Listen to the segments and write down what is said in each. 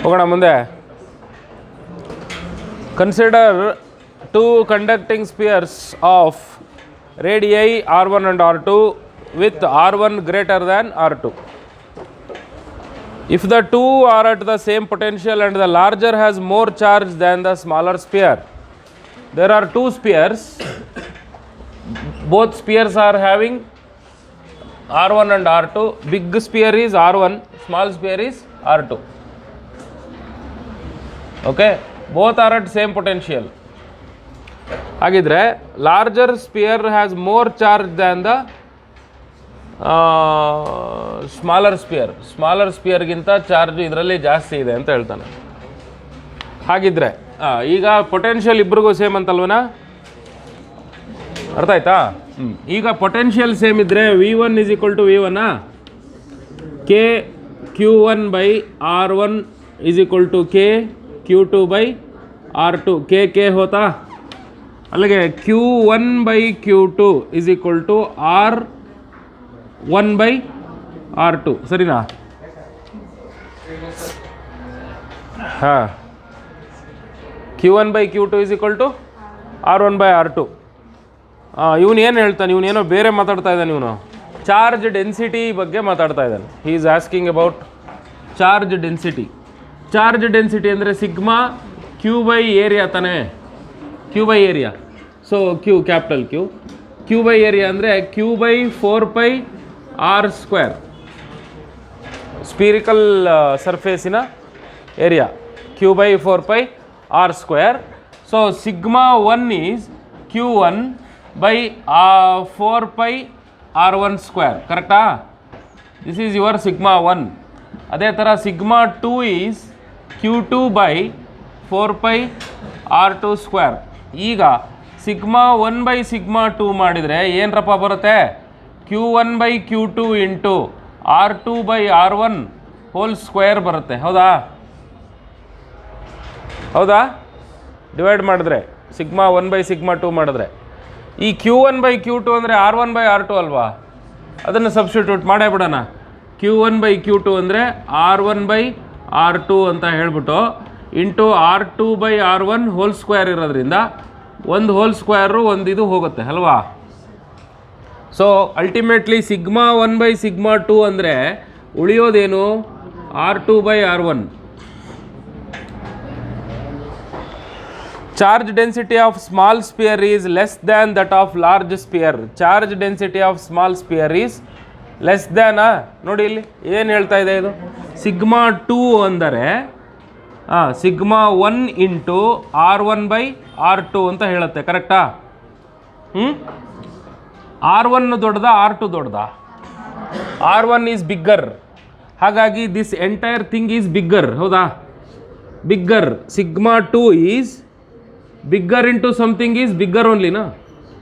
ಹೋಗೋಣ ಮುಂದೆ. Consider two conducting spears of radii r1 and r2 with r1 greater than r2. If the two are at the same potential and the larger has more charge than the smaller sphere, there are two spheres, both spheres are having r1 and r2. Big sphere is r1, small sphere is r2. Okay, both are at same potential. ಹಾಗಿದ್ರೆ larger sphere has more charge than the smaller ಸ್ಪಿಯರ್ಗಿಂತ charge ಇದರಲ್ಲಿ ಜಾಸ್ತಿ ಇದೆ ಅಂತ ಹೇಳ್ತಾನೆ. ಹಾಗಿದ್ರೆ ಈಗ potential ಇಬ್ರಿಗೂ ಸೇಮ್ ಅಂತಲ್ವನಾ? ಅರ್ಥ ಆಯ್ತಾ? ಈಗ ಪೊಟೆನ್ಷಿಯಲ್ ಸೇಮ್ ಇದ್ದರೆ V1 = V1 K Q1 by R1 = K Q2 by R2. K ಹೋತಾ, ಅಲ್ಲಿಗೆ Q1 by Q2 = R1 by R2. ಸರಿನಾ? ಹಾಂ, Q1 by Q2 = R1 by R2. ಇವನು ಏನು ಹೇಳ್ತಾನೆ? ಇವನೇನೋ ಬೇರೆ ಮಾತಾಡ್ತಾ ಇದ್ದಾನೆ. ಇವನು ಚಾರ್ಜ್ ಡೆನ್ಸಿಟಿ ಬಗ್ಗೆ ಮಾತಾಡ್ತಾ ಇದ್ದಾನೆ. He is asking about charge density. Charge density ಅಂದರೆ ಸಿಗ್ಮಾ ಕ್ಯೂ ಬೈ ಏರಿಯಾ ತಾನೇ? Q by area. So Q, capital Q. Q by area ಅಂದರೆ ಕ್ಯೂ ಬೈ 4πr². ಸ್ಪೀರಿಕಲ್ ಸರ್ಫೇಸಿನ area Q by 4πr². So sigma 1 is Q1 by 4πr1². ಕರೆಕ್ಟಾ? This is your sigma 1. ಅದೇ ಥರ sigma 2 is Q2 by 4πr². ಈಗ sigma 1 by sigma 2 ಮಾಡಿದರೆ ಏನರಪ್ಪ ಬರುತ್ತೆ? Q1 by Q2 into R2 by R1 ಹೋಲ್² ಬರುತ್ತೆ. ಹೌದಾ? Divide ಮಾಡಿದ್ರೆ ಸಿಗ್ಮಾ 1 by ಸಿಗ್ಮಾ 2 ಮಾಡಿದ್ರೆ ಈ Q1 by Q2 ಅಂದರೆ R1 by R2 ಅಲ್ವಾ? ಅದನ್ನು ಸಬ್ಸ್ಟಿಟ್ಯೂಟ್ ಮಾಡೇ ಬಿಡೋಣ. Q1 by Q2 ಅಂದರೆ R1 by R2 ಅಂತ ಹೇಳ್ಬಿಟ್ಟು ಇಂಟು R2 by R1 ಹೋಲ್² ಇರೋದ್ರಿಂದ ಒಂದು ಹೋಲ್² ಒಂದು ಇದು ಹೋಗುತ್ತೆ ಅಲ್ವಾ? So ultimately sigma 1 by sigma 2 ಅಂದರೆ ಉಳಿಯೋದೇನು? R2 by R1. Charge density of small sphere is less than that of large sphere. Charge density of small sphere is less than, ನೋಡಿ ಇಲ್ಲಿ ಏನು ಹೇಳ್ತಾ ಇದೆ ಇದು? ಸಿಗ್ಮಾ 2 ಅಂದರೆ sigma 1 into R1 by R2 ಅಂತ ಹೇಳುತ್ತೆ. ಕರೆಕ್ಟಾ? R1 ದೊಡ್ಡದಾ R2 ದೊಡ್ಡದಾ? R1 is bigger. ಹಾಗಾಗಿ this entire thing is bigger. ಹೌದಾ? Bigger. Sigma 2 is bigger into something is bigger ಓನ್ಲಿನಾ?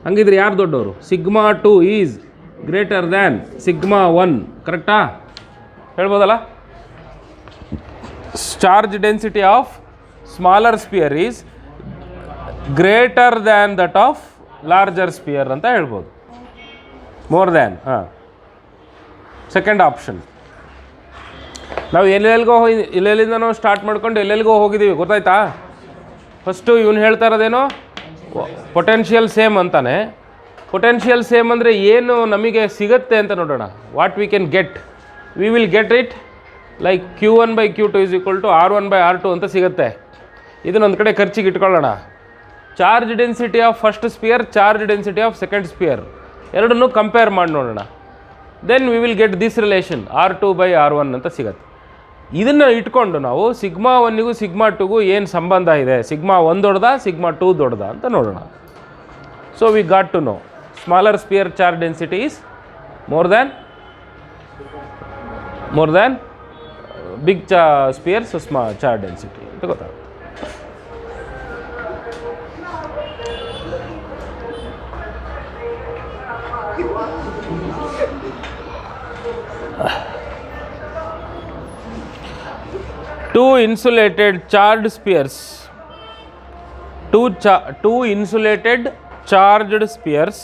ಹಂಗಿದ್ರೆ ಯಾರು ದೊಡ್ಡವರು? Sigma 2 is greater than sigma 1. ಕರೆಕ್ಟಾ? ಹೇಳ್ಬೋದಲ್ಲ? Charge density of smaller sphere is greater than that of larger sphere ಅಂತ ಹೇಳ್ಬೋದು. More than. Second option. ನಾವು ಎಲ್ಲೆಲ್ಲಿಂದ ನಾವು ಸ್ಟಾರ್ಟ್ ಮಾಡ್ಕೊಂಡು ಎಲ್ಲೆಲ್ಲಿಗೋ ಹೋಗಿದ್ದೀವಿ, ಗೊತ್ತಾಯ್ತಾ? ಫಸ್ಟು ಇವನು ಹೇಳ್ತಾ ಇರೋದೇನೋ ಪೊಟೆನ್ಷಿಯಲ್ ಸೇಮ್ ಅಂತಾನೆ. ಪೊಟೆನ್ಷಿಯಲ್ ಸೇಮ್ ಅಂದರೆ ಏನು ನಮಗೆ ಸಿಗುತ್ತೆ ಅಂತ ನೋಡೋಣ. What we can get, V will get it like Q1 by Q2 = R1 by R2 ಅಂತ ಸಿಗುತ್ತೆ. ಇದನ್ನೊಂದು ಕಡೆ ಖರ್ಚಿಗೆ ಇಟ್ಕೊಳ್ಳೋಣ. Charge density of first sphere, charge density of second sphere ಎರಡನ್ನೂ ಕಂಪೇರ್ ಮಾಡಿ ನೋಡೋಣ. Then we will get this relation R2 by R1 ಅಂತ ಸಿಗುತ್ತೆ. ಇದನ್ನು ಇಟ್ಕೊಂಡು ನಾವು ಸಿಗ್ಮಾ 1ಗೂ ಸಿಗ್ಮಾ 2ಗೂ ಏನು ಸಂಬಂಧ ಇದೆ, ಸಿಗ್ಮಾ 1 ದೊಡ್ಡದಾ ಸಿಗ್ಮಾ 2 ದೊಡ್ಡದಾ ಅಂತ ನೋಡೋಣ. So we got to know smaller sphere charge density is more than big spheres charge density ಅಂತ ಗೊತ್ತಾಗುತ್ತೆ. Two insulated charged spheres, two insulated charged spheres,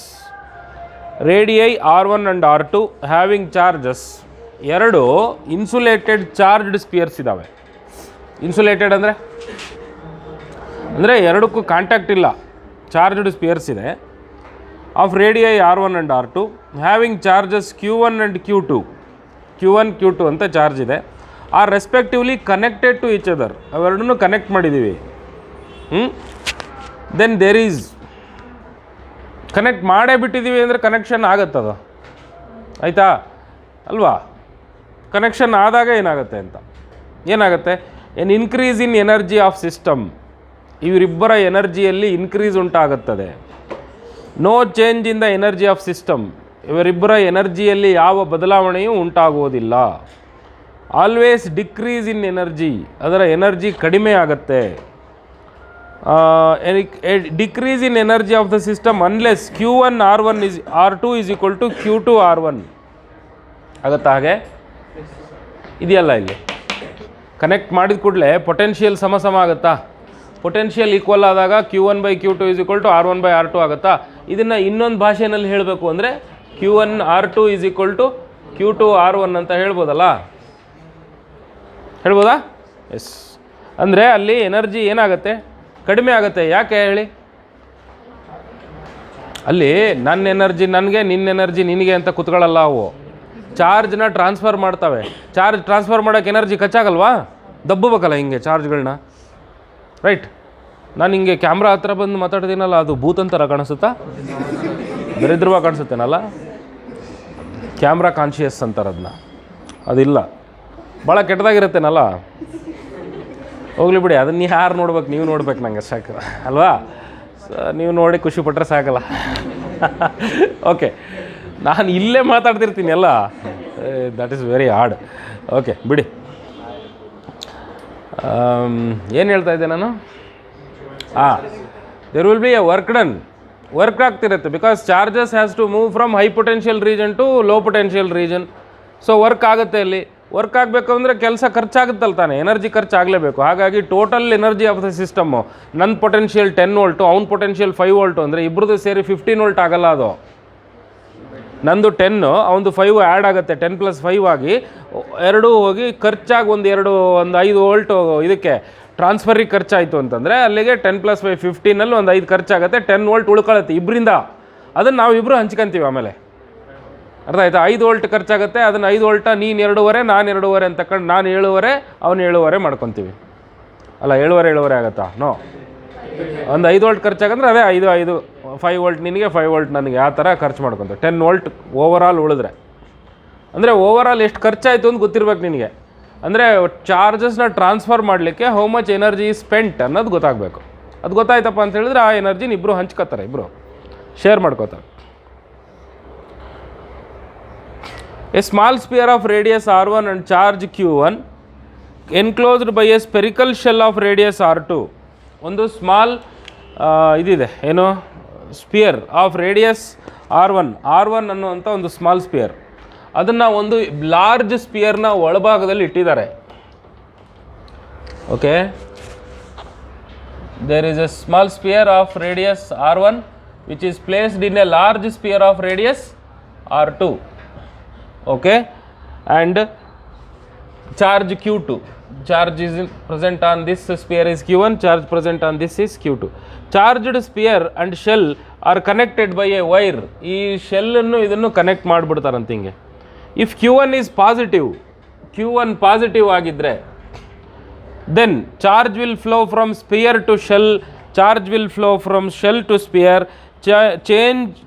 radii R1 and R2 having charges. ಎರಡು insulated charged spheres ಇದ್ದಾವೆ. Insulated ಅಂದರೆ ಎರಡಕ್ಕೂ contact ಇಲ್ಲ, charged spheres ಇದೆ. Of radii R1 and R2 having charges Q1 and Q2, Q1 Q2 ಅಂತ charge ಇದೆ. Are respectively connected to each other, ಅವೆರಡನ್ನೂ connect ಮಾಡಿದ್ದೀವಿ. ದೆನ್ ದೇರ್ ಈಸ್ ಕನೆಕ್ಟ್ ಮಾಡೇ ಬಿಟ್ಟಿದ್ದೀವಿ ಅಂದರೆ ಕನೆಕ್ಷನ್ ಆಗುತ್ತದು, ಆಯಿತಾ ಅಲ್ವಾ? ಕನೆಕ್ಷನ್ ಆದಾಗ ಏನಾಗುತ್ತೆ ಅಂತ, ಏನಾಗುತ್ತೆ? An increase in energy of system, ಇವರಿಬ್ಬರ ಎನರ್ಜಿಯಲ್ಲಿ ಇನ್ಕ್ರೀಸ್ ಉಂಟಾಗುತ್ತದೆ. No change in the energy of system, ಇವರಿಬ್ಬರ ಎನರ್ಜಿಯಲ್ಲಿ ಯಾವ ಬದಲಾವಣೆಯೂ ಉಂಟಾಗುವುದಿಲ್ಲ. ಆಲ್ವೇಸ್ ಡಿಕ್ರೀಸ್ ಇನ್ ಎನರ್ಜಿ, ಅದರ ಎನರ್ಜಿ ಕಡಿಮೆ ಆಗುತ್ತೆ. Decrease in energy of the system unless Q1 R1 is R2 is equal to Q2 R1 ಆಗುತ್ತಾ? ಹಾಗೆ ಇದೆಯಲ್ಲ, ಇಲ್ಲಿ ಕನೆಕ್ಟ್ ಮಾಡಿದ ಕೂಡಲೇ ಪೊಟೆನ್ಷಿಯಲ್ ಸಮ ಆಗುತ್ತಾ? ಪೊಟೆನ್ಷಿಯಲ್ ಈಕ್ವಲ್ ಆದಾಗ Q1/Q2 is equal to R1/R2 ಆಗುತ್ತಾ? ಇದನ್ನು ಇನ್ನೊಂದು ಭಾಷೆಯಲ್ಲಿ ಹೇಳಬೇಕು ಅಂದರೆ Q1 R2 is equal to Q2 R1 ಅಂತ ಹೇಳ್ಬೋದಲ್ಲ, ಹೇಳ್ಬೋದಾ? ಎಸ್. ಅಂದರೆ ಅಲ್ಲಿ ಎನರ್ಜಿ ಏನಾಗುತ್ತೆ? ಕಡಿಮೆ ಆಗುತ್ತೆ. ಯಾಕೆ ಹೇಳಿ? ಅಲ್ಲಿ ನನ್ನ ಎನರ್ಜಿ ನನಗೆ, ನಿನ್ನ ಎನರ್ಜಿ ನಿನಗೆ ಅಂತ ಕೂತ್ಕೊಳ್ಳಲ್ಲ, ಅವು ಚಾರ್ಜ್ನ ಟ್ರಾನ್ಸ್ಫರ್ ಮಾಡ್ತವೆ. ಚಾರ್ಜ್ ಟ್ರಾನ್ಸ್ಫರ್ ಮಾಡೋಕ್ಕೆ ಎನರ್ಜಿ ಖರ್ಚಾಗಲ್ವಾ? ದಬ್ಬಬೇಕಲ್ಲ ಹಿಂಗೆ ಚಾರ್ಜ್ಗಳನ್ನ, ರೈಟ್? ನಾನು ಹಿಂಗೆ ಕ್ಯಾಮ್ರಾ ಹತ್ರ ಬಂದು ಮಾತಾಡ್ತೀನಲ್ಲ, ಅದು ಭೂತಂತರ ಕಾಣಿಸುತ್ತಾ? ದರಿದ್ರವಾಗಿ ಕಾಣಿಸುತ್ತೇನಲ್ಲ? ಕ್ಯಾಮ್ರಾ ಕಾನ್ಷಿಯಸ್ ಅಂತಾರೆ ಅದನ್ನ, ಅದಿಲ್ಲ, ಭಾಳ ಕೆಟ್ಟದಾಗಿರುತ್ತೇನಲ್ಲ. ಹೋಗ್ಲಿ ಬಿಡಿ, ಅದನ್ನ ಯಾರು ನೋಡ್ಬೇಕು? ನೀವು ನೋಡ್ಬೇಕು, ನಂಗೆ ಸಾಕು ಅಲ್ವಾ? ನೀವು ನೋಡಿ ಖುಷಿ ಪಟ್ಟರೆ ಸಾಕಲ್ಲ. ಓಕೆ, ನಾನು ಇಲ್ಲೇ ಮಾತಾಡ್ತಿರ್ತೀನಿ ಎಲ್ಲ, that is very hard. Okay ಬಿಡಿ. ಏನು ಹೇಳ್ತಾ ಇದ್ದೆ ನಾನು? There will be a work done, work ಆಗ್ತಿರುತ್ತೆ. Because charges has to move from high potential region to low potential region. So work ಆಗುತ್ತೆ. ಅಲ್ಲಿ ವರ್ಕ್ ಆಗಬೇಕು ಅಂದರೆ ಕೆಲಸ ಖರ್ಚಾಗುತ್ತಲ್ಲ ತಾನೆ, ಎನರ್ಜಿ ಖರ್ಚಾಗಲೇಬೇಕು. ಹಾಗಾಗಿ total energy of the system, ನನ್ನ ಪೊಟೆನ್ಷಿಯಲ್ 10 ವೋಲ್ಟು, ಅವ್ನ ಪೊಟೆನ್ಷಿಯಲ್ 5 ವೋಲ್ಟು ಅಂದರೆ ಇಬ್ಬರದ್ದು ಸೇರಿ 15 ವೋಲ್ಟ್ ಆಗಲ್ಲ. ಅದು ನಂದು 10, ಅವನದು 5 ಆ್ಯಡ್ ಆಗುತ್ತೆ, 10 + 5 ಆಗಿ ಎರಡೂ ಹೋಗಿ ಖರ್ಚಾಗಿ ಒಂದು 5 ವೋಲ್ಟು ಇದಕ್ಕೆ ಟ್ರಾನ್ಸ್ಫರಿಗೆ ಖರ್ಚಾಯಿತು ಅಂತಂದರೆ ಅಲ್ಲಿಗೆ 10 + 5 15 ಒಂದು 5 ಖರ್ಚಾಗುತ್ತೆ, 10 ವೋಲ್ಟ್ ಉಳ್ಕೊಳ್ಳುತ್ತೆ ಇಬ್ಬರಿಂದ. ಅದನ್ನು ನಾವು ಇಬ್ಬರು ಹಂಚ್ಕೊಂತೀವಿ ಆಮೇಲೆ, ಅರ್ಥ ಆಯ್ತಾ? 5 ವೋಲ್ಟ್ ಖರ್ಚಾಗುತ್ತೆ, ಅದನ್ನು 5 ವೋಲ್ಟ ನೀನು 2.5 ನಾನು 2.5 ಅಂತ ತಗೊಂಡು ನಾನು 7.5 ಅವನು 7.5 ಮಾಡ್ಕೊತೀವಿ. ಅಲ್ಲ 7.5 ಆಗುತ್ತಾ? ನೋ, ಒಂದು 5 ವೋಲ್ಟ್ ಖರ್ಚಾಗಂದ್ರೆ ಅದೇ 5 5 ವೋಲ್ಟ್ ನಿನಗೆ 5 ವೋಲ್ಟ್ ನನಗೆ, ಆ ಥರ ಖರ್ಚು ಮಾಡ್ಕೊತೀವಿ. 10 ವೋಲ್ಟ್ ಓವರಾಲ್ ಉಳಿದ್ರೆ, ಅಂದರೆ ಓವರಾಲ್ ಎಷ್ಟು ಖರ್ಚಾಯಿತು ಅಂತ ಗೊತ್ತಿರ್ಬೇಕು ನಿನಗೆ. ಅಂದರೆ ಚಾರ್ಜಸ್ನ ಟ್ರಾನ್ಸ್ಫರ್ ಮಾಡಲಿಕ್ಕೆ ಹೌ ಮಚ್ ಎನರ್ಜಿ ಸ್ಪೆಂಟ್ ಅನ್ನೋದು ಗೊತ್ತಾಗಬೇಕು. ಅದು ಗೊತ್ತಾಯ್ತಪ್ಪ ಅಂತ ಹೇಳಿದ್ರೆ ಆ ಎನರ್ಜಿನ ಇಬ್ಬರು ಹಂಚ್ಕೋತಾರೆ, ಇಬ್ಬರು ಶೇರ್ ಮಾಡ್ಕೋತಾರೆ. A small sphere of radius R1 and charge Q1 enclosed by a spherical shell of radius R2. ಒಂದು ಸ್ಮಾಲ್ ಇದಿದೆ, ಏನು, ಸ್ಪಿಯರ್ ಆಫ್ ರೇಡಿಯಸ್ R1 ಅನ್ನುವಂಥ ಒಂದು ಸ್ಮಾಲ್ ಸ್ಪಿಯರ್, ಅದನ್ನು ಒಂದು ಲಾರ್ಜ್ ಸ್ಪಿಯರ್ನ ಒಳಭಾಗದಲ್ಲಿ ಇಟ್ಟಿದ್ದಾರೆ. Okay, there is a small sphere of radius R1 which is placed in a large sphere of radius R2. Okay, and charge Q2, charge is present on this sphere is Q1, charge present on this is Q2. Charged sphere and shell are connected by a wire. ಈ ಶೆಲ್ಲನ್ನು ಇದನ್ನು connect ಮಾಡಿಬಿಡ್ತಾರಂತ ಹಿಂಗೆ. If Q1 is positive, Q1 positive ಆಗಿದ್ದರೆ then charge will flow from sphere to shell, charge will flow from shell to sphere.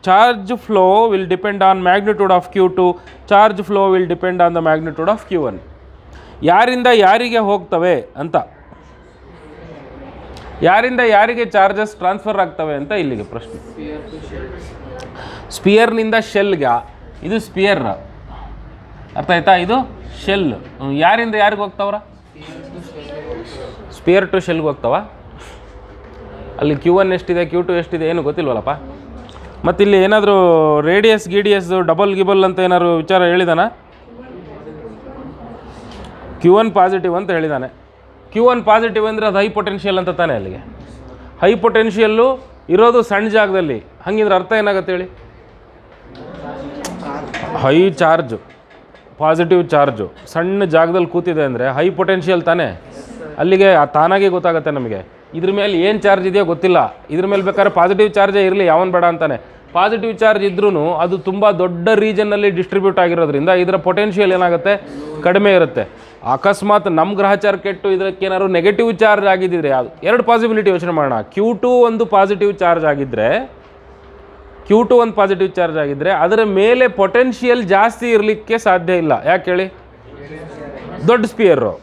Charge flow will depend on magnitude of Q2, charge flow will depend on the magnitude of Q1. ಯಾರಿಂದ ಯಾರಿಗೆ ಹೋಗ್ತವೆ ಅಂತ, ಯಾರಿಂದ ಯಾರಿಗೆ charges transfer ಆಗ್ತವೆ ಅಂತ ಇಲ್ಲಿಗೆ ಪ್ರಶ್ನೆ. ಸ್ಪಿಯರ್ನಿಂದ ಶೆಲ್ಗೆ, ಇದು ಸ್ಪಿಯರ್, ಅರ್ಥ ಆಯ್ತಾ? ಇದು ಶೆಲ್. ಯಾರಿಂದ ಯಾರಿಗೆ ಹೋಗ್ತಾವ್ರ? ಸ್ಪಿಯರ್ ಟು ಶೆಲ್ಗೆ ಹೋಗ್ತಾವ. ಅಲ್ಲಿ Q1 ಎಷ್ಟಿದೆ, Q2 ಎಷ್ಟಿದೆ ಏನು ಗೊತ್ತಿಲ್ವಲ್ಲಪ್ಪ. ಮತ್ತು ಇಲ್ಲಿ ಏನಾದರೂ ರೇಡಿಯಸ್ ಗಿಡಿಯಸ್ ಡಬಲ್ ಗಿಬಲ್ ಅಂತ ಏನಾದ್ರು ವಿಚಾರ ಹೇಳಿದಾನ? Q1 ಪಾಸಿಟಿವ್ ಅಂತ ಹೇಳಿದ್ದಾನೆ. Q1 ಪಾಸಿಟಿವ್ ಅಂದರೆ ಅದು ಹೈ ಪೊಟೆನ್ಷಿಯಲ್ ಅಂತ ತಾನೇ. ಅಲ್ಲಿಗೆ ಹೈ ಪೊಟೆನ್ಷಿಯಲ್ಲು ಇರೋದು ಸಣ್ಣ ಜಾಗದಲ್ಲಿ, ಹಂಗಿದ್ರೆ ಅರ್ಥ ಏನಾಗುತ್ತೆ ಹೇಳಿ? ಹೈ ಚಾರ್ಜು, ಪಾಸಿಟಿವ್ ಚಾರ್ಜು ಸಣ್ಣ ಜಾಗದಲ್ಲಿ ಕೂತಿದೆ ಅಂದರೆ ಹೈ ಪೊಟೆನ್ಷಿಯಲ್ ತಾನೇ. ಅಲ್ಲಿಗೆ ತಾನಾಗೆ ಗೊತ್ತಾಗುತ್ತೆ ನಮಗೆ ಇದ್ರ ಮೇಲೆ ಏನು ಚಾರ್ಜ್ ಇದೆಯೋ ಗೊತ್ತಿಲ್ಲ. ಇದ್ರ ಮೇಲೆ ಬೇಕಾದ್ರೆ ಪಾಸಿಟಿವ್ ಚಾರ್ಜೇ ಇರಲಿ, ಯಾವನು ಬೇಡ ಅಂತಾನೆ. ಪಾಸಿಟಿವ್ ಚಾರ್ಜ್ ಇದ್ರೂ ಅದು ತುಂಬ ದೊಡ್ಡ ರೀಜನ್ನಲ್ಲಿ ಡಿಸ್ಟ್ರಿಬ್ಯೂಟ್ ಆಗಿರೋದ್ರಿಂದ ಇದರ ಪೊಟೆನ್ಷಿಯಲ್ ಏನಾಗುತ್ತೆ, ಕಡಿಮೆ ಇರುತ್ತೆ. ಅಕಸ್ಮಾತ್ ನಮ್ಮ ಗ್ರಹಚಾರ ಕೆಟ್ಟು ಇದಕ್ಕೇನಾದ್ರು ನೆಗೆಟಿವ್ ಚಾರ್ಜ್ ಆಗಿದ್ದರೆ ಅದು 2 ಪಾಸಿಬಿಲಿಟಿ ಯೋಚನೆ ಮಾಡೋಣ. Q2 ಒಂದು ಪಾಸಿಟಿವ್ ಚಾರ್ಜ್ ಆಗಿದ್ದರೆ, Q2 ಒಂದು ಪಾಸಿಟಿವ್ ಚಾರ್ಜ್ ಆಗಿದ್ದರೆ ಅದರ ಮೇಲೆ ಪೊಟೆನ್ಷಿಯಲ್ ಜಾಸ್ತಿ ಇರಲಿಕ್ಕೆ ಸಾಧ್ಯ ಇಲ್ಲ. ಯಾಕೆ ಹೇಳಿ? ದೊಡ್ಡ ಸ್ಪಿಯರು.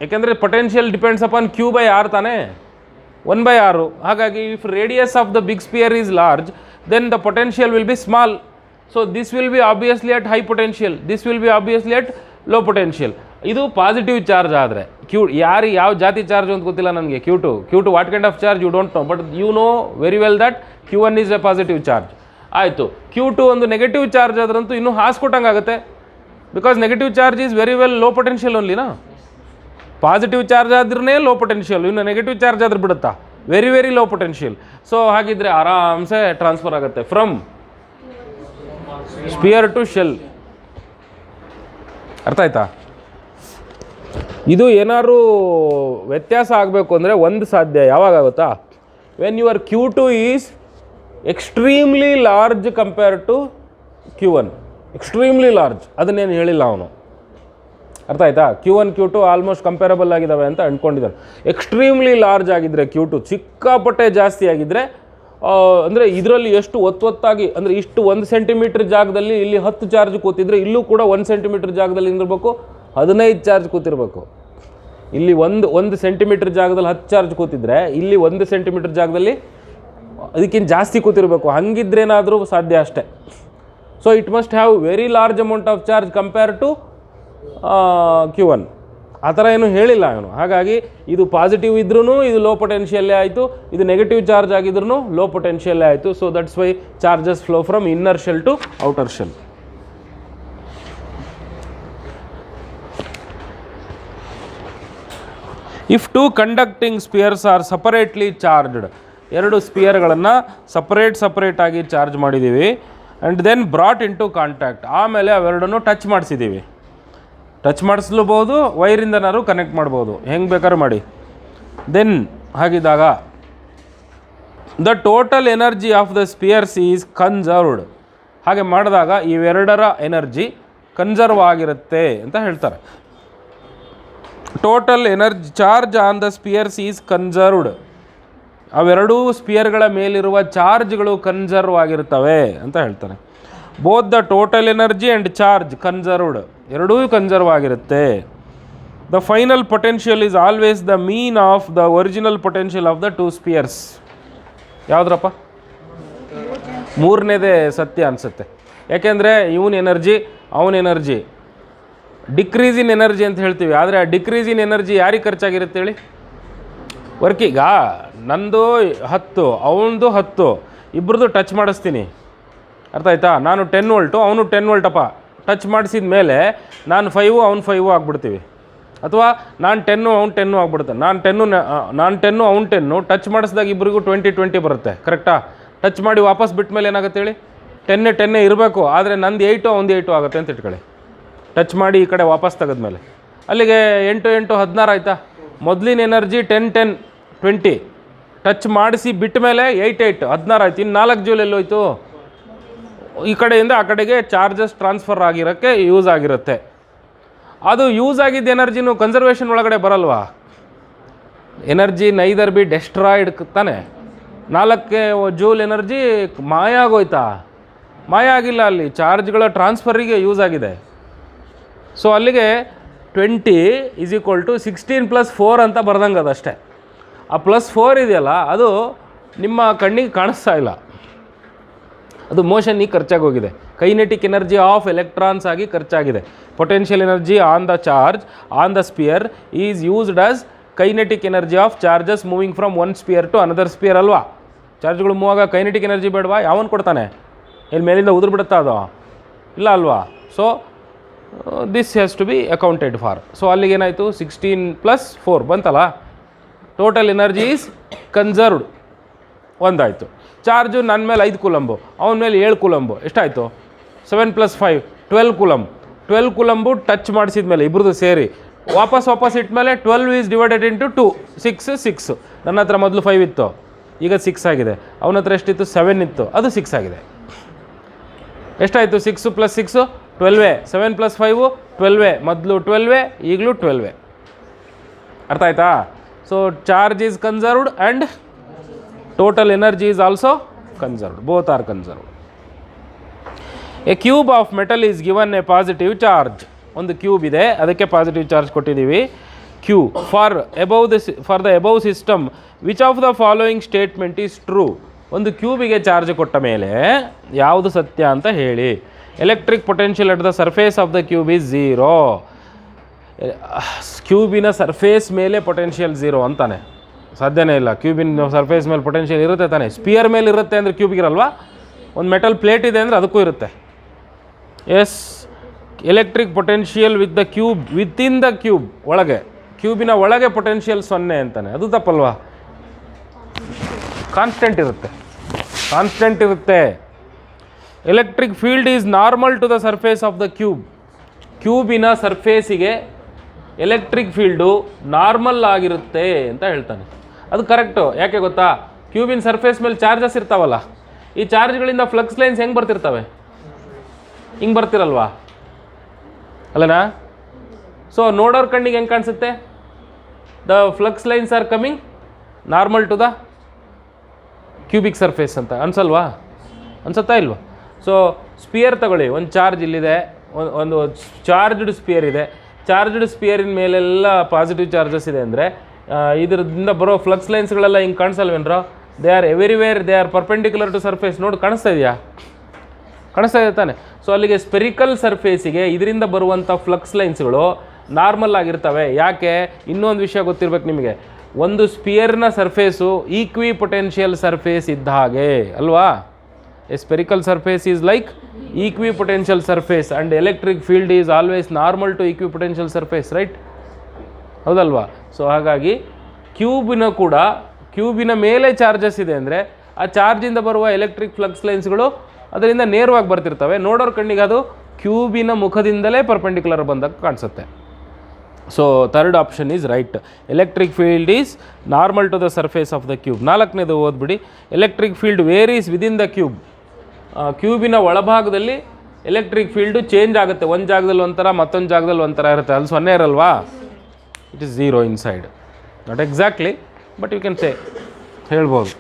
ಯಾಕೆಂದರೆ ಪೊಟೆನ್ಷಿಯಲ್ ಡಿಪೆಂಡ್ಸ್ ಅಪಾನ್ Q/R ತಾನೇ, 1/R. ಹಾಗಾಗಿ if radius of the big sphere is large then the potential will be small. So this will be obviously at high potential, this will be obviously at low potential. ಇದು positive charge ಆದರೆ ಯಾವ ಜಾತಿ charge ಅಂತ ಗೊತ್ತಿಲ್ಲ ನನಗೆ. Q2 what kind of charge you don't know, but you know very well that Q1 is a positive charge. ಆಯಿತು, Q2 ಒಂದು negative charge ಆದ್ರಂತೂ ಇನ್ನೂ ಹಾಸ್ಕೊಟ್ಟಂಗಾಗುತ್ತೆ. Because negative charge is very well low potential ಓನ್ಲಿನಾ. Positive charge ಆದ್ರೇ low potential, ಇನ್ನು negative charge ಆದ್ರೆ ಬಿಡುತ್ತಾ, very very low potential. So ಹಾಗಿದ್ರೆ ಆರಾಮ್ಸೆ ಟ್ರಾನ್ಸ್ಫರ್ ಆಗುತ್ತೆ ಫ್ರಮ್ ಸ್ಪಿಯರ್ ಟು ಶೆಲ್. ಅರ್ಥ ಆಯ್ತಾ? ಇದು ಏನಾದ್ರು ವ್ಯತ್ಯಾಸ ಆಗಬೇಕು ಅಂದರೆ ಒಂದು ಸಾಧ್ಯ, ಯಾವಾಗುತ್ತಾ, when your Q2 is extremely large compare to Q1. Extremely large, ಅದನ್ನೇನು ಹೇಳಿಲ್ಲ ಅವನು. ಅರ್ಥ ಆಯ್ತಾ? Q1 Q2 ಆಲ್ಮೋಸ್ಟ್ ಕಂಪೇರಬಲ್ ಆಗಿದ್ದಾವೆ ಅಂತ ಅಂದ್ಕೊಂಡಿದ್ದಾನೆ. ಎಕ್ಸ್ಟ್ರೀಮ್ಲಿ ಲಾರ್ಜ್ ಆಗಿದ್ದರೆ Q2 ಸಿಕ್ಕಾಪಟ್ಟೆ ಜಾಸ್ತಿ ಆಗಿದ್ದರೆ, ಅಂದರೆ ಇದರಲ್ಲಿ ಎಷ್ಟು ಒತ್ತೊತ್ತಾಗಿ, ಅಂದರೆ ಇಷ್ಟು 1 ಸೆಂಟಿಮೀಟ್ರ್ ಜಾಗದಲ್ಲಿ ಇಲ್ಲಿ 10 ಚಾರ್ಜ್ ಕೂತಿದ್ರೆ ಇಲ್ಲೂ ಕೂಡ 1 ಸೆಂಟಿಮೀಟ್ರ್ ಜಾಗದಲ್ಲಿ ನಿಂದಿರಬೇಕು 15 ಚಾರ್ಜ್ ಕೂತಿರಬೇಕು. ಇಲ್ಲಿ ಒಂದು ಸೆಂಟಿಮೀಟ್ರ್ ಜಾಗದಲ್ಲಿ 10 ಚಾರ್ಜ್ ಕೂತಿದ್ರೆ ಇಲ್ಲಿ 1 ಸೆಂಟಿಮೀಟ್ರ್ ಜಾಗದಲ್ಲಿ ಅದಕ್ಕಿಂತ ಜಾಸ್ತಿ ಕೂತಿರಬೇಕು. ಹಂಗಿದ್ರೇನಾದರೂ ಸಾಧ್ಯ ಅಷ್ಟೇ. So it must have very large amount of charge compare to Q1. ಆ ಥರ ಏನು ಹೇಳಿಲ್ಲ ಅವನು. ಹಾಗಾಗಿ ಇದು ಪಾಸಿಟಿವ್ ಇದ್ರೂ ಇದು ಲೋ ಪೊಟೆನ್ಷಿಯಲ್ಲೇ ಆಯಿತು, ಇದು ನೆಗೆಟಿವ್ ಚಾರ್ಜ್ ಆಗಿದ್ರೂ ಲೋ ಪೊಟೆನ್ಷಿಯಲ್ಲೇ ಆಯಿತು. So that's why charges flow from inner shell to outer shell. If 2 conducting spheres are separately charged, 2 ಸ್ಪಿಯರ್ಗಳನ್ನು ಸಪರೇಟ್ ಆಗಿ ಚಾರ್ಜ್ ಮಾಡಿದ್ದೀವಿ. And then brought into contact, ಆಮೇಲೆ ಅವೆರಡನ್ನು ಟಚ್ ಮಾಡಿಸಿದ್ದೀವಿ. ಟಚ್ ಮಾಡಿಸ್ಲೂಬೋದು, ವೈರಿಂದನಾದ್ರು ಕನೆಕ್ಟ್ ಮಾಡ್ಬೋದು, ಹೆಂಗೆ ಬೇಕಾದ್ರೂ ಮಾಡಿ. ದೆನ್ ಹಾಗಿದ್ದಾಗ the total energy of the spheres is conserved. ಹಾಗೆ ಮಾಡಿದಾಗ ಇವೆರಡರ ಎನರ್ಜಿ ಕನ್ಸರ್ವ್ ಆಗಿರುತ್ತೆ ಅಂತ ಹೇಳ್ತಾರೆ. Total energy charge on the spheres is conserved. ಅವೆರಡೂ ಸ್ಪಿಯರ್ಗಳ ಮೇಲಿರುವ ಚಾರ್ಜ್ಗಳು ಕನ್ಸರ್ವ್ ಆಗಿರ್ತವೆ ಅಂತ ಹೇಳ್ತಾರೆ. Both the total energy and charge conserved, ಎರಡೂ ಕನ್ಸರ್ವ್ ಆಗಿರುತ್ತೆ. The final potential is always the mean of the original potential of the 2 spheres. ಯಾವುದ್ರಪ್ಪ? ಮೂರನೇದೇ ಸತ್ಯ ಅನಿಸುತ್ತೆ. ಯಾಕೆಂದರೆ ಇವನ್ ಎನರ್ಜಿ ಅವನ ಎನರ್ಜಿ ಡಿಕ್ರೀಸ್ ಇನ್ ಎನರ್ಜಿ ಅಂತ ಹೇಳ್ತೀವಿ. ಆದರೆ ಆ ಡಿಕ್ರೀಸ್ ಇನ್ ಎನರ್ಜಿ ಯಾರಿಗೆ ಖರ್ಚಾಗಿರುತ್ತೆ ಹೇಳಿ? ವರ್ಕಿಗ ನಂದು 10 ಅವನದು 10 ಇಬ್ಬರದು ಟಚ್ ಮಾಡಿಸ್ತೀನಿ. ಅರ್ಥ ಆಯ್ತಾ? ನಾನು 10 ವೋಲ್ಟು ಅವನು 10 ವೋಲ್ಟಪ್ಪ. ಟಚ್ ಮಾಡಿಸಿದ ಮೇಲೆ ನಾನು 5 ಅವ್ನು 5 ಆಗಿಬಿಡ್ತೀವಿ. ಅಥವಾ ನಾನು 10 ಅವ್ನು 10 ಆಗಿಬಿಡ್ತಾನೆ. ನಾನು 10 ಅವ್ನು 10 ಟಚ್ ಮಾಡಿಸಿದಾಗ ಇಬ್ಬರಿಗೂ 20 ಬರುತ್ತೆ. ಕರೆಕ್ಟಾ? ಟಚ್ ಮಾಡಿ ವಾಪಸ್ ಬಿಟ್ಟ ಮೇಲೆ ಏನಾಗುತ್ತೆ ಹೇಳಿ? 10 ಇರಬೇಕು. ಆದರೆ ನಂದು 8 ಅವ್ನು 8 ಆಗುತ್ತೆ ಅಂತ ಇಟ್ಕೊಳ್ಳಿ. ಟಚ್ ಮಾಡಿ ಈ ಕಡೆ ವಾಪಸ್ ತೆಗೆದ್ಮೇಲೆ ಅಲ್ಲಿಗೆ 8 8 16 ಆಯಿತಾ? ಮೊದಲಿನ ಎನರ್ಜಿ 10 20, ಟಚ್ ಮಾಡಿಸಿ ಬಿಟ್ಟ ಮೇಲೆ 8 8 16 ಆಯ್ತು. ಇನ್ನು 4 ಜೂಲ್ ಎಲ್ಲೋಯ್ತು? ಈ ಕಡೆಯಿಂದ ಆ ಕಡೆಗೆ ಚಾರ್ಜಸ್ ಟ್ರಾನ್ಸ್ಫರ್ ಆಗಿರೋಕ್ಕೆ ಯೂಸ್ ಆಗಿರುತ್ತೆ. ಅದು ಯೂಸ್ ಆಗಿದ್ದ ಎನರ್ಜಿನೂ ಕನ್ಸರ್ವೇಷನ್ ಒಳಗಡೆ ಬರಲ್ವಾ? ಎನರ್ಜಿ ನೈದರ್ ಬಿ ಡೆಸ್ಟ್ರಾಯ್ಡ್ ತಾನೆ. 4 ಜೂಲ್ ಎನರ್ಜಿ ಮಾಯ ಆಗೋಯ್ತಾ? ಮಾಯ ಆಗಿಲ್ಲ, ಅಲ್ಲಿ ಚಾರ್ಜ್ಗಳ ಟ್ರಾನ್ಸ್ಫರಿಗೆ ಯೂಸ್ ಆಗಿದೆ. ಸೊ ಅಲ್ಲಿಗೆ 20 ಈಸ್ ಈಕ್ವಲ್ ಟು 16 + 4 ಅಂತ ಬರ್ದಂಗೆ ಅದಷ್ಟೇ. ಆ +4 ಇದೆಯಲ್ಲ ಅದು ನಿಮ್ಮ ಕಣ್ಣಿಗೆ ಕಾಣಿಸ್ತಾ ಇಲ್ಲ, ಅದು ಮೋಷನ್ನಿಗೆ ಖರ್ಚಾಗೋಗಿದೆ. ಕೈನೆಟಿಕ್ ಎನರ್ಜಿ ಆಫ್ ಎಲೆಕ್ಟ್ರಾನ್ಸ್ ಆಗಿ ಖರ್ಚಾಗಿದೆ. Potential energy on the charge on the sphere is used as kinetic energy of charges moving from one sphere to another sphere ಅಲ್ವಾ? ಚಾರ್ಜ್ಗಳು ಮೂವ್ ಆಗ ಕೈನೆಟಿಕ್ ಎನರ್ಜಿ ಬೇಡವಾ? ಯಾವನು ಕೊಡ್ತಾನೆ? ಇಲ್ಲಿ ಮೇಲಿಂದ ಉದುರು ಬಿಡುತ್ತಾ ಅದು? ಇಲ್ಲ ಅಲ್ವಾ? So this has to be accounted for. So ಅಲ್ಲಿಗೇನಾಯಿತು? 16 + 4 ಬಂತಲ್ಲ. Total energy is conserved. ಒಂದಾಯಿತು. ಚಾರ್ಜು ನನ್ನ ಮೇಲೆ 5 ಕೂಲಂಬು, ಅವನ ಮೇಲೆ 7 ಕೂಲಂಬು. ಎಷ್ಟಾಯಿತು? 7 + 5 12 ಕೂಲಂಬ್. 12 ಕೂಲಂಬು ಟಚ್ ಮಾಡಿಸಿದ ಮೇಲೆ ಇಬ್ಬರದು ಸೇರಿ ವಾಪಸ್ ಇಟ್ಮೇಲೆ 12 ಈಸ್ ಡಿವೈಡೆಡ್ ಇಂಟು 2 6 ನನ್ನ ಹತ್ರ ಮೊದಲು 5 ಇತ್ತು, ಈಗ 6 ಆಗಿದೆ. ಅವನ ಹತ್ರ ಎಷ್ಟಿತ್ತು? 7 ಇತ್ತು, ಅದು 6 ಆಗಿದೆ. ಎಷ್ಟಾಯಿತು? 6 + 6 12, 7 + 5 12, ಮೊದಲು 12, ಈಗಲೂ 12. ಅರ್ಥ ಆಯ್ತಾ? So charge is conserved and total energy is also conserved, both are conserved. A cube of metal is given a positive charge. ಒಂದು ಕ್ಯೂಬ್ ಇದೆ, ಅದಕ್ಕೆ ಪಾಸಿಟಿವ್ ಚಾರ್ಜ್ ಕೊಟ್ಟಿದ್ದೀವಿ. Q for the above system which of the following statement is true. ಒಂದು ಕ್ಯೂಬಿಗೆ charge ಕೊಟ್ಟ ಮೇಲೆ ಯಾವುದು ಸತ್ಯ ಅಂತ ಹೇಳಿ. Electric potential at the surface of the cube is 0. ಕ್ಯೂಬಿನ ಸರ್ಫೇಸ್ ಮೇಲೆ ಪೊಟೆನ್ಷಿಯಲ್ 0 ಅಂತಾನೆ, ಸಾಧ್ಯನೇ ಇಲ್ಲ. ಕ್ಯೂಬಿನ ಸರ್ಫೇಸ್ ಮೇಲೆ ಪೊಟೆನ್ಷಿಯಲ್ ಇರುತ್ತೆ ತಾನೆ. ಸ್ಪಿಯರ್ ಮೇಲೆ ಇರುತ್ತೆ ಅಂದರೆ ಕ್ಯೂಬ್ಗಿರಲ್ವಾ? ಒಂದು ಮೆಟಲ್ ಪ್ಲೇಟ್ ಇದೆ ಅಂದರೆ ಅದಕ್ಕೂ ಇರುತ್ತೆ. Yes, electric potential with the cube within the cube, ಒಳಗೆ ಕ್ಯೂಬಿನ ಒಳಗೆ ಪೊಟೆನ್ಷಿಯಲ್ 0 ಅಂತಾನೆ. ಅದು ತಪ್ಪಲ್ವಾ? ಕಾನ್ಸ್ಟೆಂಟ್ ಇರುತ್ತೆ. Electric field is normal to the surface of the cube. ಕ್ಯೂಬಿನ ಸರ್ಫೇಸಿಗೆ ಎಲೆಕ್ಟ್ರಿಕ್ ಫೀಲ್ಡು ನಾರ್ಮಲ್ ಆಗಿರುತ್ತೆ ಅಂತ ಹೇಳ್ತಾನೆ. ಅದು ಕರೆಕ್ಟು. ಯಾಕೆ ಗೊತ್ತಾ? ಕ್ಯೂಬಿನ ಸರ್ಫೇಸ್ ಮೇಲೆ ಚಾರ್ಜಸ್ ಇರ್ತಾವಲ್ಲ, ಈ ಚಾರ್ಜ್ಗಳಿಂದ ಫ್ಲಕ್ಸ್ ಲೈನ್ಸ್ ಹೆಂಗೆ ಬರ್ತಿರ್ತವೆ? ಹಿಂಗೆ ಬರ್ತಿರಲ್ವಾ? ಅಲ್ಲನಾ? ಸೊ ನೋಡೋರ್ ಕಣ್ಣಿಗೆ ಹೆಂಗೆ ಕಾಣಿಸುತ್ತೆ? The flux lines are coming normal to the cubic surface ಅಂತ ಅನ್ಸಲ್ವಾ? ಅನ್ಸುತ್ತಾ ಇಲ್ವಾ? ಸೊ ಸ್ಪಿಯರ್ ತಗೊಳ್ಳಿ, ಒಂದು ಚಾರ್ಜ್ ಇಲ್ಲಿದೆ, ಒಂದು ಚಾರ್ಜ್ಡ್ ಸ್ಪಿಯರ್ ಇದೆ. ಚಾರ್ಜ್ಡ್ ಸ್ಪಿಯರಿನ ಮೇಲೆಲ್ಲ ಪಾಸಿಟಿವ್ ಚಾರ್ಜಸ್ ಇದೆ ಅಂದರೆ ಇದರಿಂದ ಬರೋ ಫ್ಲಕ್ಸ್ ಲೈನ್ಸ್ಗಳೆಲ್ಲ ಹಿಂಗೆ ಕಾಣಿಸಲ್ವೇನ್ರೋ? They are everywhere, they are perpendicular to surface. ನೋಡಿ, ಕಾಣಿಸ್ತಾ ಇದೆಯಾ? ಕಾಣಿಸ್ತಾ ಇದೆ ತಾನೆ. ಸೊ ಅಲ್ಲಿಗೆ ಸ್ಪೆರಿಕಲ್ ಸರ್ಫೇಸಿಗೆ ಇದರಿಂದ ಬರುವಂಥ ಫ್ಲಕ್ಸ್ ಲೈನ್ಸ್ಗಳು ನಾರ್ಮಲ್ ಆಗಿರ್ತವೆ. ಯಾಕೆ? ಇನ್ನೊಂದು ವಿಷಯ ಗೊತ್ತಿರ್ಬೇಕು ನಿಮಗೆ. ಒಂದು ಸ್ಪಿಯರ್ನ ಸರ್ಫೇಸು ಈಕ್ವಿ ಪೊಟೆನ್ಷಿಯಲ್ ಸರ್ಫೇಸ್ ಇದ್ದ ಹಾಗೆ ಅಲ್ವಾ? A spherical surface is like equipotential surface and electric field is always normal to equipotential surface, right? ಹೌದಲ್ವಾ? ಸೊ ಹಾಗಾಗಿ ಕ್ಯೂಬಿನ ಮೇಲೆ ಚಾರ್ಜಸ್ ಇದೆ ಅಂದರೆ ಆ ಚಾರ್ಜಿಂದ ಬರುವ ಎಲೆಕ್ಟ್ರಿಕ್ ಫ್ಲಕ್ಸ್ ಲೈನ್ಸ್ಗಳು ಅದರಿಂದ ನೇರವಾಗಿ ಬರ್ತಿರ್ತವೆ. ನೋಡೋರ ಕಣ್ಣಿಗೆ ಅದು ಕ್ಯೂಬಿನ ಮುಖದಿಂದಲೇ ಪರ್ಪೆಂಡಿಕ್ಯುಲರ್ ಬಂದಾಗ ಕಾಣಿಸುತ್ತೆ. So third option is right. Electric field is normal to the surface of the cube. 4ನೇದು ಓದ್ಬಿಡಿ. Electric field varies within the cube. ಕ್ಯೂಬಿನ ಒಳಭಾಗದಲ್ಲಿ ಎಲೆಕ್ಟ್ರಿಕ್ ಫೀಲ್ಡು ಚೇಂಜ್ ಆಗುತ್ತೆ. ಒಂದು ಜಾಗದಲ್ಲಿ ಒಂಥರ, ಮತ್ತೊಂದು ಜಾಗದಲ್ಲಿ ಒಂಥರ ಇರುತ್ತೆ. ಅಲ್ಲಿ 0 ಇರಲ್ವಾ? It is 0 inside. Not exactly, but you can say, ಹೇಳ್ಬೋದು.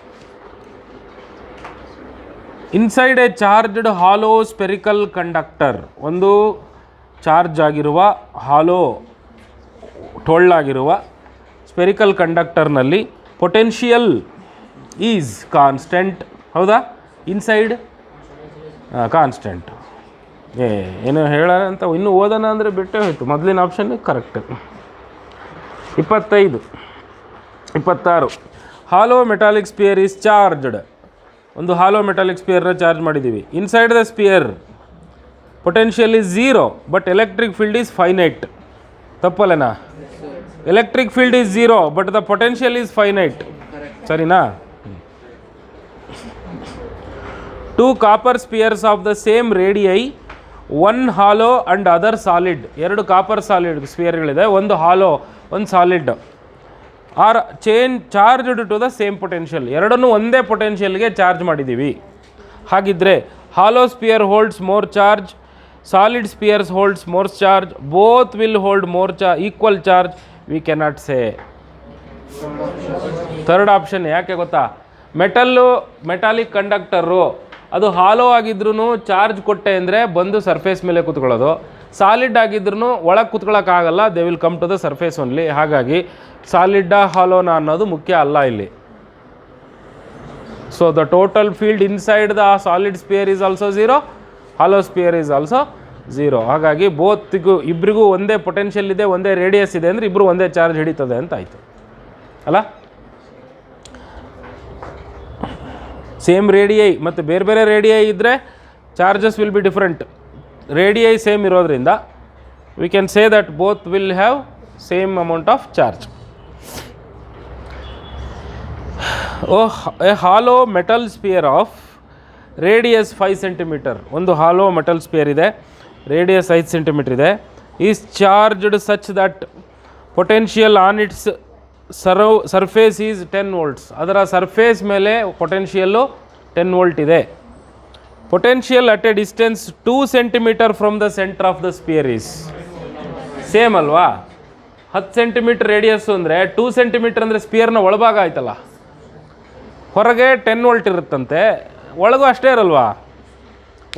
Inside a charged hollow spherical conductor. ಒಂದು ಚಾರ್ಜ್ ಆಗಿರುವ ಹಾಲೋ ಟೊಳ್ಳಾಗಿರುವ ಸ್ಪೆರಿಕಲ್ ಕಂಡಕ್ಟರ್ನಲ್ಲಿ ಪೊಟೆನ್ಷಿಯಲ್ ಈಸ್ ಕಾನ್ಸ್ಟೆಂಟ್. ಹೌದಾ? Inside constant. ಏನೋ ಹೇಳೋಣ ಅಂತ ಇನ್ನೂ ಓದೋಣ ಅಂದರೆ ಬಿಟ್ಟೇ ಹೋಯ್ತು. ಮೊದಲಿನ option correct. 25, 26. Hollow metallic sphere is charged. ಒಂದು ಹಾಲೋ ಮೆಟಾಲಿಕ್ ಸ್ಪಿಯರ್ನ ಚಾರ್ಜ್ ಮಾಡಿದ್ದೀವಿ. Inside the sphere potential is 0 but electric field is finite. ತಪ್ಪಲ್ಲೇನಾ? Electric field is 0 but the potential is finite. ಸರಿನಾ? 2 copper spheres of the same radii, 1 hollow and other solid. 2 copper solid ಸ್ಪಿಯರ್ಗಳಿದೆ, ಒಂದು hollow, ಒಂದು solid. Are charged to the same potential. ಎರಡನ್ನೂ ಒಂದೇ ಪೊಟೆನ್ಷಿಯಲ್ಗೆ charge ಮಾಡಿದ್ದೀವಿ. ಹಾಗಿದ್ದರೆ hollow sphere holds more charge, solid spheres holds more charge, both will hold more equal charge. We cannot say. Third option. ಯಾಕೆ ಗೊತ್ತಾ? ಮೆಟಾಲಿಕ್ ಕಂಡಕ್ಟರು ಅದು ಹಾಲೋ ಆಗಿದ್ರೂ charge ಕೊಟ್ಟೆ ಅಂದರೆ ಬಂದು ಸರ್ಫೇಸ್ ಮೇಲೆ ಕೂತ್ಕೊಳ್ಳೋದು. ಸಾಲಿಡ್ ಆಗಿದ್ರೂ ಒಳಗೆ ಕೂತ್ಕೊಳ್ಳೋಕ್ಕಾಗಲ್ಲ, they will come to the surface only. ಹಾಗಾಗಿ ಸಾಲಿಡ್ಡಾ ಹಾಲೋನಾ ಅನ್ನೋದು ಮುಖ್ಯ ಅಲ್ಲ ಇಲ್ಲಿ. So the total field inside the solid sphere is also 0, hollow sphere is also 0. ಹಾಗಾಗಿ ಇಬ್ಬರಿಗೂ ಒಂದೇ ಪೊಟೆನ್ಷಿಯಲ್ ಇದೆ, ಒಂದೇ ರೇಡಿಯಸ್ ಇದೆ ಅಂದರೆ ಇಬ್ಬರು ಒಂದೇ ಚಾರ್ಜ್ ಹಿಡಿತದೆ ಅಂತ ಆಯಿತು ಅಲ್ಲ? ಸೇಮ್ ರೇಡಿಯೈ ಮತ್ತು ಬೇರೆ ಬೇರೆ ರೇಡಿಯೈ ಇದ್ದರೆ charges will be different. Radii same ಇರೋದ್ರಿಂದ we can say that both will have same amount of charge. A hollow metal sphere of radius 5 centimetre. ಒಂದು ಹಾಲೋ ಮೆಟಲ್ ಸ್ಪಿಯರ್ ಇದೆ, ರೇಡಿಯಸ್ 5 ಸೆಂಟಿಮೀಟರ್ ಇದೆ. Is charged such that potential on its surface is 10 volts. ಅದರ surface ಮೇಲೆ potential 10 volt ಇದೆ. Potential at a distance 2 centimeter from the centre of the sphere is same ಅಲ್ವಾ? 10 centimeter radius ಅಂದರೆ 2 centimeter ಅಂದರೆ ಸ್ಪಿಯರ್ನ ಒಳಭಾಗ ಆಯ್ತಲ್ಲ, ಹೊರಗೆ 10 volt ಇರುತ್ತಂತೆ, ಒಳಗೂ ಅಷ್ಟೇ ಇರಲ್ವಾ?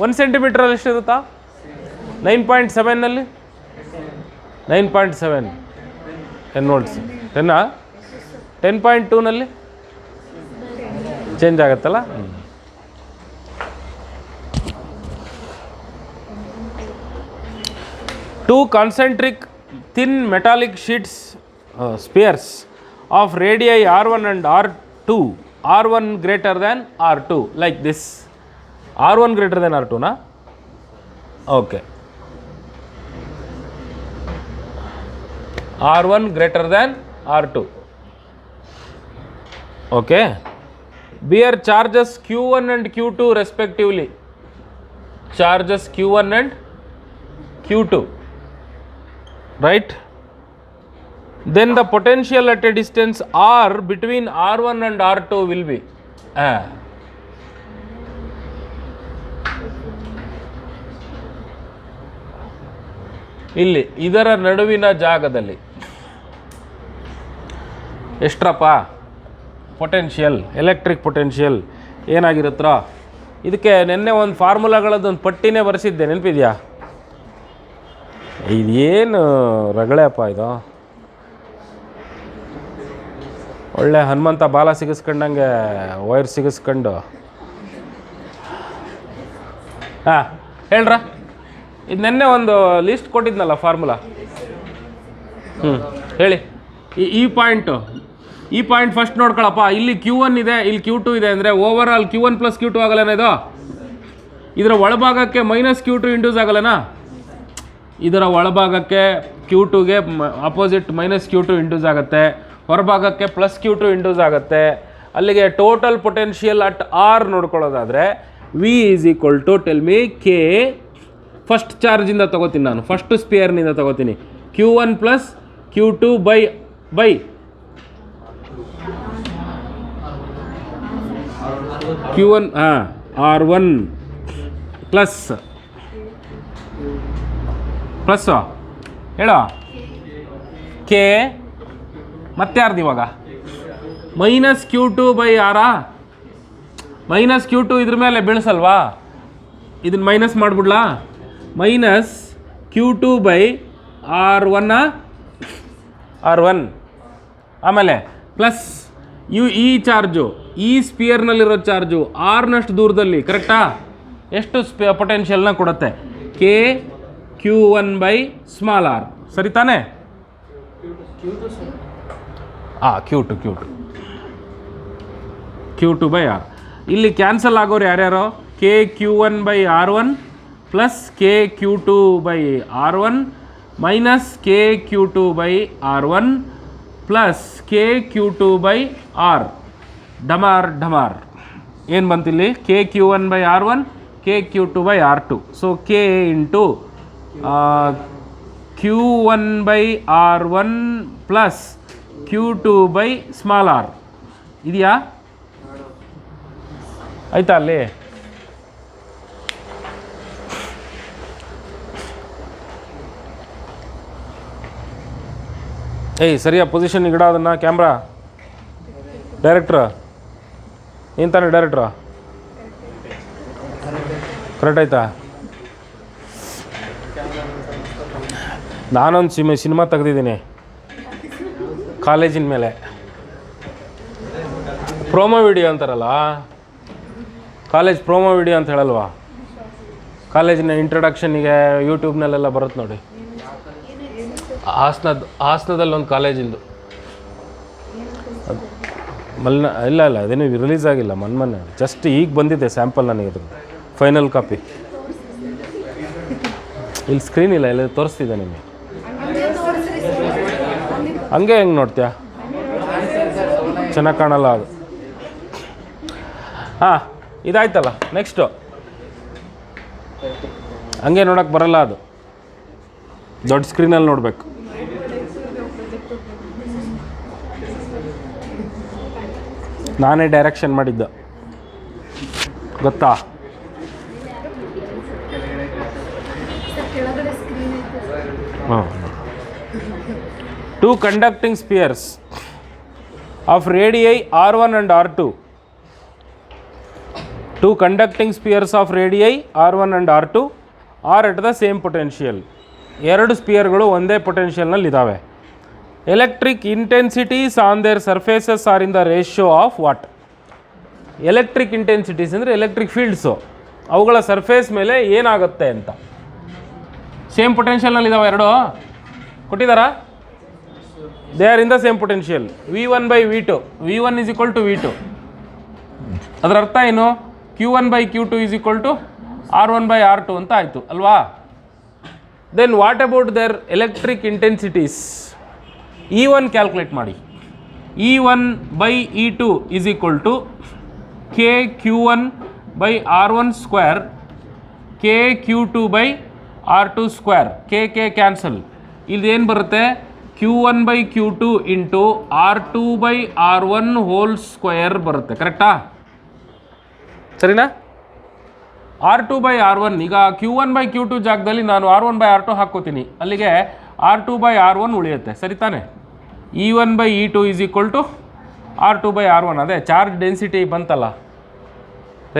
1 centimeter ಎಷ್ಟಿರುತ್ತಾ? 9.7ನಲ್ಲಿ 9.7 10 volts. 10 10.2ನಲ್ಲಿ ಚೇಂಜ್ ಆಗುತ್ತಲ್ಲ. Two concentric thin metallic sheets spheres of radii r1 and r2, r1 greater than r2, like this. r1 greater than r2 na? Okay. r1 greater than r2. Okay. Bear charges q1 and q2 respectively. Charges q1 and q2. Right? Then the potential at a distance r between r1 and r2 will be ಇಲ್ಲಿ ಇದರ ನಡುವಿನ ಜಾಗದಲ್ಲಿ ಎಷ್ಟ್ರಪ್ಪ potential, electric potential ಏನಾಗಿರುತ್ತೋ. ಇದಕ್ಕೆ ನಿನ್ನೆ ಒಂದು ಫಾರ್ಮುಲಾಗಳದ್ದೊಂದು ಪಟ್ಟಿನೇ ಬರೆಸಿದ್ದೆ, ನೆನಪಿದೆಯಾ? ಇದೇನು ರಗಳೆಯಪ್ಪ ಇದು, ಒಳ್ಳೆ ಹನುಮಂತ ಬಾಲ ಸಿಗಿಸ್ಕೊಂಡಂಗೆ ವೈರ್ ಸಿಗಿಸ್ಕೊಂಡು. ಹಾಂ ಹೇಳ್ರ, ಇದು ನೆನ್ನೆ ಒಂದು ಲಿಸ್ಟ್ ಕೊಟ್ಟಿದ್ನಲ್ಲ ಫಾರ್ಮುಲಾ. ಹೇಳಿ. ಈ ಪಾಯಿಂಟ್ ಫಸ್ಟ್ ನೋಡ್ಕೊಳಪ್ಪ. ಇಲ್ಲಿ Q1 ಇದೆ, ಇಲ್ಲಿ Q2 ಇದೆ ಅಂದರೆ ಓವರ್ ಆಲ್ Q1 + Q2 ಆಗಲ್ಲನ ಇದು? ಇದರ ಒಳಭಾಗಕ್ಕೆ -Q2 ಇಂಡ್ಯೂಸ್ ಆಗಲ್ಲನಾ? ಇದರ ಒಳಭಾಗಕ್ಕೆ Q2ಗೆ ಅಪೋಸಿಟ್ -Q2 ಇಂಡ್ಯೂಸ್ ಆಗುತ್ತೆ, ಹೊರಭಾಗಕ್ಕೆ +Q2 ಇಂಡ್ಯೂಸ್ ಆಗುತ್ತೆ. ಅಲ್ಲಿಗೆ ಟೋಟಲ್ ಪೊಟೆನ್ಷಿಯಲ್ ಅಟ್ ಆರ್ ನೋಡ್ಕೊಳ್ಳೋದಾದರೆ V is equal to tell me K. First ಚಾರ್ಜಿಂದ ತೊಗೋತೀನಿ ನಾನು, ಫಸ್ಟ್ ಸ್ಪಿಯರ್ನಿಂದ ತೊಗೋತೀನಿ. Q1 + Q2 by Q1 R1 plus ಹೇಳೋ K ಮತ್ತೆ ಯಾರ್ದು ಇವಾಗ -Q2/R. -Q2 ಇದ್ರ ಮೇಲೆ ಬೀಳಿಸಲ್ವಾ? ಇದನ್ನು ಮೈನಸ್ ಮಾಡಿಬಿಡ್ಲಾ? -Q2/R1 ಆಮೇಲೆ ಪ್ಲಸ್ ಈ ಚಾರ್ಜು, ಈ ಸ್ಪಿಯರ್ನಲ್ಲಿರೋ ಚಾರ್ಜು ಆರ್ನಷ್ಟು ದೂರದಲ್ಲಿ, ಕರೆಕ್ಟಾ? ಎಷ್ಟು ಪೊಟೆನ್ಷಿಯಲ್ನ ಕೊಡುತ್ತೆ? Q1/r. ಸರಿ ತಾನೇ? Q2/R. ಇಲ್ಲಿ ಕ್ಯಾನ್ಸಲ್ ಆಗೋರು ಯಾರ್ಯಾರೋ? KQ1/R1 plus KQ2/R1 minus KQ2/R1 plus KQ2/R. ಡಮಾರ್ ಏನು ಬಂತಿಲ್ಲಿ? KQ1/R1 KQ2/R2. So K into Q1/R1 plus Q2/r ಇದೆಯಾ? ಆಯ್ತಾ? ಅಲ್ಲಿ ಸರಿಯಾ ಪೊಸಿಷನ್ ಇಡ ಅದನ್ನು. ಕ್ಯಾಮ್ರಾ ಡೈರೆಕ್ಟ್ರ ಏನು ತಾನೆ? ಡೈರೆಕ್ಟ್ರ ಕರೆಕ್ಟ್ ಆಯ್ತಾ? ನಾನೊಂದು ಸಿನಿಮಾ ತೆಗೆದಿದ್ದೀನಿ ಕಾಲೇಜಿನ ಮೇಲೆ, ಪ್ರೋಮೋ ವಿಡಿಯೋ ಅಂತಾರಲ್ಲ, ಕಾಲೇಜ್ ಪ್ರೋಮೋ ವಿಡಿಯೋ ಅಂತ ಹೇಳಲ್ವಾ? ಕಾಲೇಜಿನ ಇಂಟ್ರಡಕ್ಷನ್ನಿಗೆ ಯೂಟ್ಯೂಬ್ನಲ್ಲೆಲ್ಲ ಬರುತ್ತೆ ನೋಡಿ. ಹಾಸನದಲ್ಲಿ ಒಂದು ಕಾಲೇಜಿಂದು ಇಲ್ಲ ಅದೇನು ರಿಲೀಸ್ ಆಗಿಲ್ಲ, ಮೊನ್ನೆ ಜಸ್ಟ್ ಈಗ ಬಂದಿದೆ ಸ್ಯಾಂಪಲ್ ನನಗೆ. ಅದು ಫೈನಲ್ ಕಾಪಿ ಇಲ್ಲಿ ಸ್ಕ್ರೀನ್ ಇಲ್ಲ, ಎಲ್ಲ ತೋರಿಸ್ತಿದ್ದೆ ನಿಮಗೆ. ಹಂಗೆ ಹೆಂಗೆ ನೋಡ್ತೀಯ? ಚೆನ್ನಾಗಿ ಕಾಣಲ್ಲ ಅದು. ಇದಾಯ್ತಲ್ಲ. ನೆಕ್ಸ್ಟು ಹಂಗೆ ನೋಡೋಕ್ಕೆ ಬರಲ್ಲ, ಅದು ದೊಡ್ಡ ಸ್ಕ್ರೀನಲ್ಲಿ ನೋಡಬೇಕು. ನಾನೇ ಡೈರೆಕ್ಷನ್ ಮಾಡಿದ್ದ, ಗೊತ್ತಾ? ಹಾಂ. 2 conducting spheres of radii r1 and r2. 2 conducting spheres of radii r1 and r2 are at the same potential. ಎರಡು ಸ್ಪಿಯರ್ಗಳು ಒಂದೇ ಪೊಟೆನ್ಷಿಯಲ್ನಲ್ಲಿ ಇದ್ದಾವೆ. Electric intensities on their surfaces are in the ratio of what? Electric intensities ಅಂದರೆ electric fields, ಅವುಗಳ surface ಮೇಲೆ ಏನಾಗುತ್ತೆ ಅಂತ. Same ಪೊಟೆನ್ಷಿಯಲ್ನಲ್ಲಿ ಇದ್ದಾವೆ ಎರಡು, ಕೊಟ್ಟಿದ್ದಾರಾ? They are in the same potential. V1/V2, V1 is equal to V2. ಅದರ ಅರ್ಥ ಏನು? Q1/Q2 is equal to R1/R2 ಅಂತ ಆಯಿತು ಅಲ್ವಾ? Then what about their electric intensities? E1 calculate ಮಾಡಿ. E1/E2 is equal to KQ1/R1 square KQ2/R2 square. K cancel. ಇಲ್ಲಿ ಏನು ಬರುತ್ತೆ? Q1/Q2 into R2/R1 whole square ಬರುತ್ತೆ. ಕರೆಕ್ಟಾ? ಸರಿನಾ? R2/R1 ಈಗ Q1/Q2 ಜಾಗದಲ್ಲಿ ನಾನು R1/R2 ಹಾಕ್ಕೋತೀನಿ, ಅಲ್ಲಿಗೆ R2/R1 ಉಳಿಯುತ್ತೆ. ಸರಿ ತಾನೆ? E1/E2 is equal to R2/R1. ಅದೇ ಚಾರ್ಜ್ ಡೆನ್ಸಿಟಿ ಬಂತಲ್ಲ,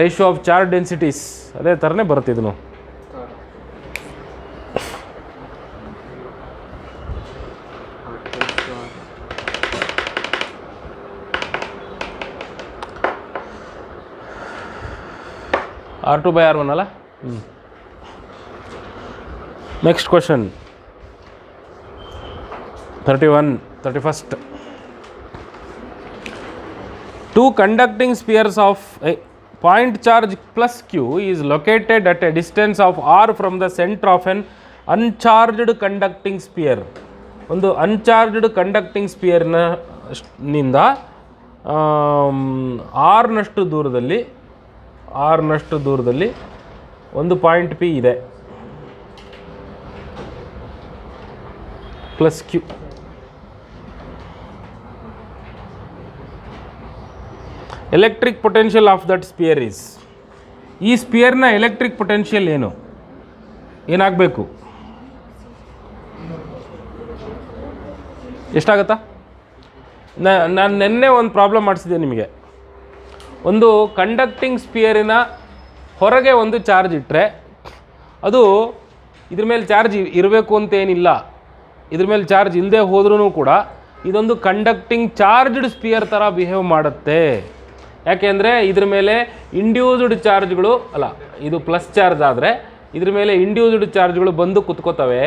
ರೇಷಿಯೋ ಆಫ್ ಚಾರ್ಜ್ ಡೆನ್ಸಿಟೀಸ್, ಅದೇ ಥರನೇ ಬರುತ್ತಿದ್ನು. R2/R1 ಅಲ್ಲ. Next question 31st. 2 conducting spheres of point charge plus Q is located at a distance of R from the center of an uncharged conducting sphere. ಒಂದು uncharged conducting ಸ್ಪಿಯರ್ನಿಂದ ಆರ್ನಷ್ಟು ದೂರದಲ್ಲಿ ಒಂದು point P ಇದೆ, plus Q. Electric potential of that spear is, ಈ ಸ್ಪಿಯರ್ನ electric potential ಏನಾಗಬೇಕು? ಎಷ್ಟಾಗತ್ತಾ? ನಾನು ನಿನ್ನೆ ಒಂದು problem ಮಾಡಿಸಿದ್ದೆ ನಿಮಗೆ. ಒಂದು ಕಂಡಕ್ಟಿಂಗ್ ಸ್ಪಿಯರಿನ ಹೊರಗೆ ಒಂದು ಚಾರ್ಜ್ ಇಟ್ಟರೆ ಅದು ಇದ್ರ ಮೇಲೆ ಚಾರ್ಜ್ ಇರಬೇಕು ಅಂತೇನಿಲ್ಲ, ಇದ್ರ ಮೇಲೆ ಚಾರ್ಜ್ ಇಲ್ಲದೆ ಹೋದ್ರೂ ಕೂಡ ಇದೊಂದು ಕಂಡಕ್ಟಿಂಗ್ ಚಾರ್ಜ್ಡ್ ಸ್ಪಿಯರ್ ಥರ ಬಿಹೇವ್ ಮಾಡುತ್ತೆ. ಯಾಕೆಂದರೆ ಇದ್ರ ಮೇಲೆ ಇಂಡ್ಯೂಸ್ಡ್ ಚಾರ್ಜ್ಗಳು ಅಲ್ಲ, ಇದು ಪ್ಲಸ್ ಚಾರ್ಜ್ ಆದರೆ ಇದ್ರ ಮೇಲೆ ಇಂಡ್ಯೂಸ್ಡ್ ಚಾರ್ಜ್ಗಳು ಬಂದು ಕುತ್ಕೋತವೆ.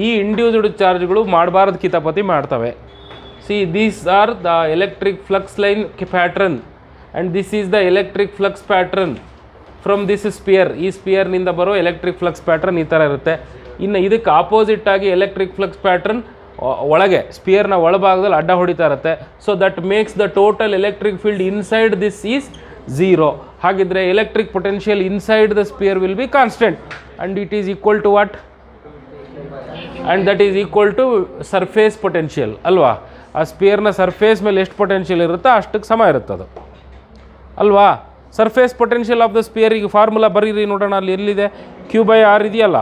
ಈ ಇಂಡ್ಯೂಸ್ಡ್ ಚಾರ್ಜ್ಗಳು ಮಾಡಬಾರ್ದು ಕಿತಾಪತಿ ಮಾಡ್ತವೆ. See, these are the electric flux line pattern and this is the electric flux pattern from this sphere. ಈ ಸ್ಪಿಯರ್ನಿಂದ ಬರೋ ಎಲೆಕ್ಟ್ರಿಕ್ ಫ್ಲಕ್ಸ್ ಪ್ಯಾಟ್ರನ್ ಈ ಥರ ಇರುತ್ತೆ. ಇನ್ನು ಇದಕ್ಕೆ ಆಪೋಸಿಟ್ಟಾಗಿ ಎಲೆಕ್ಟ್ರಿಕ್ ಫ್ಲಕ್ಸ್ ಪ್ಯಾಟ್ರನ್ ಒಳಗೆ ಸ್ಪಿಯರ್ನ ಒಳಭಾಗದಲ್ಲಿ ಅಡ್ಡ ಹೊಡಿತಾ ಇರುತ್ತೆ. So that makes the total electric field inside this is 0. ಹಾಗಿದ್ರೆ electric potential inside the sphere will be constant and it is equal to what? And that is equal to surface potential ಅಲ್ವಾ? ಆ ಸ್ಪಿಯರ್ನ surface ಮೇಲೆ ಎಷ್ಟು potential ಇರುತ್ತೋ ಅಷ್ಟಕ್ಕೆ ಸಮ ಇರುತ್ತೆ ಅದು ಅಲ್ವಾ? ಸರ್ಫೇಸ್ ಪೊಟೆನ್ಷಿಯಲ್ ಆಫ್ ದ ಸ್ಪಿಯರಿಗೆ ಫಾರ್ಮುಲಾ ಬರೀರಿ ನೋಡೋಣ. ಅಲ್ಲಿ ಎಲ್ಲಿದೆ? Q/R ಇದೆಯಲ್ಲ,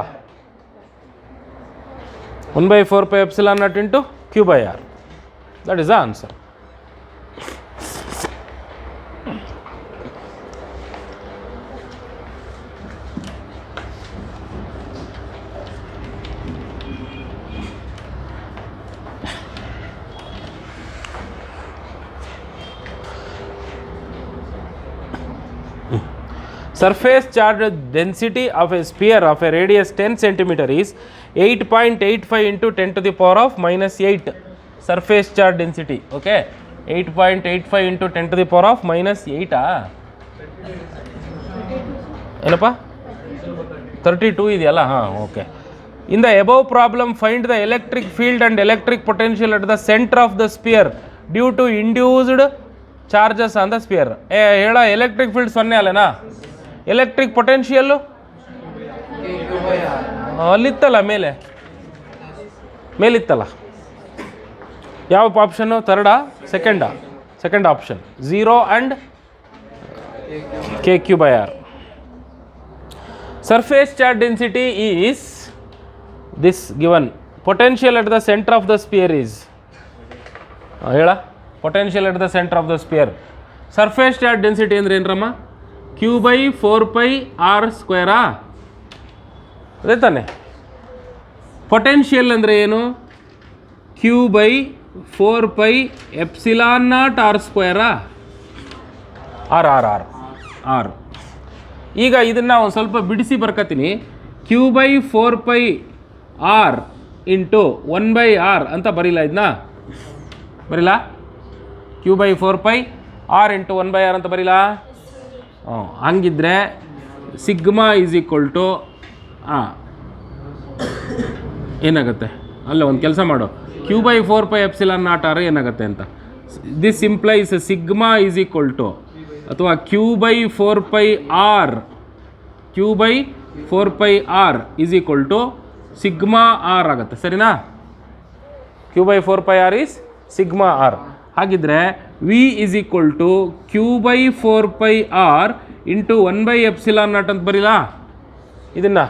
1/4πε0 into Q/R. That is the answer. Surface charge density of a sphere of a radius 10 cm is 8.85 into 10 to the power of minus 8. Surface charge density, okay? 8.85 into 10 to the power of minus 8. ಏನಪ್ಪ 32 ಇದೆಯಲ್ಲ? ಹಾಂ, okay. In the above problem, find the electric field and electric potential at the center of the sphere due to induced charges on the sphere. ಹೇಳ, electric field 0 ಅಲ್ಲೇನಾ? Electric potential ಅಲ್ಲಿತ್ತಲ್ಲ, ಮೇಲಿತ್ತಲ್ಲ. ಯಾವ option? ಥರ್ಡಾ ಸೆಕೆಂಡಾ? Second option 0 and kq by r. Surface charge density is this given. Potential at the center of the sphere is ಹೇಳ potential at the center of the sphere. Surface charge density ಅಂದರೆ ಏನರಮ್ಮ q by 4 pi r square ಅದೇ ತಾನೆ. Potential ಅಂದರೆ ಏನು q by 4 pi epsilon naught r ಸ್ಕ್ವೇರಾ R R R R. ಈಗ ಇದನ್ನು ಒಂದು ಸ್ವಲ್ಪ ಬಿಡಿಸಿ ಬರ್ಕತೀನಿ. q by 4 pi r into 1 by r ಅಂತ ಬರೀಲ್ಲ, ಇದನ್ನ ಬರೀಲ್ಲ. q by 4 pi r into 1 by r ಅಂತ ಬರೀಲ್ಲ. ಹಂಗಿದ್ರೆ ಸಿಗ್ಮಾ ಈಸ್ ಈಕ್ವಲ್ ಟು ಏನಾಗುತ್ತೆ, ಅಲ್ಲ ಒಂದು ಕೆಲಸ ಮಾಡು, q by 4 pi epsilon nought r ಏನಾಗುತ್ತೆ ಅಂತ. This implies sigma is equal to ಅಥವಾ q by 4 pi r, q by 4 pi r is equal to sigma R ಆಗುತ್ತೆ, ಸರಿನಾ. q by 4 pi r is sigma R. ಹಾಗಿದ್ರೆ V is equal to q by 4 pi r into 1 by epsilon naught ಅಂತ ಬರೀಲಾ. ಇದನ್ನು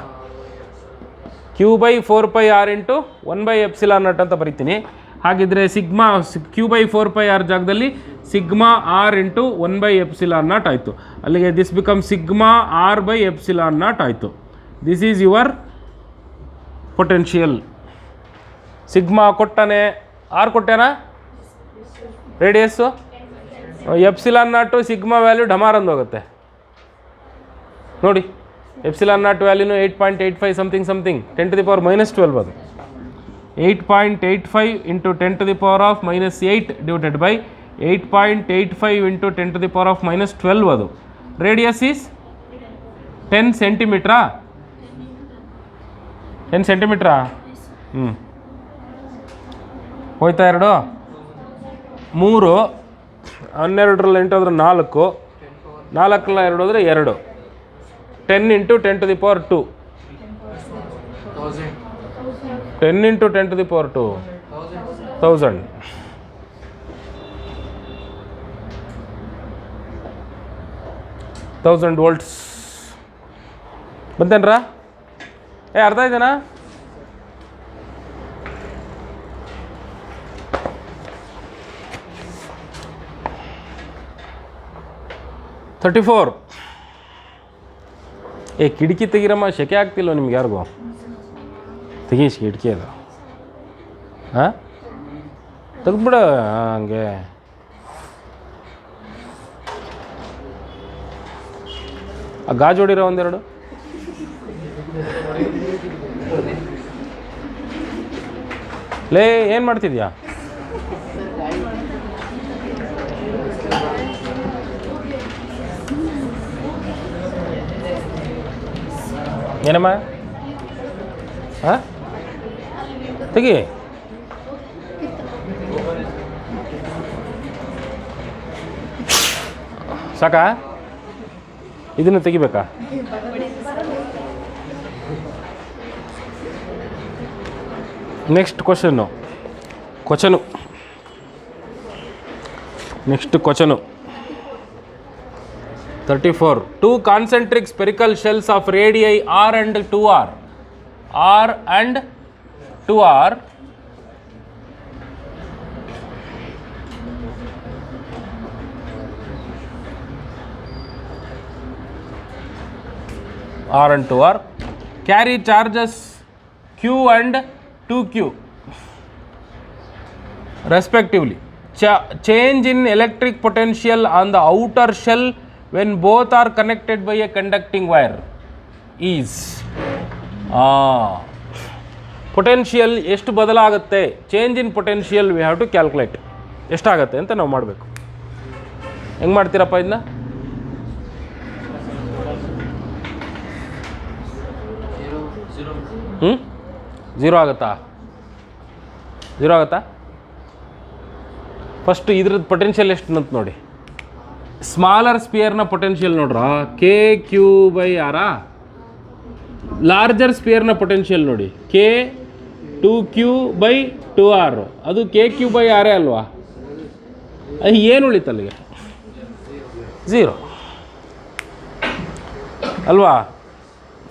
q by 4 pi r into 1 by epsilon naught ಅಂತ ಬರಿತೀನಿ. ಹಾಗಿದ್ರೆ sigma q by 4 pi r ಜಾಗದಲ್ಲಿ sigma R into 1 by epsilon naught ಆಯಿತು. ಅಲ್ಲಿಗೆ this become sigma R by epsilon naught ಆಯಿತು. This is your potential. Sigma ಕೊಟ್ಟಾನೆ, R ಕೊಟ್ಟೇನಾ, radius epsilon naught sigma value ಢಮಾರಂದು ಹೋಗುತ್ತೆ ನೋಡಿ. ಎಪ್ಸಿಲಾನ್ ನಾಟ್ ವ್ಯಾಲ್ಯೂನು 8.85 ಸಮಥಿಂಗ್ 10 to the power -12 ಅದು. 8.85 into 10 to the power of -8 divided by 8.85 into 10 to the power of -12 ಅದು. Radius is 10 ಸೆಂಟಿಮೀಟ್ರಾ, 10 ಸೆಂಟಿಮೀಟ್ರಾ. ಹೋಯ್ತಾ 2 3 12ರಲ್ಲಿ 8 ಹೋದ್ರೆ 4, 4ರಲ್ಲಿ 2 ಹೋದರೆ 2. 10 into 10 to the power 2, 10 into 10 to the power 2, 1000. 1000 volts ಬಂತೇನ್ರ? ಅರ್ಥ ಆಯ್ತೇನಾ? ಕಿಟಕಿ ತೆಗಿರಮ್ಮ, ಶೆಕೆ ಆಗ್ತಿಲ್ವ ನಿಮ್ಗೆ ಯಾರಿಗೂ? ತೆಗೀಸ್ ಕಿಟಕಿ ಅದು. ಹಾಂ ತೆಗೆದ್ಬಿಡ ಹಂಗೆ. ಆ ಗಾಜು ಹೊಡಿರೋ ಒಂದೆರಡು. ಲೇ ಏನು ಮಾಡ್ತಿದ್ಯಾ? ಏನಮ್ಮ? ಹಾಂ ತೆಗಿ. ಸಾಕಾ? ಇದನ್ನು ತೆಗಿಬೇಕಾ? Next question 34. Two concentric spherical shells of radii r and 2r, r and 2r r and 2r carry charges q and 2q respectively. Change in electric potential on the outer shell when both are connected by a conducting wire is potential ಎಷ್ಟು ಬದಲಾಗುತ್ತೆ, change in potential we have to calculate. ಎಷ್ಟಾಗುತ್ತೆ ಅಂತ ನಾವು ಮಾಡಬೇಕು. ಹೆಂಗೆ ಮಾಡ್ತೀರಪ್ಪ ಇದನ್ನ? Zero ಆಗುತ್ತಾ? First ಇದ್ರದ್ದು ಪೊಟೆನ್ಷಿಯಲ್ ಎಷ್ಟು ಅಂತ ನೋಡಿ. ಸ್ಮಾಲರ್ ಸ್ಪಿಯರ್ನ ಪೊಟೆನ್ಷಿಯಲ್ ನೋಡ್ರ ಕೆ ಕ್ಯೂ ಬೈ ಆರಾ. ಲಾರ್ಜರ್ ಸ್ಪಿಯರ್ನ ಪೊಟೆನ್ಷಿಯಲ್ ನೋಡಿ ಕೆ 2q ಬೈ 2r, ಅದು ಕೆ ಕ್ಯೂ ಬೈ ಆರೇ ಅಲ್ವಾ. ಏನು ಉಳಿತು ಅಲ್ಲಿಗೆ? ಝೀರೋ ಅಲ್ವಾ?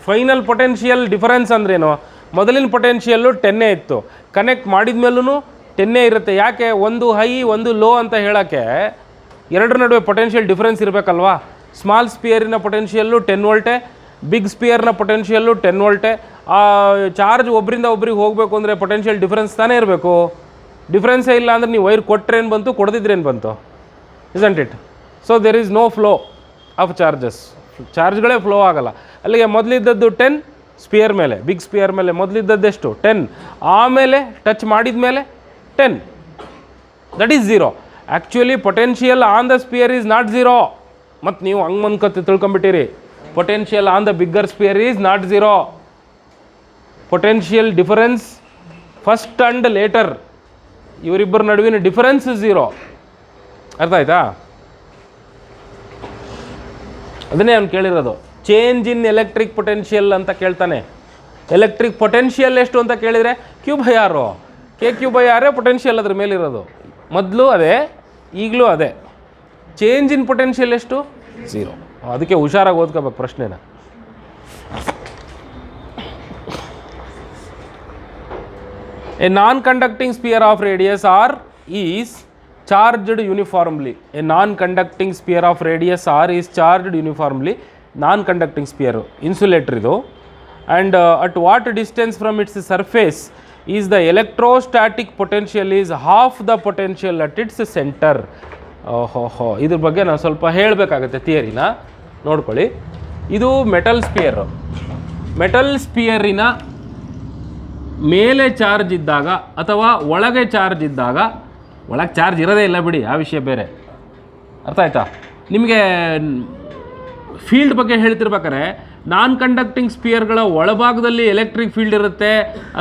ಫೈನಲ್ ಪೊಟೆನ್ಷಿಯಲ್ ಡಿಫರೆನ್ಸ್ ಅಂದ್ರೇನು? ಮೊದಲಿನ ಪೊಟೆನ್ಷಿಯಲ್ಲು 10 ಇತ್ತು, ಕನೆಕ್ಟ್ ಮಾಡಿದ ಮೇಲೂ 10 ಇರುತ್ತೆ. ಯಾಕೆ? ಒಂದು ಹೈ ಒಂದು ಲೋ ಅಂತ ಹೇಳೋಕ್ಕೆ ಎರಡರ ನಡುವೆ ಪೊಟೆನ್ಷಿಯಲ್ ಡಿಫರೆನ್ಸ್ ಇರಬೇಕಲ್ವಾ? ಸ್ಮಾಲ್ ಸ್ಪಿಯರಿನ ಪೊಟೆನ್ಷಿಯಲ್ಲು 10 ವೋಲ್ಟೆ, ಬಿಗ್ ಸ್ಪಿಯರ್ನ ಪೊಟೆನ್ಷಿಯಲ್ಲು 10 ವೋಲ್ಟೆ. ಆ ಚಾರ್ಜ್ ಒಬ್ಬರಿಂದ ಒಬ್ರಿಗೆ ಹೋಗಬೇಕು ಅಂದರೆ ಪೊಟೆನ್ಷಿಯಲ್ ಡಿಫರೆನ್ಸ್ ತಾನೇ ಇರಬೇಕು. ಡಿಫ್ರೆನ್ಸೇ ಇಲ್ಲ ಅಂದರೆ ನೀವು ವೈರ್ ಕೊಟ್ಟರೇನು ಬಂತು, ಕೊಡದಿದ್ರೇನು ಬಂತು? Isn't it? So there is no flow of charges. ಚಾರ್ಜ್ಗಳೇ ಫ್ಲೋ ಆಗಲ್ಲ. ಅಲ್ಲಿಗೆ ಮೊದಲಿದ್ದದ್ದು 10 ಸ್ಪಿಯರ್ ಮೇಲೆ, ಬಿಗ್ ಸ್ಪಿಯರ್ ಮೇಲೆ ಮೊದಲಿದ್ದದ್ದೆಷ್ಟು? 10. ಆಮೇಲೆ ಟಚ್ ಮಾಡಿದ ಮೇಲೆ 10. That is zero. Actually potential on the sphere is not zero. ಮತ್ತು ನೀವು ಹಂಗೆ ತಿಳ್ಕೊಂಬಿಟ್ಟಿರಿ, potential on the bigger sphere is not zero. Potential difference first and later ಇವರಿಬ್ಬರ ನಡುವಿನ ಡಿಫರೆನ್ಸ್ ಝೀರೋ. ಅರ್ಥ ಆಯ್ತಾ? ಅದನ್ನೇ ಅವ್ನು ಕೇಳಿರೋದು. ಚೇಂಜ್ ಇನ್ ಎಲೆಕ್ಟ್ರಿಕ್ ಪೊಟೆನ್ಷಿಯಲ್ ಅಂತ ಕೇಳ್ತಾನೆ. ಎಲೆಕ್ಟ್ರಿಕ್ ಪೊಟೆನ್ಷಿಯಲ್ ಎಷ್ಟು ಅಂತ ಕೇಳಿದರೆ Q/R, KQ/R ಪೊಟೆನ್ಷಿಯಲ್ ಅದ್ರ ಮೇಲಿರೋದು. ಮೊದಲು ಅದೇ, ಈಗಲೂ ಅದೇ. ಚೇಂಜ್ ಇನ್ ಪೊಟೆನ್ಷಿಯಲ್ ಎಷ್ಟು? ಝೀರೋ. ಅದಕ್ಕೆ ಹುಷಾರಾಗಿ ಓದ್ಕೋಬೇಕು ಪ್ರಶ್ನೆನ. A non-conducting sphere of radius R is charged uniformly. A non-conducting sphere of radius R is charged uniformly. Non-conducting sphere, insulator idu. And at what distance from its surface is the electrostatic potential is half the potential at its center. ಇದ್ರ ಬಗ್ಗೆ ನಾನು ಸ್ವಲ್ಪ ಹೇಳಬೇಕಾಗುತ್ತೆ, ಥಿಯರಿನ ನೋಡ್ಕೊಳ್ಳಿ. ಇದು metal spear. Metal ಸ್ಪಿಯರಿನ ಮೇಲೆ charge ಇದ್ದಾಗ ಅಥವಾ ಒಳಗೆ ಚಾರ್ಜ್ ಇದ್ದಾಗ, ಒಳಗೆ ಚಾರ್ಜ್ ಇರೋದೇ ಇಲ್ಲ ಬಿಡಿ, ಆ ವಿಷಯ ಬೇರೆ. ಅರ್ಥ ಆಯ್ತಾ? ನಿಮಗೆ ಫೀಲ್ಡ್ ಬಗ್ಗೆ ಹೇಳ್ತಿರ್ಬೇಕಾರೆ ನಾನ್ ಕಂಡಕ್ಟಿಂಗ್ ಸ್ಪಿಯರ್ಗಳ ಒಳಭಾಗದಲ್ಲಿ ಎಲೆಕ್ಟ್ರಿಕ್ ಫೀಲ್ಡ್ ಇರುತ್ತೆ,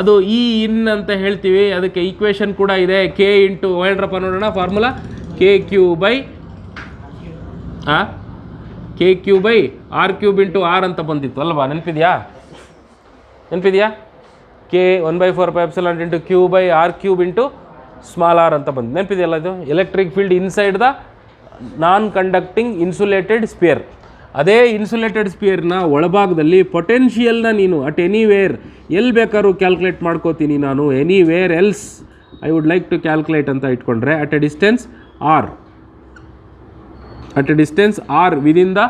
ಅದು ಇ ಇನ್ ಅಂತ ಹೇಳ್ತೀವಿ. ಅದಕ್ಕೆ ಈಕ್ವೇಷನ್ ಕೂಡ ಇದೆ, ಕೆ ಇಂಟು ಹೇಳ್ರಪ್ಪ ನೋಡೋಣ ಫಾರ್ಮುಲಾ, KQ/R³ ಇಂಟು R ಅಂತ ಬಂದಿತ್ತು ಅಲ್ವಾ? ನೆನಪಿದೆಯಾ? K 1/4πε into Q/R³ into small r ಅಂತ ಬಂದು ನೆನಪಿದೆಯಲ್ಲ? ಇದು electric field inside the non conducting insulated sphere. ಅದೇ ಇನ್ಸುಲೇಟೆಡ್ ಸ್ಪಿಯರ್ನ ಒಳಭಾಗದಲ್ಲಿ ಪೊಟೆನ್ಷಿಯಲ್ನ ನೀನು ಅಟ್ ಎನಿವೇರ್ ಎಲ್ಲಿ ಬೇಕಾದ್ರೂ ಕ್ಯಾಲ್ಕುಲೇಟ್ ಮಾಡ್ಕೋತೀನಿ ನಾನು. Anywhere else I would like to calculate ಅಂತ ಇಟ್ಕೊಂಡ್ರೆ at a distance R within the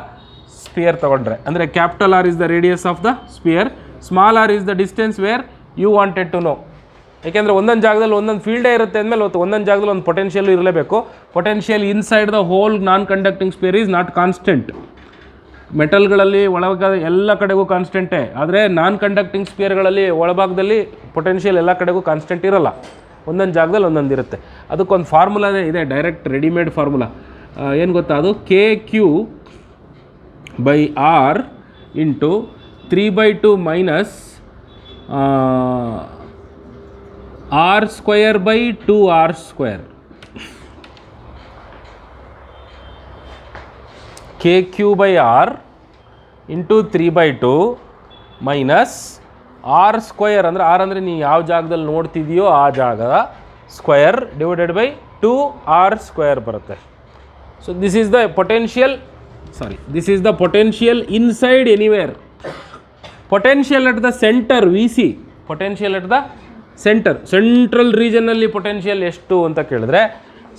sphere ತಗೊಂಡ್ರೆ, ಅಂದರೆ capital R is the radius of the sphere, small r is the distance where you wanted to know. ಏಕೆಂದರೆ ಒಂದೊಂದು ಜಾಗದಲ್ಲಿ ಒಂದೊಂದು ಫೀಲ್ಡೇ ಇರುತ್ತೆ ಅಂದಮೇಲೆ ಒಂದೊಂದು ಜಾಗದಲ್ಲಿ ಒಂದು ಪೊಟೆನ್ಷಿಯಲ್ ಇರಲೇಬೇಕು. Potential inside the whole non conducting sphere is not constant. ಮೆಟಲ್ಗಳಲ್ಲಿ ಒಳಗೆ ಎಲ್ಲ ಕಡೆಗೂ ಕಾನ್ಸ್ಟೆಂಟೇ, ಆದರೆ ನಾನ್ ಕಂಡಕ್ಟಿಂಗ್ ಸ್ಪಿಯರ್ಗಳಲ್ಲಿ ಒಳಭಾಗದಲ್ಲಿ ಪೊಟೆನ್ಷಿಯಲ್ ಎಲ್ಲ ಕಡೆಗೂ ಕಾನ್ಸ್ಟೆಂಟ್ ಇರೋಲ್ಲ, ಒಂದೊಂದು ಜಾಗದಲ್ಲಿ ಒಂದೊಂದು ಇರುತ್ತೆ. ಅದಕ್ಕೊಂದು ಫಾರ್ಮುಲಾನೇ ಇದೆ, ಡೈರೆಕ್ಟ್ ರೆಡಿಮೇಡ್ ಫಾರ್ಮುಲಾ. ಏನು ಗೊತ್ತಾ? ಅದು KQ/R into 3/2 minus R²/2R². KQ/R into 3/2 minus R² ಅಂದರೆ R ಅಂದರೆ ನೀವು ಯಾವ ಜಾಗದಲ್ಲಿ ನೋಡ್ತಿದೆಯೋ ಆ ಜಾಗದ ಸ್ಕ್ವಯರ್ ಡಿವೈಡೆಡ್ ಬೈ 2R² ಬರುತ್ತೆ. So this is the potential inside anywhere. Potential at the centre VC, potential at the central ರೀಜನ್ನಲ್ಲಿ ಪೊಟೆನ್ಷಿಯಲ್ ಎಷ್ಟು ಅಂತ ಕೇಳಿದ್ರೆ,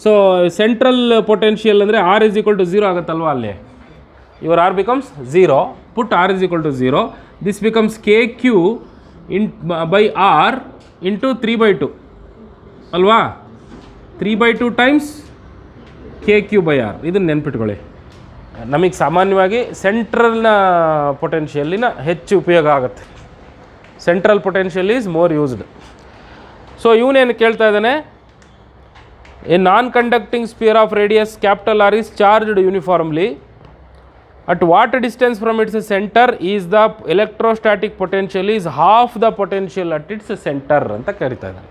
ಸೊ ಸೆಂಟ್ರಲ್ ಪೊಟೆನ್ಷಿಯಲ್ ಅಂದರೆ R = 0 ಆಗುತ್ತಲ್ವ? ಅಲ್ಲಿ your R becomes 0. Put R = 0. This becomes KQ/R into 3/2 ಅಲ್ವಾ? 3/2 times KQ/R. ಇದನ್ನು ನೆನ್ಪಿಟ್ಕೊಳ್ಳಿ. ನಮಗೆ ಸಾಮಾನ್ಯವಾಗಿ ಸೆಂಟ್ರಲ್ನ ಪೊಟೆನ್ಷಿಯಲ್ಲಿನ ಹೆಚ್ಚು ಉಪಯೋಗ ಆಗುತ್ತೆ. Central potential is more used. So ಇವನೇನು ಕೇಳ್ತಾ ಇದ್ದಾನೆ? A non conducting spear of radius capital R is charged uniformly. At what distance from its centre is the electrostatic potential is half the potential at it's centre ಅಂತ ಕರಿತಾ ಇದ್ದಾನೆ.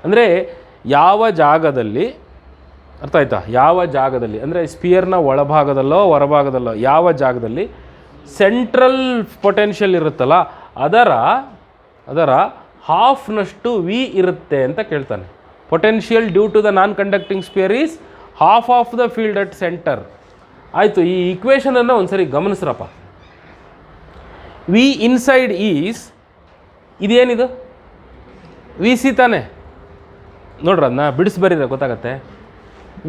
ಅಂದರೆ ಯಾವ ಜಾಗದಲ್ಲಿ, ಅರ್ಥ ಆಯ್ತಾ? ಯಾವ ಜಾಗದಲ್ಲಿ ಅಂದರೆ ಸ್ಪಿಯರ್ನ ಒಳಭಾಗದಲ್ಲೋ ಹೊರಭಾಗದಲ್ಲೋ ಯಾವ ಜಾಗದಲ್ಲಿ ಸೆಂಟ್ರಲ್ ಪೊಟೆನ್ಷಿಯಲ್ ಇರುತ್ತಲ್ಲ ಅದರ ಹಾಫ್ನಷ್ಟು V ಇರುತ್ತೆ ಅಂತ ಕೇಳ್ತಾನೆ. Potential due to the non conducting sphere is half of the field at centre. ಆಯಿತು, ಈ ಈಕ್ವೇಷನನ್ನು ಒಂದು ಸರಿ ಗಮನಿಸ್ರಪ್ಪ. ವಿ ಇನ್ಸೈಡ್ ಈಸ್, ಇದೇನಿದು ವಿ ಸಿ ತಾನೆ, ನೋಡ್ರಿ ಅದನ್ನ ಬಿಡಿಸಿ ಬರೀರ ಗೊತ್ತಾಗತ್ತೆ.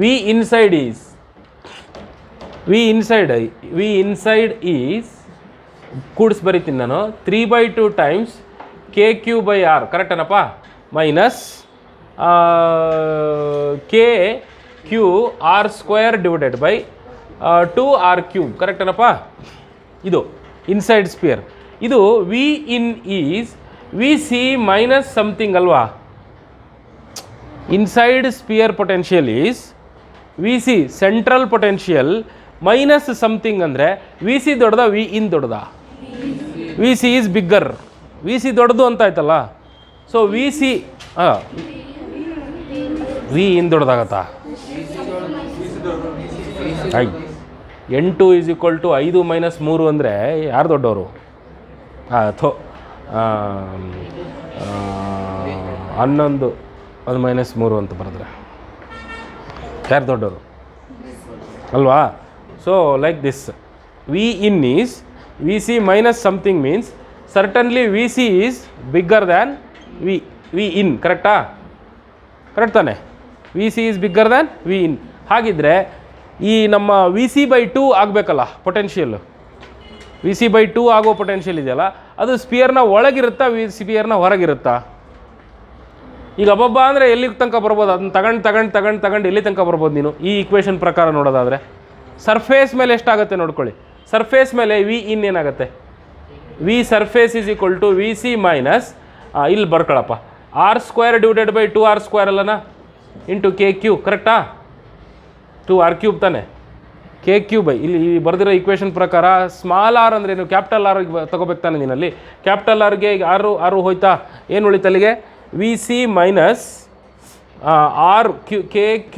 V inside is, V inside is ಕೂಡಿಸಿ ಬರೀತೀನಿ ನಾನು, 3/2 ಟೈಮ್ಸ್ KQ/R ಕರೆಕ್ಟೇನಪ್ಪ, minus KQ/R² divided by 2R³ ಕರೆಕ್ಟೇನಪ್ಪ. ಇದು ಇನ್ಸೈಡ್ ಸ್ಪಿಯರ್. ಇದು V in is V C minus something ಅಲ್ವಾ. Inside sphere potential is V C central potential minus something ಅಂದರೆ V C ದೊಡ್ಡದ ವಿ ಇನ್ ದೊಡ್ಡದ? V C is bigger. V C ದೊಡ್ಡದು ಅಂತ ಆಯ್ತಲ್ಲ. So V C V in ದೊಡ್ಡದಾಗತ್ತಾ? 8 = 5 - 3 ಅಂದರೆ ಯಾರು ದೊಡ್ಡವರು? ಥೋ 11 ಅದು -3 ಅಂತ ಬರೆದ್ರೆ ಯಾರು ದೊಡ್ಡವರು ಅಲ್ವಾ? So like this, V in is V C minus something means certainly V C is bigger than V in. ಕರೆಕ್ಟಾ? ಕರೆಕ್ಟ್ ತಾನೆ? V C is bigger than V in. ಹಾಗಿದ್ರೆ ಈ ನಮ್ಮ ವಿ ಸಿ/2 ಆಗಬೇಕಲ್ಲ ಪೊಟೆನ್ಷಿಯಲ್ಲು, ವಿ ಸಿ/2 ಆಗೋ ಪೊಟೆನ್ಷಿಯಲ್ ಇದೆಯಲ್ಲ, ಅದು ಸ್ಪಿಯರ್ನ ಒಳಗಿರುತ್ತಾ ವಿ ಸ್ಪಿಯರ್ನ ಹೊರಗಿರುತ್ತಾ? ಈಗ ಅಬ್ಬಬ್ಬ ಅಂದರೆ ಎಲ್ಲಿ ತನಕ ಬರ್ಬೋದು? ಅದನ್ನ ತಗೊಂಡು ಎಲ್ಲಿ ತನಕ ಬರ್ಬೋದು ನೀನು ಈ ಈಕ್ವೇಷನ್ ಪ್ರಕಾರ ನೋಡೋದಾದರೆ? ಸರ್ಫೇಸ್ ಮೇಲೆ ಎಷ್ಟಾಗುತ್ತೆ ನೋಡ್ಕೊಳ್ಳಿ. ಸರ್ಫೇಸ್ ಮೇಲೆ ವಿ ಇನ್ ಏನಾಗುತ್ತೆ? V surface = V C minus ಇಲ್ಲಿ ಬರ್ಕೊಳಪ್ಪ R² ಡಿವೈಡೆಡ್ ಬೈ 2R² ಅಲ್ಲನಾ ಇಂಟು KQ. ಕರೆಕ್ಟಾ? 2R³ ತಾನೆ, KQ ಬೈ ಇಲ್ಲಿ ಬರೆದಿರೋ ಈಕ್ವೇಷನ್ ಪ್ರಕಾರ ಸ್ಮಾಲ್ ಆರ್ ಅಂದರೆ ಏನು? ಕ್ಯಾಪಿಟಲ್ ಆರ್ ತಗೋಬೇಕು ತಾನೆ ನೀನಲ್ಲಿ. ಕ್ಯಾಪಿಟಲ್ ಆರ್ಗೆ ಈಗ ಆರು ಹೋಯ್ತಾ? ಏನು ಉಳಿತು ಅಲ್ಲಿಗೆ? V C minus KQ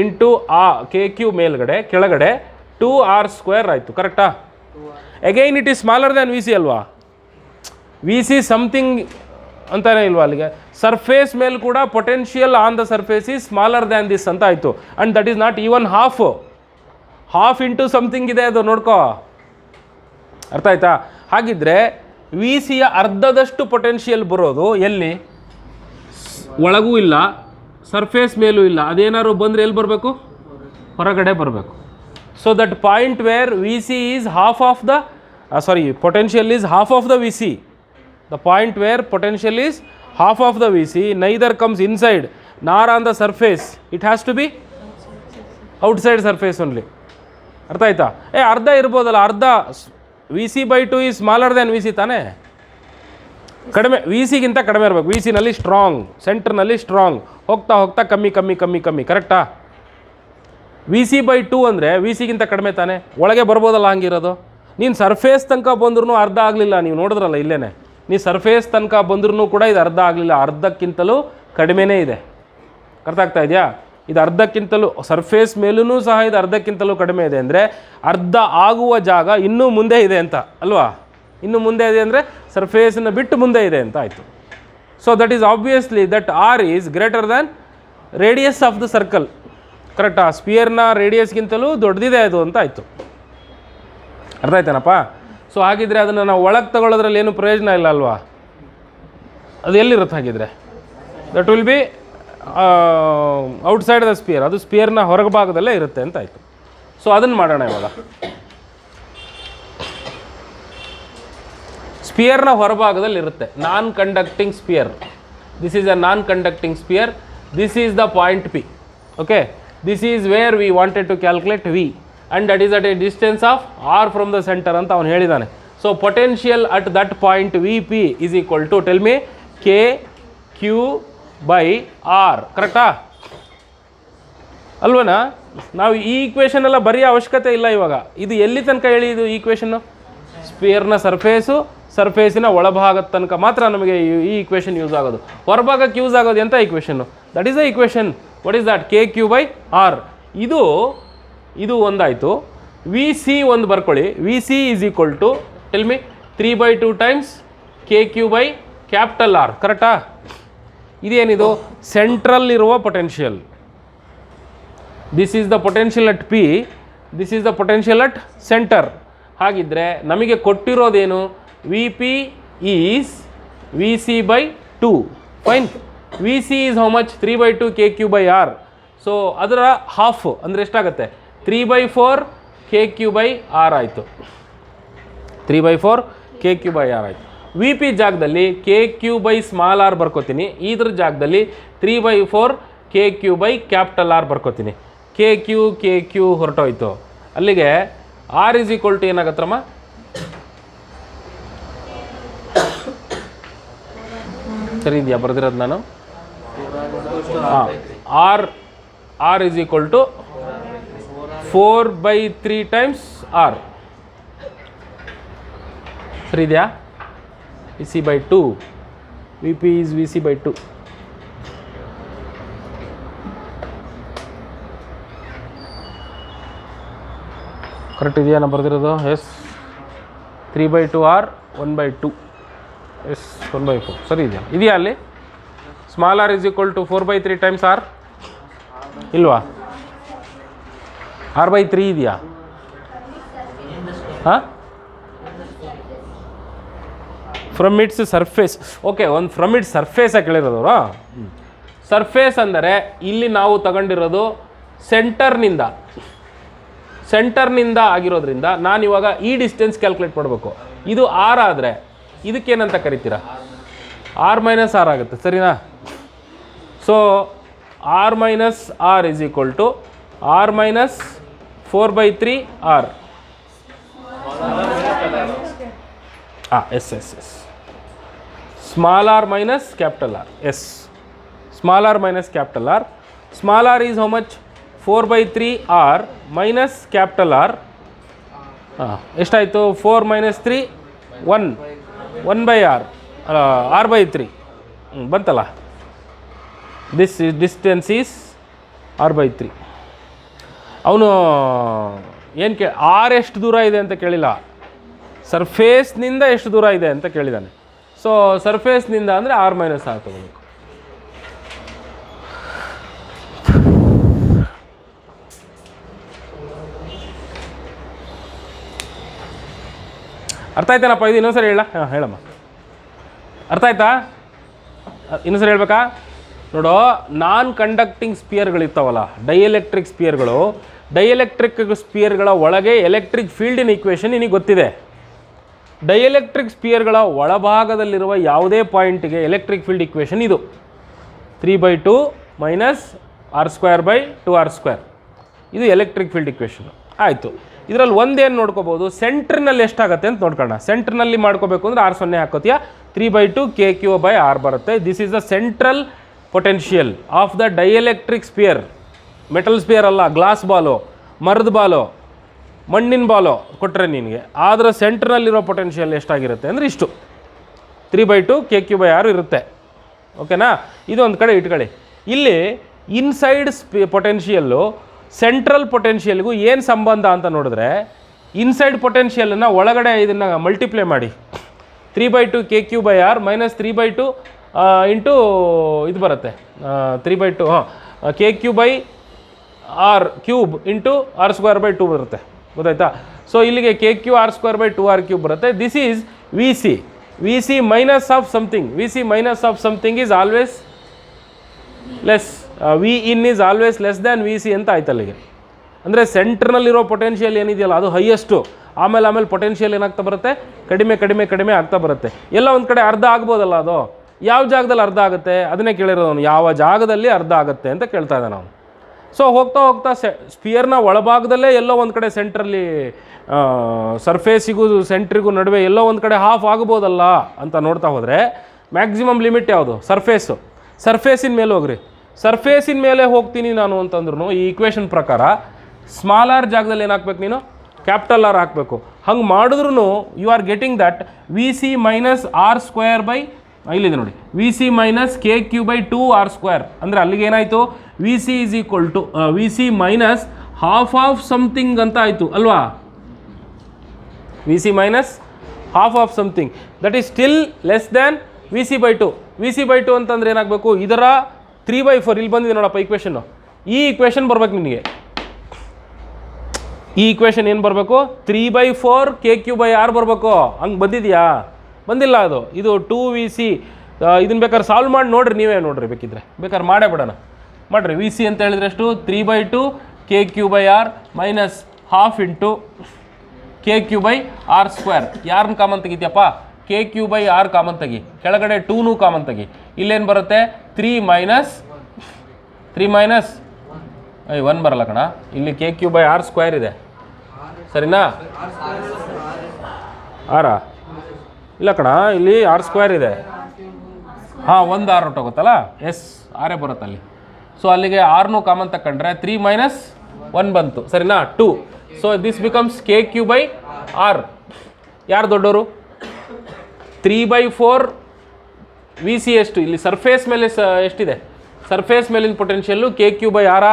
into KQ ಮೇಲ್ಗಡೆ ಕೆಳಗಡೆ 2R² ಆಯಿತು. ಕರೆಕ್ಟಾ? Again it is smaller than V C ಅಲ್ವಾ? ವಿ ಸಿ ಸಮಥಿಂಗ್ ಅಂತಾನೆ ಇಲ್ವಾ ಅಲ್ಲಿಗೆ? ಸರ್ಫೇಸ್ ಮೇಲೆ ಕೂಡ potential on the surface is smaller than this ಅಂತ ಆಯಿತು. And that is not even half into something ಇದೆ ಅದು, ನೋಡ್ಕೋ. ಅರ್ಥ ಆಯ್ತಾ? ಹಾಗಿದ್ರೆ ವಿ ಸಿಯ ಅರ್ಧದಷ್ಟು ಪೊಟೆನ್ಷಿಯಲ್ ಬರೋದು ಎಲ್ಲಿ? ಒಳಗೂ ಇಲ್ಲ, ಸರ್ಫೇಸ್ ಮೇಲೂ ಇಲ್ಲ. ಅದೇನಾದ್ರು ಬಂದರೆ ಎಲ್ಲಿ ಬರಬೇಕು? ಹೊರಗಡೆ ಬರಬೇಕು. So that point where we C is half of the potential is half of the VC. The point where potential is half of the VC neither comes inside nor on the surface. It has to be outside surface only. ಅರ್ಥ ಆಯ್ತಾ? ಅರ್ಧ ಇರ್ಬೋದಲ್ಲ, ಅರ್ಧ V ಸಿ/2 is smaller than V C ತಾನೇ? ಕಡಿಮೆ, V ಸಿಗಿಂತ ಕಡಿಮೆ ಇರಬೇಕು. ವಿ ಸಿನಲ್ಲಿ ಸ್ಟ್ರಾಂಗ್, ಸೆಂಟ್ರ್ನಲ್ಲಿ ಸ್ಟ್ರಾಂಗ್, ಹೋಗ್ತಾ ಕಮ್ಮಿ. ಕರೆಕ್ಟಾ? ವಿ ಸಿ/2 ಅಂದರೆ ವಿ ಸಿಗಿಂತ ಕಡಿಮೆ ತಾನೆ, ಒಳಗೆ ಬರ್ಬೋದಲ್ಲ ಹಂಗಿರೋದು. ನೀನು ಸರ್ಫೇಸ್ ತನಕ ಬಂದ್ರೂ ಅರ್ಧ ಆಗಲಿಲ್ಲ. ನೀವು ನೋಡಿದ್ರಲ್ಲ ಇಲ್ಲೇ, ನೀ ಸರ್ಫೇಸ್ ತನಕ ಬಂದ್ರೂ ಕೂಡ ಇದು ಅರ್ಧ ಆಗಲಿಲ್ಲ, ಅರ್ಧಕ್ಕಿಂತಲೂ ಕಡಿಮೆನೇ ಇದೆ. ಅರ್ಥ ಆಗ್ತಾ ಇದೆಯಾ? ಇದು ಅರ್ಧಕ್ಕಿಂತಲೂ, ಸರ್ಫೇಸ್ ಮೇಲೂ ಸಹ ಇದು ಅರ್ಧಕ್ಕಿಂತಲೂ ಕಡಿಮೆ ಇದೆ ಅಂದರೆ ಅರ್ಧ ಆಗುವ ಜಾಗ ಇನ್ನೂ ಮುಂದೆ ಇದೆ ಅಂತ ಅಲ್ವಾ? ಇನ್ನೂ ಮುಂದೆ ಇದೆ ಅಂದರೆ ಸರ್ಫೇಸನ್ನು ಬಿಟ್ಟು ಮುಂದೆ ಇದೆ ಅಂತ ಆಯಿತು. So that is obviously that are is greater than radius of the circle. ಕರೆಕ್ಟಾ? ಸ್ಪಿಯರ್ನ ರೇಡಿಯಸ್ಗಿಂತಲೂ ದೊಡ್ಡದಿದೆ ಅದು ಅಂತ ಆಯಿತು. ಅರ್ಥ ಆಯ್ತಾನಪ್ಪ? ಸೊ ಹಾಗಿದ್ರೆ ಅದನ್ನು ನಾವು ಒಳಗೆ ತಗೊಳ್ಳೋದ್ರಲ್ಲಿ ಏನು ಪ್ರಯೋಜನ ಇಲ್ಲ ಅಲ್ವಾ? ಅದು ಎಲ್ಲಿರುತ್ತೆ ಹಾಗಿದ್ರೆ? That will be outside the spear. ಅದು ಸ್ಪಿಯರ್ನ ಹೊರಗೆ ಭಾಗದಲ್ಲೇ ಇರುತ್ತೆ ಅಂತ ಆಯಿತು. ಸೊ ಅದನ್ನು ಮಾಡೋಣ ಇವಾಗ. ಸ್ಪಿಯರ್ನ ಹೊರಭಾಗದಲ್ಲಿ ಇರುತ್ತೆ non conducting sphere. This is a non conducting sphere. This is the point P. Okay, this is where we wanted to calculate V and that is at a distance of r from the center ಅಂತ ಅವನು ಹೇಳಿದ್ದಾನೆ. So potential at that point Vp is equal to, tell me, KQ/R. ಕರೆಕ್ಟಾ ಅಲ್ವನಾ? ನಾವು ಈ equation ಎಲ್ಲ ಬರೆಯೋ ಅವಶ್ಯಕತೆ ಇಲ್ಲ ಇವಾಗ. ಇದು ಎಲ್ಲಿ ತನಕ ಹೇಳಿ ಇದು ಈಕ್ವೇಷನ್ನು? ಸ್ಪಿಯರ್ನ ಸರ್ಫೇಸಿನ ಒಳಭಾಗದ ತನಕ ಮಾತ್ರ ನಮಗೆ ಈ ಈಕ್ವೇಷನ್ ಯೂಸ್ ಆಗೋದು. ಹೊರಭಾಗಕ್ಕೆ ಯೂಸ್ ಆಗೋದು ಎಂಥ ಈಕ್ವೇಷನ್ನು? That is the equation. What is that? KQ/R. ಇದು ಒಂದಾಯಿತು. ವಿ ಸಿ ಒಂದು ಬರ್ಕೊಳ್ಳಿ. V C is equal to, tell me, 3/2 times KQ/R. ಕರೆಕ್ಟಾ? ಇದೇನಿದು? ಸೆಂಟ್ರಲ್ ಇರುವ potential. This is the potential at P, this is the potential at centre. ಹಾಗಿದ್ದರೆ ನಮಗೆ ಕೊಟ್ಟಿರೋದೇನು? V P is V C by 2. Fine. V C is how much? 3/2 K Q by R. So ಅದರ half ಅಂದರೆ ಎಷ್ಟಾಗುತ್ತೆ? 3/4 K Q by R ಆಯಿತು. 3/4 K Q by R ಆಯಿತು. V P ಜಾಗದಲ್ಲಿ K Q by small R ಬರ್ಕೋತೀನಿ. ಇದ್ರ ಜಾಗದಲ್ಲಿ 3/4 K Q by capital R ಬರ್ಕೋತೀನಿ. ಕೆ ಕ್ಯೂ ಹೊರಟೋಯ್ತು. ಅಲ್ಲಿಗೆ ಆರ್ ಇಸ್ ಈಕ್ವಲ್ ಟು ಏನಾಗತ್ತಮ್ಮ? ಸರಿ ಇದೆಯಾ ಬರೆದಿರೋದು ನಾನು? ಹಾಂ, R is equal to 4/3 times R. ಸರಿ ಇದೆಯಾ? V C by 2. V P is V C by 2. Correct ಇದೆಯಾ ನಾನು ಬರೆದಿರೋದು? ಎಸ್. 3/2 ಆರ್ 1/2. ಎಸ್ 1/4. ಸರಿ ಇದೆಯಾ? ಇದೆಯಾ ಅಲ್ಲಿ? Small r is equal to 4/3 times r ಇಲ್ವಾ? R/3 ಇದೆಯಾ? ಹಾಂ, ಫ್ರಮ್ ಇಟ್ಸ್ ಸರ್ಫೇಸ್. ಓಕೆ, ಒಂದು ಫ್ರಮ್ ಇಟ್ಸ್ ಸರ್ಫೇಸಾಗಿ ಕೇಳಿರೋದವರು. ಸರ್ಫೇಸ್ ಅಂದರೆ ಇಲ್ಲಿ ನಾವು ತಗೊಂಡಿರೋದು ಸೆಂಟರ್ನಿಂದ ಆಗಿರೋದ್ರಿಂದ ನಾನು ಇವಾಗ ಈ ಡಿಸ್ಟೆನ್ಸ್ ಕ್ಯಾಲ್ಕುಲೇಟ್ ಮಾಡಬೇಕು. ಇದು ಆರ್ ಆದರೆ ಇದಕ್ಕೇನಂತ ಕರಿತೀರಾ? ಆರ್ ಮೈನಸ್ ಆರ್ ಆಗುತ್ತೆ. ಸರಿನಾ? So R minus R is equal to R minus 4/3 R. Yes. Small R minus capital R. Yes, small R minus capital R. Small R is how much? 4/3 R minus capital R. ಎಷ್ಟಾಯಿತು? 4 - 3 1/r. R/3 ಬಂತಲ್ಲ. This distance is R/3. ಅವನು ಏನು R ಎಷ್ಟು ದೂರ ಇದೆ ಅಂತ ಕೇಳಿಲ್ಲ, ಸರ್ಫೇಸ್ನಿಂದ ಎಷ್ಟು ದೂರ ಇದೆ ಅಂತ ಕೇಳಿದ್ದಾನೆ. ಸೊ ಸರ್ಫೇಸ್ನಿಂದ ಅಂದರೆ ಆರ್ ಮೈನಸ್ ಆರ್ ತಗೋಬೇಕು. ಅರ್ಥ ಆಯ್ತೇನಪ್ಪ? ಇದು ಇನ್ನೊಂದ್ಸರಿ ಹೇಳ. ಹಾಂ ಹೇಳಮ್ಮ. ಅರ್ಥ ಆಯ್ತಾ? ಇನ್ನೊಂದ್ಸರಿ ಹೇಳ್ಬೇಕಾ? ನೋಡೋ, ನಾನ್ ಕಂಡಕ್ಟಿಂಗ್ ಸ್ಪಿಯರ್ಗಳಿರ್ತಾವಲ್ಲ, ಡೈಎಲೆಕ್ಟ್ರಿಕ್ ಸ್ಪಿಯರ್ಗಳ ಒಳಗೆ ಎಲೆಕ್ಟ್ರಿಕ್ ಫೀಲ್ಡಿನ ಈಕ್ವೇಷನ್ ನಿನಗೆ ಗೊತ್ತಿದೆ. ಡೈಎಲೆಕ್ಟ್ರಿಕ್ ಸ್ಪಿಯರ್ಗಳ ಒಳಭಾಗದಲ್ಲಿರುವ ಯಾವುದೇ ಪಾಯಿಂಟಿಗೆ ಎಲೆಕ್ಟ್ರಿಕ್ ಫೀಲ್ಡ್ ಈಕ್ವೇಷನ್ ಇದು 3/2 ಮೈನಸ್ r²/2r². ಇದು ಎಲೆಕ್ಟ್ರಿಕ್ ಫೀಲ್ಡ್ ಈಕ್ವೇಷನ್ ಆಯಿತು. ಇದರಲ್ಲಿ ಒಂದೇನು ನೋಡ್ಕೋಬೋದು? ಸೆಂಟ್ರ್ನಲ್ಲಿ ಎಷ್ಟಾಗುತ್ತೆ ಅಂತ ನೋಡ್ಕೊಳ್ಳೋಣ. ಸೆಂಟ್ರ್ನಲ್ಲಿ ಮಾಡ್ಕೋಬೇಕು ಅಂದರೆ R0 ಹಾಕೋತೀಯ, 3/2 ಕೆ ಕ್ಯೂ ಬೈ ಆರ್ ಬರುತ್ತೆ. This is the central potential of the dielectric sphere. Metal sphere ಅಲ್ಲ, ಗ್ಲಾಸ್ ಬಾಲು, ಮರದ ಬಾಲು, ಮಣ್ಣಿನ ಬಾಲು ಕೊಟ್ಟರೆ ನಿನಗೆ ಆದರೆ ಸೆಂಟ್ರ್ನಲ್ಲಿರೋ ಪೊಟೆನ್ಷಿಯಲ್ ಎಷ್ಟಾಗಿರುತ್ತೆ ಅಂದರೆ ಇಷ್ಟು 3/2 ಕೆ ಕ್ಯೂ ಬೈ ಆರ್ ಇರುತ್ತೆ. ಓಕೆನಾ? ಇದು ಒಂದು ಕಡೆ ಇಟ್ಕೊಳ್ಳಿ. ಇಲ್ಲಿ ಇನ್ಸೈಡ್ ಪೊಟೆನ್ಷಿಯಲ್ಲು ಸೆಂಟ್ರಲ್ ಪೊಟೆನ್ಷಿಯಲ್ಗೂ ಏನು ಸಂಬಂಧ ಅಂತ ನೋಡಿದ್ರೆ, ಇನ್ಸೈಡ್ ಪೊಟೆನ್ಷಿಯಲನ್ನು ಒಳಗಡೆ ಇದನ್ನು ಮಲ್ಟಿಪ್ಲೈ ಮಾಡಿ 3/2 K Q by R minus 3/2 into ಇದು ಬರುತ್ತೆ 3/2 K Q by R cube into r²/2 ಬರುತ್ತೆ. ಗೊತ್ತಾಯ್ತಾ? ಸೊ ಇಲ್ಲಿಗೆ ಕೆ ಕ್ಯೂ r²/2r³ ಬರುತ್ತೆ. This is V C minus of something. V C minus of something is always less. V in is always less than V C ಅಂತ ಆಯ್ತು ಅಲ್ಲಿಗೆ. ಅಂದರೆ ಸೆಂಟ್ರ್ನಲ್ಲಿರೋ potential ಏನಿದೆಯಲ್ಲ ಅದು ಹೈಯೆಸ್ಟು. ಆಮೇಲೆ ಪೊಟೆನ್ಷಿಯಲ್ ಏನಾಗ್ತಾ ಬರುತ್ತೆ? ಕಡಿಮೆ ಆಗ್ತಾ ಬರುತ್ತೆ. ಎಲ್ಲ ಒಂದು ಕಡೆ ಅರ್ಧ ಆಗ್ಬೋದಲ್ಲ. ಅದು ಯಾವ ಜಾಗದಲ್ಲಿ ಅರ್ಧ ಆಗುತ್ತೆ ಅದನ್ನೇ ಕೇಳಿರೋದು ಅವನು. ಯಾವ ಜಾಗದಲ್ಲಿ ಅರ್ಧ ಆಗುತ್ತೆ ಅಂತ ಕೇಳ್ತಾ ಇದ್ದಾನೆ ಅವನು. ಸೊ ಹೋಗ್ತಾ ಸ್ಪಿಯರ್ನ ಒಳಭಾಗದಲ್ಲೇ ಎಲ್ಲೋ ಒಂದು ಕಡೆ ಸೆಂಟ್ರಲ್ಲಿ ಸರ್ಫೇಸಿಗೂ ಸೆಂಟ್ರಿಗೂ ನಡುವೆ ಎಲ್ಲೋ ಒಂದು ಕಡೆ ಹಾಫ್ ಆಗ್ಬೋದಲ್ಲ ಅಂತ ನೋಡ್ತಾ ಹೋದರೆ ಮ್ಯಾಕ್ಸಿಮಮ್ ಲಿಮಿಟ್ ಯಾವುದು? ಸರ್ಫೇಸಿನ ಮೇಲೆ ಹೋಗ್ರಿ. ಸರ್ಫೇಸಿನ ಮೇಲೆ ಹೋಗ್ತೀನಿ ನಾನು ಅಂತಂದ್ರೂ ಈ ಈಕ್ವೇಷನ್ ಪ್ರಕಾರ ಸ್ಮಾಲ್ ಆರ್ ಜಾಗದಲ್ಲಿ ಏನು ಹಾಕ್ಬೇಕು ನೀನು? ಕ್ಯಾಪಿಟಲ್ ಆರ್ ಹಾಕಬೇಕು. ಹಂಗೆ ಮಾಡಿದ್ರೂ you are getting that V C minus r²/ ಇಲ್ಲಿದೆ ನೋಡಿ, V C minus K Q by 2r². ಅಂದರೆ ಅಲ್ಲಿಗೆ ಏನಾಯಿತು? V C is equal to V C minus half of something ಅಂತ ಆಯಿತು ಅಲ್ವಾ? V C minus half of something that is still less than V C by 2. V C by 2 ಅಂತಂದರೆ ಏನಾಗಬೇಕು? ಇದರ 3/4 ಇಲ್ಲಿ ಬಂದಿದೆ ನೋಡಪ್ಪ ಈಕ್ವೇಷನ್ನು. ಈ ಈಕ್ವೇಷನ್ ಬರ್ಬೇಕು ನಿನಗೆ. ಈ ಇಕ್ವೇಷನ್ ಏನು ಬರಬೇಕು, 3/4 KQ/R ಬರಬೇಕು. ಹಂಗೆ ಬಂದಿದೆಯಾ? ಬಂದಿಲ್ಲ. ಇದು 2VC. ಇದನ್ನು ಬೇಕಾದ್ರೆ ಸಾಲ್ವ್ ಮಾಡಿ ನೋಡಿರಿ, ನೀವೇ ನೋಡಿರಿ, ಬೇಕಿದ್ರೆ ಬೇಕಾದ್ರೆ ಮಾಡೇ ಬಿಡೋಣ. ಮಾಡಿರಿ. VC ಅಂತ ಹೇಳಿದ್ರೆ ಎಷ್ಟು? 3/2 KQ/R minus half into KQ/R². ಯಾರನ್ನ ಕಾಮನ್ ತೆಗಿತೀಯಪ್ಪ? KQ/R ಕಾಮನ್ ತೆಗಿ. ಕೆಳಗಡೆ 2ನೂ ಕಾಮನ್ ತೆಗಿ. ಇಲ್ಲೇನು ಬರುತ್ತೆ? 3 ಮೈನಸ್ 1 ಬರಲ್ಲ ಕಣ. ಇಲ್ಲಿ KQ/R² ಇದೆ, ಸರಿನಾ? ಆರಾ ಇಲ್ಲ ಕಣ, ಇಲ್ಲಿ R² ಇದೆ. ಹಾಂ, ಒಂದು R ಹೊಟ್ಟೋಗುತ್ತಲ್ಲ. ಎಸ್, ಆರೇ ಬರುತ್ತೆ ಅಲ್ಲಿ. ಸೊ ಅಲ್ಲಿಗೆ ಆರ್ನೂ ಕಾಮನ್ ತಗೊಂಡ್ರೆ 3 ಮೈನಸ್ 1 ಬಂತು, ಸರಿನಾ? 2. So this becomes KQ/R. ಯಾರು ದೊಡ್ಡವರು? 3/4 VC ಎಷ್ಟು? ಇಲ್ಲಿ ಸರ್ಫೇಸ್ ಮೇಲೆ ಎಷ್ಟಿದೆ? ಸರ್ಫೇಸ್ ಮೇಲಿನ ಪೊಟೆನ್ಷಿಯಲ್ಲು KQ/R.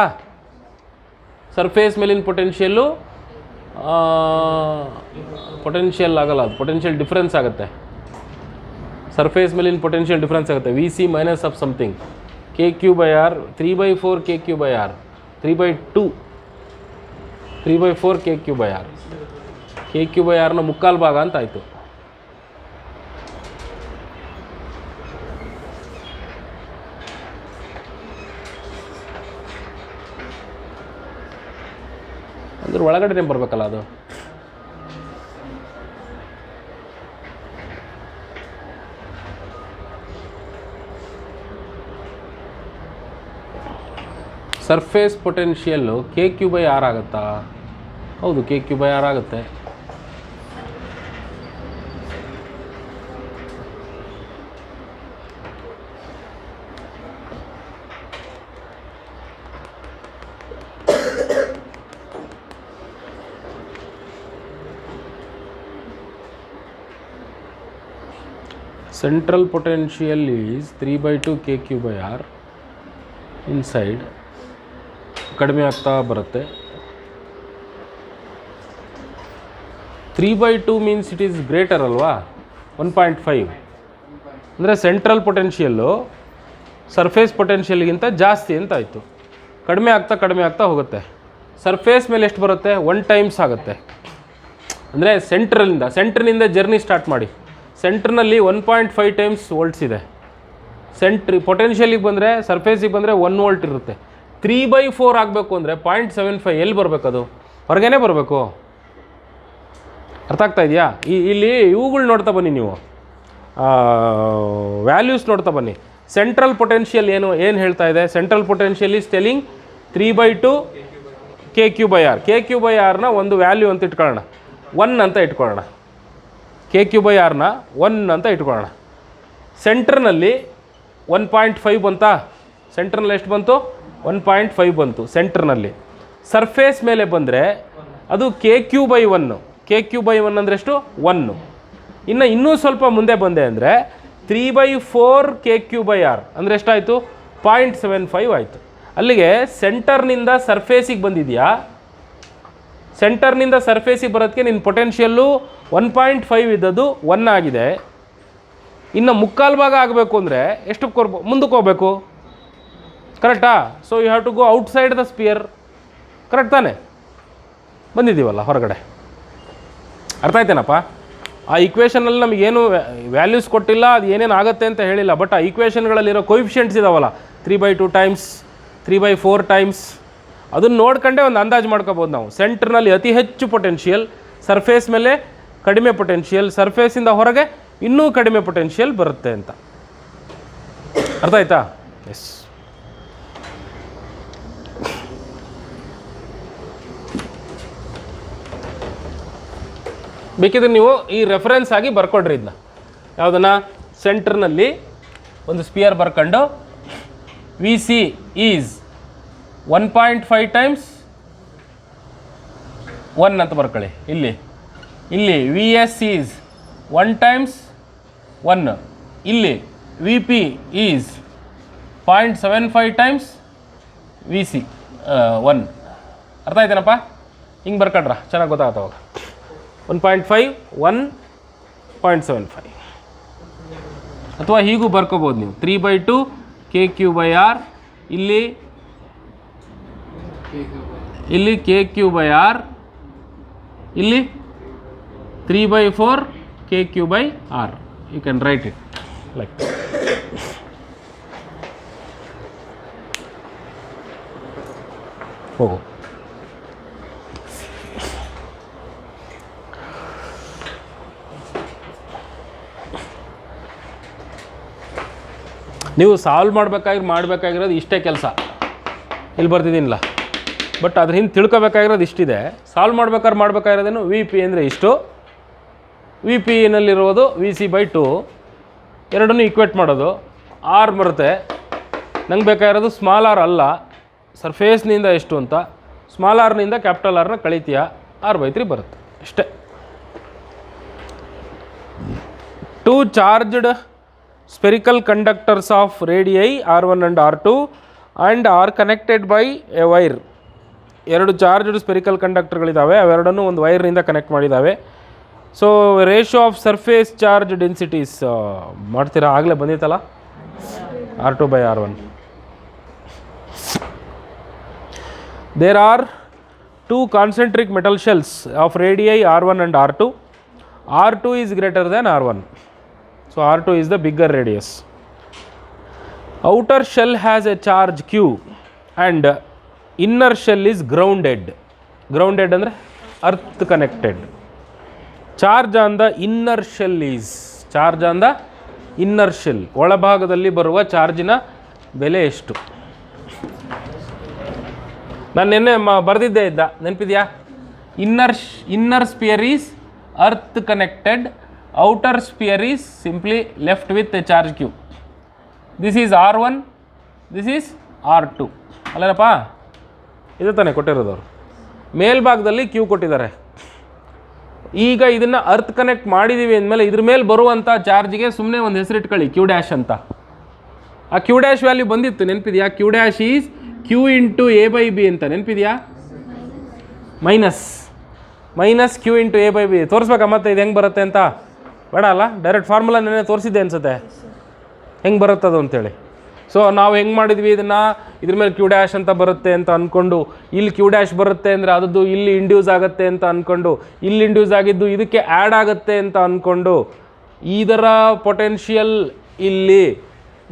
ಸರ್ಫೇಸ್ ಮೇಲಿನ ಪೊಟೆನ್ಷಿಯಲ್ಲು ಪೊಟೆನ್ಷಿಯಲ್ ಆಗಲ್ಲ, ಅದು ಪೊಟೆನ್ಷಿಯಲ್ ಡಿಫ್ರೆನ್ಸ್ ಆಗುತ್ತೆ. ಸರ್ಫೇಸ್ ಮೇಲಿನ ಪೊಟೆನ್ಷಿಯಲ್ ಡಿಫ್ರೆನ್ಸ್ ಆಗುತ್ತೆ. VC minus of something. KQ/R 3/4 KQ/R 3/2 3/4 KQ/R. KQ/Rನ ಮುಕ್ಕಾಲು ಭಾಗ ಅಂತ ಆಯಿತು. ಅಂದ್ರೆ ಒಳಗಡೆ ಬರಬೇಕಲ್ಲ ಅದು. ಸರ್ಫೇಸ್ ಪೊಟೆನ್ಷಿಯಲ್ಲು KQ/R ಆಗುತ್ತಾ? ಹೌದು, KQ/R ಆಗುತ್ತೆ. Central potential is 3/2 KQ/R. Inside ಕಡಿಮೆ ಆಗ್ತಾ ಬರುತ್ತೆ. 3/2 ಮೀನ್ಸ್ ಇಟ್ ಈಸ್ ಗ್ರೇಟರ್ ಅಲ್ವಾ? 1.5 ಅಂದರೆ ಸೆಂಟ್ರಲ್ ಪೊಟೆನ್ಷಿಯಲ್ಲು ಸರ್ಫೇಸ್ ಪೊಟೆನ್ಷಿಯಲ್ಗಿಂತ ಜಾಸ್ತಿ ಅಂತ ಆಯಿತು. ಕಡಿಮೆ ಆಗ್ತಾ ಹೋಗುತ್ತೆ. ಸರ್ಫೇಸ್ ಮೇಲೆ ಎಷ್ಟು ಬರುತ್ತೆ? 1 ಟೈಮ್ಸ್ ಆಗುತ್ತೆ. ಅಂದರೆ ಸೆಂಟ್ರ್ನಿಂದ ಜರ್ನಿ ಸ್ಟಾರ್ಟ್ ಮಾಡಿ. ಸೆಂಟ್ರ್ನಲ್ಲಿ 1.5 ಟೈಮ್ಸ್ ವೋಲ್ಟ್ಸ್ ಇದೆ. ಪೊಟೆನ್ಷಿಯಲಿಗೆ ಬಂದರೆ, ಸರ್ಫೇಸಿಗೆ ಬಂದರೆ 1 ವೋಲ್ಟ್ ಇರುತ್ತೆ. 3/4 ಆಗಬೇಕು ಅಂದರೆ 0.75 ಎಲ್ಲಿ ಬರಬೇಕು? ಅದು ಹೊರಗೇನೆ ಬರಬೇಕು. ಅರ್ಥ ಆಗ್ತಾ ಇದೆಯಾ? ಇಲ್ಲಿ ಇವುಗಳು ನೋಡ್ತಾ ಬನ್ನಿ, ನೀವು ವ್ಯಾಲ್ಯೂಸ್ ನೋಡ್ತಾ ಬನ್ನಿ. ಸೆಂಟ್ರಲ್ ಪೊಟೆನ್ಷಿಯಲ್ ಏನು ಹೇಳ್ತಾ ಇದೆ? Central potential is telling 3/2 KQ/R. KQ/Rನ ಒಂದು ವ್ಯಾಲ್ಯೂ ಅಂತ ಇಟ್ಕೊಳ್ಳೋಣ, 1 ಅಂತ ಇಟ್ಕೊಳ್ಳೋಣ. KQ/Rನ 1 ಅಂತ ಇಟ್ಕೊಳ್ಳೋಣ. ಸೆಂಟ್ರ್ನಲ್ಲಿ 1.5 ಬಂತಾ? ಸೆಂಟ್ರ್ನಲ್ಲಿ ಎಷ್ಟು ಬಂತು? 1.5 ಬಂತು ಸೆಂಟ್ರ್ನಲ್ಲಿ. ಸರ್ಫೇಸ್ ಮೇಲೆ ಬಂದರೆ ಅದು KQ/1. KQ/1 ಅಂದರೆ ಎಷ್ಟು? 1. ಇನ್ನೂ ಸ್ವಲ್ಪ ಮುಂದೆ ಬಂದೆ ಅಂದರೆ 3/4 KQ/R ಅಂದರೆ ಎಷ್ಟಾಯಿತು? 0.75 ಆಯಿತು. ಅಲ್ಲಿಗೆ ಸೆಂಟರ್ನಿಂದ ಸರ್ಫೇಸಿಗೆ ಬಂದಿದೆಯಾ? ಸೆಂಟರ್ನಿಂದ ಸರ್ಫೇಸಿಗೆ ಬರೋದಕ್ಕೆ ನಿನ್ನ ಪೊಟೆನ್ಷಿಯಲ್ಲು 1.5 ಇದ್ದದ್ದು 1 ಆಗಿದೆ. ಇನ್ನು ಮುಕ್ಕಾಲು ಭಾಗ ಆಗಬೇಕು ಅಂದರೆ ಎಷ್ಟು ಮುಂದಕ್ಕೆ ಹೋಗಬೇಕು? ಕರೆಕ್ಟಾ? So you have to go outside the sphere. Correct ತಾನೆ? ಬಂದಿದ್ದೀವಲ್ಲ ಹೊರಗಡೆ. ಅರ್ಥ ಆಯ್ತೇನಪ್ಪ? ಆ ಇಕ್ವೇಷನಲ್ಲಿ ನಮಗೇನು ವ್ಯಾಲ್ಯೂಸ್ ಕೊಟ್ಟಿಲ್ಲ, ಅದು ಏನೇನು ಆಗುತ್ತೆ ಅಂತ ಹೇಳಿಲ್ಲ. ಬಟ್ ಆ ಇಕ್ವೇಷನ್ಗಳಲ್ಲಿರೋ ಕೊಯಿಫಿಷಿಯೆಂಟ್ಸ್ ಇದಾವಲ್ಲ, 3/2 ಟೈಮ್ಸ್, 3/4 ಟೈಮ್ಸ್, ಅದನ್ನು ನೋಡ್ಕೊಂಡೇ ಒಂದು ಅಂದಾಜು ಮಾಡ್ಕೋಬೋದು ನಾವು. ಸೆಂಟ್ರ್ನಲ್ಲಿ ಅತಿ ಹೆಚ್ಚು ಪೊಟೆನ್ಷಿಯಲ್, ಸರ್ಫೇಸ್ ಮೇಲೆ ಕಡಿಮೆ ಪೊಟೆನ್ಷಿಯಲ್, ಸರ್ಫೇಸಿಂದ ಹೊರಗೆ ಇನ್ನೂ ಕಡಿಮೆ ಪೊಟೆನ್ಷಿಯಲ್ ಬರುತ್ತೆ ಅಂತ. ಅರ್ಥ ಆಯ್ತಾ? ಎಸ್. ಬೇಕಿದ್ರೆ ನೀವು ಈ ರೆಫರೆನ್ಸ್ ಆಗಿ ಬರ್ಕೊಡ್ರಿ ಇದನ್ನ. ಯಾವುದನ್ನ? ಸೆಂಟ್ರ್ನಲ್ಲಿ ಒಂದು ಸ್ಪಿಯರ್ ಬರ್ಕೊಂಡು VC ಈಸ್ 1.5 ಟೈಮ್ಸ್ 1 ಅಂತ ಬರ್ಕೊಳ್ಳಿ. ಇಲ್ಲಿ VS ಈಸ್ 1 ಟೈಮ್ಸ್ 1. ಇಲ್ಲಿ VP ಈಸ್ 0.75 ಟೈಮ್ಸ್ VC 1. ಅರ್ಥ ಆಯ್ತೇನಪ್ಪ? ಹಿಂಗೆ ಬರ್ಕೊಡ್ರ, ಚೆನ್ನಾಗಿ ಗೊತ್ತಾಗತ್ತವಾಗ. 1.5 1.75 ಅಥವಾ ಹೀಗೂ ಬರ್ಕೋಬೋದು ನೀವು. 3/2 KQ/R. ಇಲ್ಲಿ KQ/R ಇಲ್ಲಿ 3/4 kq/r. You can write it like that. ಹೋಗು. ನೀವು ಸಾಲ್ವ್ ಮಾಡಬೇಕಾಗಿರೋದು ಇಷ್ಟೇ ಕೆಲಸ. ಇಲ್ಲಿ ಬರ್ತಿದ್ದೀನಿಲ್ಲ, ಬಟ್ ಅದ್ರ ಹಿಂದೆ ತಿಳ್ಕೊಬೇಕಾಗಿರೋದು ಇಷ್ಟಿದೆ. ಸಾಲ್ವ್ ಮಾಡಬೇಕಾಗಿರೋದೇನು ವಿ ಪಿ ಅಂದರೆ ಇಷ್ಟು, ವಿ ಪಿ ನಲ್ಲಿರೋದು VC/2, ಎರಡನ್ನೂ ಈಕ್ವೇಟ್ ಮಾಡೋದು. ಆರ್ ಬರುತ್ತೆ. ನಂಗೆ ಬೇಕಾಗಿರೋದು ಸ್ಮಾಲ್ ಆರ್ ಅಲ್ಲ, ಸರ್ಫೇಸ್ನಿಂದ ಎಷ್ಟು ಅಂತ. ಸ್ಮಾಲ್ ಆರ್ನಿಂದ ಕ್ಯಾಪಿಟಲ್ ಆರ್ನ ಕಳಿತೀಯ, R/3 ಬರುತ್ತೆ ಅಷ್ಟೇ. 2 charged spherical conductors of radii R1 and R2 and are connected by a wire. ಎರಡು ಚಾರ್ಜ್ಡ್ ಸ್ಪೆರಿಕಲ್ ಕಂಡಕ್ಟರ್ಗಳಿದ್ದಾವೆ, ಅವೆರಡನ್ನೂ ಒಂದು ವೈರ್ನಿಂದ ಕನೆಕ್ಟ್ ಮಾಡಿದ್ದಾವೆ. So ratio of surface charge densities ಮಾಡ್ತೀರಾ? ಆಗಲೇ ಬಂದಿತ್ತಲ್ಲ, R2/R1. There are 2 concentric metal shells of radii R1 and R2. R2 is greater than R1. So R2 is the bigger radius. Outer shell has a charge Q and inner shell is grounded. Grounded ಅಂದರೆ earth connected. Charge on the inner shell is, charge on the inner shell, ಒಳಭಾಗದಲ್ಲಿ ಬರುವ ಚಾರ್ಜಿನ ಬೆಲೆ ಎಷ್ಟು? ನಾನು ನಿನ್ನೆ ಬರೆದಿದ್ದೇ ಇದ್ದ, ನೆನಪಿದೆಯಾ? Inner sphere is earth connected, outer sphere is simply left with a charge Q. This is R1, this is R2 ಅಲ್ಲೇನಪ್ಪ? ಇದು ತಾನೇ ಕೊಟ್ಟಿರೋದವರು. ಮೇಲ್ಭಾಗದಲ್ಲಿ Q ಕೊಟ್ಟಿದ್ದಾರೆ. ಈಗ ಇದನ್ನು ಅರ್ತ್ ಕನೆಕ್ಟ್ ಮಾಡಿದ್ದೀವಿ ಅಂದಮೇಲೆ ಇದ್ರ ಮೇಲೆ ಬರುವಂಥ ಚಾರ್ಜ್ಗೆ ಸುಮ್ಮನೆ ಒಂದು ಹೆಸರಿಟ್ಕೊಳ್ಳಿ, Q' ಅಂತ. ಆ Q' ವ್ಯಾಲ್ಯೂ ಬಂದಿತ್ತು, ನೆನಪಿದೆಯಾ? Q' is Q into A/B ಅಂತ, ನೆನಪಿದೆಯಾ? Minus Q into A/B. ತೋರಿಸ್ಬೇಕಾ ಮತ್ತೆ ಇದು ಹೆಂಗೆ ಬರುತ್ತೆ ಅಂತ? ಬೇಡ ಅಲ್ಲ, ಡೈರೆಕ್ಟ್ ಫಾರ್ಮುಲಾ ನೆನೆ ತೋರಿಸಿದ್ದೆ ಅನ್ಸುತ್ತೆ ಹೆಂಗೆ ಬರುತ್ತದು ಅಂತೇಳಿ. ಸೊ ನಾವು ಹೆಂಗೆ ಮಾಡಿದ್ವಿ ಇದನ್ನು, ಇದ್ರ ಮೇಲೆ Q' ಅಂತ ಬರುತ್ತೆ ಅಂತ ಅಂದ್ಕೊಂಡು, ಇಲ್ಲಿ Q' ಬರುತ್ತೆ ಅಂದರೆ ಅದದ್ದು ಇಲ್ಲಿ ಇಂಡ್ಯೂಸ್ ಆಗುತ್ತೆ ಅಂತ ಅಂದ್ಕೊಂಡು, ಇಲ್ಲಿ ಇಂಡ್ಯೂಸ್ ಆಗಿದ್ದು ಇದಕ್ಕೆ ಆ್ಯಡ್ ಆಗುತ್ತೆ ಅಂತ ಅಂದ್ಕೊಂಡು, ಇದರ ಪೊಟೆನ್ಷಿಯಲ್ ಇಲ್ಲಿ,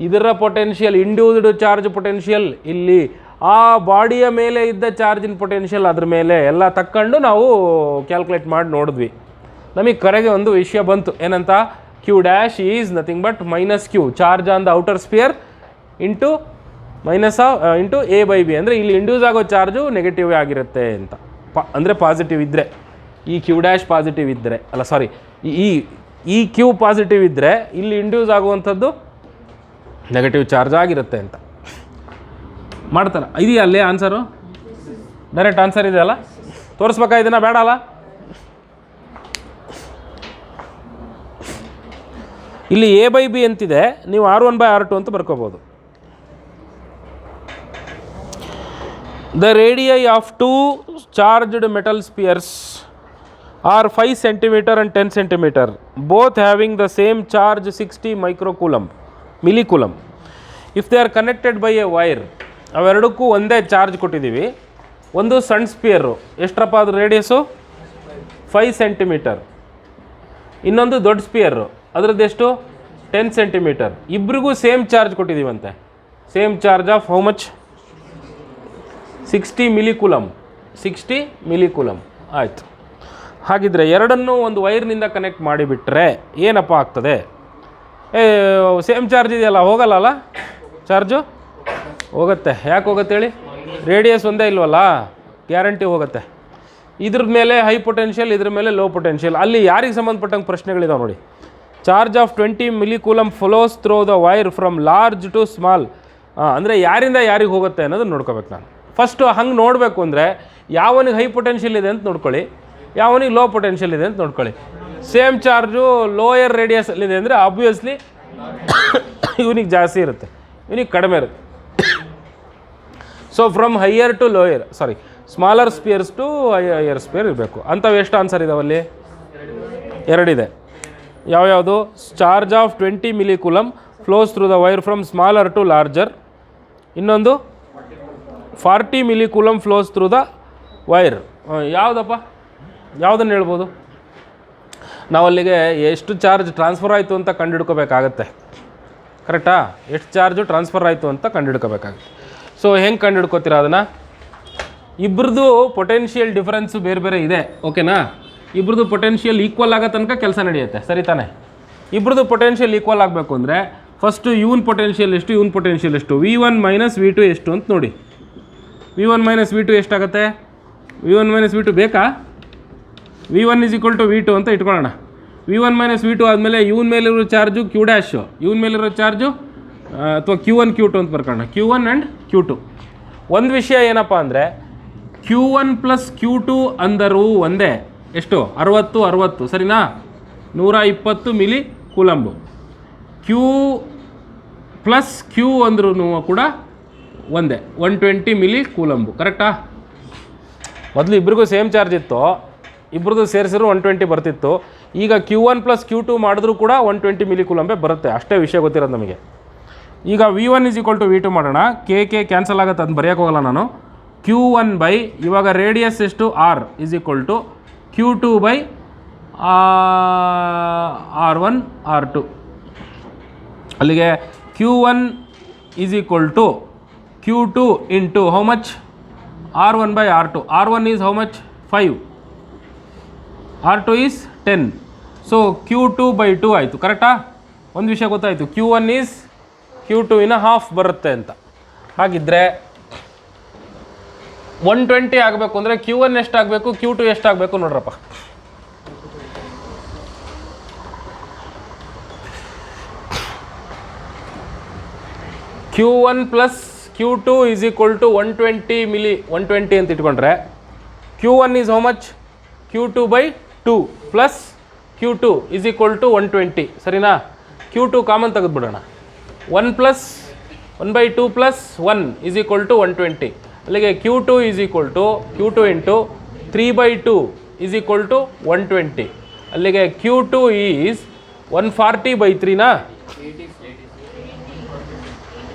ಇದರ ಪೊಟೆನ್ಷಿಯಲ್ ಇಂಡ್ಯೂಸ್ಡ್ ಚಾರ್ಜ್ ಪೊಟೆನ್ಷಿಯಲ್ ಇಲ್ಲಿ, ಆ ಬಾಡಿಯ ಮೇಲೆ ಇದ್ದ ಚಾರ್ಜಿನ ಪೊಟೆನ್ಷಿಯಲ್ ಅದ್ರ ಮೇಲೆ ಎಲ್ಲ ತಕ್ಕೊಂಡು ನಾವು ಕ್ಯಾಲ್ಕುಲೇಟ್ ಮಾಡಿ ನೋಡಿದ್ವಿ. ನಮಗೆ ಕರೆಗೆ ಒಂದು ವಿಷಯ ಬಂತು, ಏನಂತ? Q' is nothing but -Q, charge on the outer sphere into into A/B. ಅಂದರೆ ಇಲ್ಲಿ ಇಂಡ್ಯೂಸ್ ಆಗೋ ಚಾರ್ಜು ನೆಗೆಟಿವ್ ಆಗಿರುತ್ತೆ ಅಂತ, ಅಂದರೆ ಪಾಸಿಟಿವ್ ಇದ್ದರೆ. ಈ Q' ಪಾಸಿಟಿವ್ ಇದ್ದರೆ, ಅಲ್ಲ ಸಾರಿ, ಈ Q ಪಾಸಿಟಿವ್ ಇದ್ದರೆ ಇಲ್ಲಿ ಇಂಡ್ಯೂಸ್ ಆಗುವಂಥದ್ದು ನೆಗೆಟಿವ್ ಚಾರ್ಜ್ ಆಗಿರುತ್ತೆ ಅಂತ ಮಾಡ್ತಾರೆ. ಇದೆಯಾ ಅಲ್ಲೇ ಆನ್ಸರು? ಡೈರೆಕ್ಟ್ ಆನ್ಸರ್ ಇದೆ ಅಲ್ಲ? ತೋರಿಸ್ಬೇಕಾ ಇದನ್ನು? ಬೇಡ ಅಲ್ಲ? ಇಲ್ಲಿ A/B ಅಂತಿದೆ, ನೀವು R1/R2 ಅಂತ ಬರ್ಕೋಬೋದು. The radii of 2 charged metal spheres are 5 cm and 10 cm, both having the same charge 60 millicoulomb. If they are connected by a wire, ಅವೆರಡಕ್ಕೂ ಒಂದೇ ಚಾರ್ಜ್ ಕೊಟ್ಟಿದ್ದೀವಿ. ಒಂದು ಸಣ್ಣ ಸ್ಪಿಯರು, ಎಷ್ಟರಪ್ಪ ಅದು ರೇಡಿಯಸ್ಸು? 5 cm. ಇನ್ನೊಂದು ದೊಡ್ಡ ಸ್ಪಿಯರು, ಅದರದ್ದು ಎಷ್ಟು? 10 cm. ಇಬ್ಬರಿಗೂ ಸೇಮ್ ಚಾರ್ಜ್ ಕೊಟ್ಟಿದ್ದೀವಂತೆ. Same charge of how much? 60 millicoulomb. ಆಯಿತು. ಹಾಗಿದ್ರೆ ಎರಡನ್ನೂ ಒಂದು ವೈರ್ನಿಂದ ಕನೆಕ್ಟ್ ಮಾಡಿಬಿಟ್ರೆ ಏನಪ್ಪ ಆಗ್ತದೆ? ಸೇಮ್ ಚಾರ್ಜ್ ಇದೆಯಲ್ಲ, ಹೋಗಲ್ಲ ಚಾರ್ಜು? ಹೋಗುತ್ತೆ. ಯಾಕೆ ಹೋಗುತ್ತೆ ಹೇಳಿ? ರೇಡಿಯಸ್ ಒಂದೇ ಇಲ್ವಲ್ಲ, ಗ್ಯಾರಂಟಿ ಹೋಗುತ್ತೆ. ಇದ್ರ ಮೇಲೆ ಹೈ ಪೊಟೆನ್ಷಿಯಲ್, ಇದ್ರ ಮೇಲೆ ಲೋ ಪೊಟೆನ್ಷಿಯಲ್. ಅಲ್ಲಿ ಯಾರಿಗೆ ಸಂಬಂಧಪಟ್ಟಂಗೆ ಪ್ರಶ್ನೆಗಳಿದಾವೆ ನೋಡಿ. Charge of 20 millicoulomb flows through the wire from large to small. ಅಂದರೆ ಯಾರಿಂದ ಯಾರಿಗೆ ಹೋಗುತ್ತೆ ಅನ್ನೋದನ್ನು ನೋಡ್ಕೋಬೇಕು ನಾನು. ಫಸ್ಟು ಹಂಗೆ ನೋಡಬೇಕು ಅಂದರೆ ಯಾವನಿಗೆ ಹೈ ಪೊಟೆನ್ಷಿಯಲ್ ಇದೆ ಅಂತ ನೋಡ್ಕೊಳ್ಳಿ, ಯಾವನಿಗೆ ಲೋ ಪೊಟೆನ್ಷಿಯಲ್ ಇದೆ ಅಂತ ನೋಡ್ಕೊಳ್ಳಿ. ಸೇಮ್ ಚಾರ್ಜು ಲೋಯರ್ ರೇಡಿಯಸಲ್ಲಿದೆ ಅಂದರೆ ಆಬ್ವಿಯಸ್ಲಿ ಇವನಿಗೆ ಜಾಸ್ತಿ ಇರುತ್ತೆ, ಇವನಿಗೆ ಕಡಿಮೆ ಇರುತ್ತೆ. So from higher to lower, sorry smaller spheres to higher sphere ಇರಬೇಕು. ಅಂಥವು ಎಷ್ಟು ಆನ್ಸರ್ ಇದಾವಲ್ಲಿ? ಎರಡಿದೆ. ಯಾವ್ಯಾವುದು? Charge of 20 millicoulomb flows through the wire from smaller to larger. ಇನ್ನೊಂದು 40 millicoulomb flows through the wire. ಯಾವುದಪ್ಪ? ಯಾವುದನ್ನು ಹೇಳ್ಬೋದು? ನಾವು ಅಲ್ಲಿಗೆ ಎಷ್ಟು ಚಾರ್ಜ್ ಟ್ರಾನ್ಸ್ಫರ್ ಆಯಿತು ಅಂತ ಕಂಡುಹಿಡ್ಕೋಬೇಕಾಗತ್ತೆ. ಕರೆಕ್ಟಾ? ಎಷ್ಟು ಚಾರ್ಜು ಟ್ರಾನ್ಸ್ಫರ್ ಆಯಿತು ಅಂತ ಕಂಡುಹಿಡ್ಕೋಬೇಕಾಗುತ್ತೆ. ಸೊ ಹೆಂಗೆ ಕಂಡುಹಿಡ್ಕೋತೀರಾ ಅದನ್ನು? ಇಬ್ಬರದು ಪೊಟೆನ್ಷಿಯಲ್ ಡಿಫ್ರೆನ್ಸು ಬೇರೆ ಬೇರೆ ಇದೆ, ಓಕೆನಾ? ಇಬ್ಬರದು ಪೊಟೆನ್ಷಿಯಲ್ ಈಕ್ವಲ್ ಆಗೋ ತನಕ ಕೆಲಸ ನಡೆಯುತ್ತೆ, ಸರಿ ತಾನೆ? ಇಬ್ಬರದು ಪೊಟೆನ್ಷಿಯಲ್ ಈಕ್ವಲ್ ಆಗಬೇಕು ಅಂದರೆ ಫಸ್ಟು ಇವನ್ ಪೊಟೆನ್ಷಿಯಲ್ ಎಷ್ಟು, ಇವನ್ ಪೊಟೆನ್ಷಿಯಲ್ ಎಷ್ಟು, V1 ಮೈನಸ್ V2 ಎಷ್ಟು ಅಂತ ನೋಡಿ. V1 ಮೈನಸ್ V2 ಎಷ್ಟಾಗುತ್ತೆ? V1 ಮೈನಸ್ V2 ಬೇಕಾ? V1 is equal to V2 ಅಂತ ಇಟ್ಕೊಳ್ಳೋಣ. V1 ಮೈನಸ್ V2 ಆದಮೇಲೆ ಇವನ್ ಮೇಲಿರೋ ಚಾರ್ಜು Q ಡ್ಯಾಶು, ಇವನ್ ಮೇಲಿರೋ ಚಾರ್ಜು ಅಥವಾ Q1 Q2 ಅಂತ ಬರ್ಕೊಳ್ಳೋಣ. Q1 and Q2. ಒಂದು ವಿಷಯ ಏನಪ್ಪ ಅಂದರೆ Q1 ಪ್ಲಸ್ Q2 ಅಂದರೂ ಒಂದೇ. ಎಷ್ಟು? 60 ಸರಿನಾ? 120 ಮಿಲಿ ಕೂಲಂಬು. Q ಪ್ಲಸ್ Q ಅಂದ್ರೂ ಕೂಡ ಒಂದೇ, 120 ಮಿಲಿ ಕೂಲಂಬು. ಕರೆಕ್ಟಾ? ಮೊದಲು ಇಬ್ರಿಗೂ ಸೇಮ್ ಚಾರ್ಜ್ ಇತ್ತು, ಇಬ್ರದ್ದು ಸೇರಿಸಿದ್ರು 120 ಬರ್ತಿತ್ತು. ಈಗ Q1 ಪ್ಲಸ್ Q2 ಮಾಡಿದ್ರೂ ಕೂಡ 120 ಮಿಲಿ ಕೂಲಂಬೆ ಬರುತ್ತೆ. ಅಷ್ಟೇ ವಿಷಯ ಗೊತ್ತಿರೋದು ನಮಗೆ. ಈಗ V1 is equal to V2 ಮಾಡೋಣ. ಕೆ ಕ್ಯಾನ್ಸಲ್ ಆಗುತ್ತೆ, ಅದನ್ನು ಬರೆಯೋಕೆ ಹೋಗಲ್ಲ ನಾನು. Q1 ಬೈ ಇವಾಗ ರೇಡಿಯಸ್ ಎಷ್ಟು R is equal to Q2 by R1 R2. ಅಲ್ಲಿಗೆ Q1 is equal to Q2 into how much? R1 by R2. R1 is how much? 5. R2 is 10. So Q2 by 2 ಆಯಿತು. ಕರೆಕ್ಟಾ? ಒಂದು ವಿಷಯ ಗೊತ್ತಾಯಿತು, Q1 is Q2 half ಬರುತ್ತೆ ಅಂತ. ಹಾಗಿದ್ದರೆ 120 ಆಗಬೇಕು ಅಂದರೆ Q1 ಎಷ್ಟಾಗಬೇಕು, Q2 ಎಷ್ಟಾಗಬೇಕು ನೋಡ್ರಪ್ಪ. Q1 plus Q2 is equal to 120 milli 120 ಅಂತ ಇಟ್ಕೊಂಡ್ರೆ Q1 is how much? Q2 by 2 plus Q2 is equal to 120. ಸರಿನಾ? Q2 ಕಾಮನ್ ತೆಗೆದುಬಿಡೋಣ. 1 plus 1/2 plus 1 is equal to 120. ಅಲ್ಲಿಗೆ Q2 is equal to Q2 into 3/2 is equal to 120. ಅಲ್ಲಿಗೆ Q2 is 140/3ನಾ?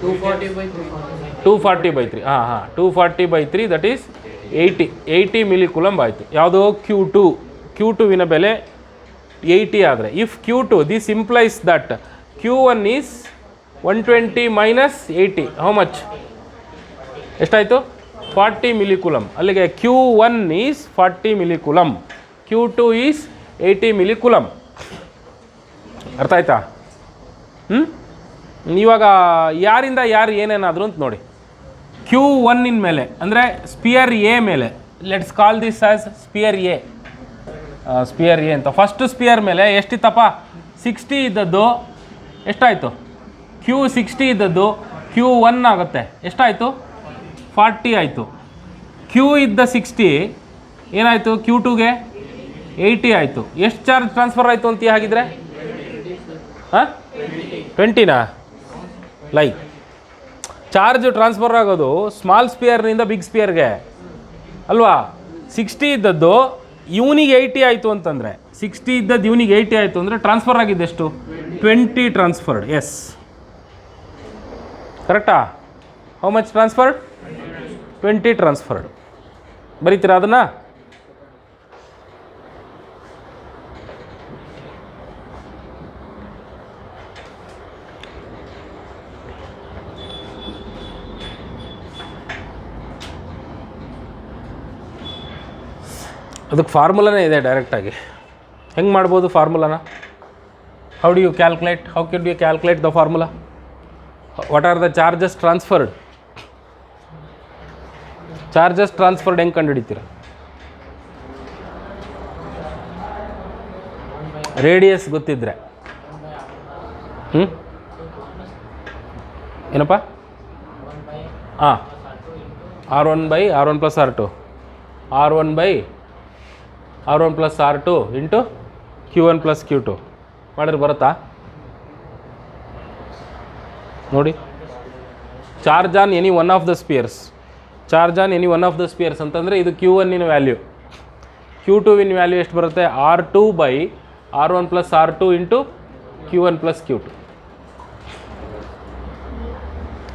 240/3. ಹಾಂ 240/3 that is 80 milli coulomb ಆಯಿತು. ಯಾವುದೋ Q2ವಿನ ಬೆಲೆ 80 ಆದರೆ if Q2 this implies that Q1 is 120 minus 80 how much? ಎಷ್ಟಾಯಿತು? 40 milli coulomb. ಅಲ್ಲಿಗೆ Q1 is 40 milli coulomb, Q2 is 80 milli coulomb. ಅರ್ಥ ಆಯ್ತಾ? ಇವಾಗ ಯಾರಿಂದ ಯಾರು ಏನೇನಾದರೂ ಅಂತ ನೋಡಿ. Q1 ಮೇಲೆ ಅಂದರೆ ಸ್ಪಿಯರ್ ಎ ಮೇಲೆ, let's call this as sphere A. Sphere A ಅಂತ ಫಸ್ಟ್ ಸ್ಪಿಯರ್ ಮೇಲೆ ಎಷ್ಟಿತ್ತಪ್ಪ? 60 ಇದ್ದದ್ದು ಎಷ್ಟಾಯಿತು? Q60 ಇದ್ದದ್ದು Q1 ಆಗುತ್ತೆ. ಎಷ್ಟಾಯಿತು? 40 ಆಯಿತು. Q ಇದ್ದ 60 ಏನಾಯಿತು? Q2ಗೆ 80 ಆಯಿತು. ಎಷ್ಟು ಚಾರ್ಜ್ ಟ್ರಾನ್ಸ್ಫರ್ ಆಯಿತು ಅಂತ ಹಾಗಿದ್ರೆ? 20ನಾ? ಲೈಕ್ ಚಾರ್ಜ್ ಟ್ರಾನ್ಸ್ಫರ್ ಆಗೋದು ಸ್ಮಾಲ್ ಸ್ಪಿಯರ್ನಿಂದ ಬಿಗ್ ಸ್ಪಿಯರ್ಗೆ ಅಲ್ವಾ? 60 ಇದ್ದದ್ದು ಇವನಿಗೆ 80 ಆಯಿತು ಅಂತಂದರೆ, 60 ಇದ್ದದ್ದು ಇವನಿಗೆ 80 ಆಯಿತು ಅಂದರೆ ಟ್ರಾನ್ಸ್ಫರ್ ಆಗಿದ್ದೆಷ್ಟು? 20 ಟ್ರಾನ್ಸ್ಫರ್ಡ್. ಎಸ್, ಕರೆಕ್ಟಾ? How much transferred? 20 ಟ್ರಾನ್ಸ್ಫರ್ಡ್. ಬರೀತೀರಾ ಅದನ್ನು? ಅದಕ್ಕೆ ಫಾರ್ಮುಲಾನೇ ಇದೆ ಡೈರೆಕ್ಟಾಗಿ. ಹೆಂಗೆ ಮಾಡ್ಬೋದು ಫಾರ್ಮುಲಾನ? How do you calculate? How can you calculate the formula? What are the charges transferred? Charges transferred ಹೆಂಗೆ ಕಂಡುಹಿಡಿತೀರ? ರೇಡಿಯಸ್ ಗೊತ್ತಿದ್ರೆ. ಏನಪ್ಪ? ಹಾಂ, R1 by R1 plus R2, R1 by R1 plus R2 into Q1 plus Q2 ಮಾಡಿದ್ರೆ ಬರುತ್ತಾ ನೋಡಿ? Charge on any one of the spears, charge on any one of the spears ಅಂತಂದರೆ ಇದು Q1 ವ್ಯಾಲ್ಯೂ. Q2 ವ್ಯಾಲ್ಯೂ ಎಷ್ಟು ಬರುತ್ತೆ? R2 by R1 plus R2 into Q1 plus Q2.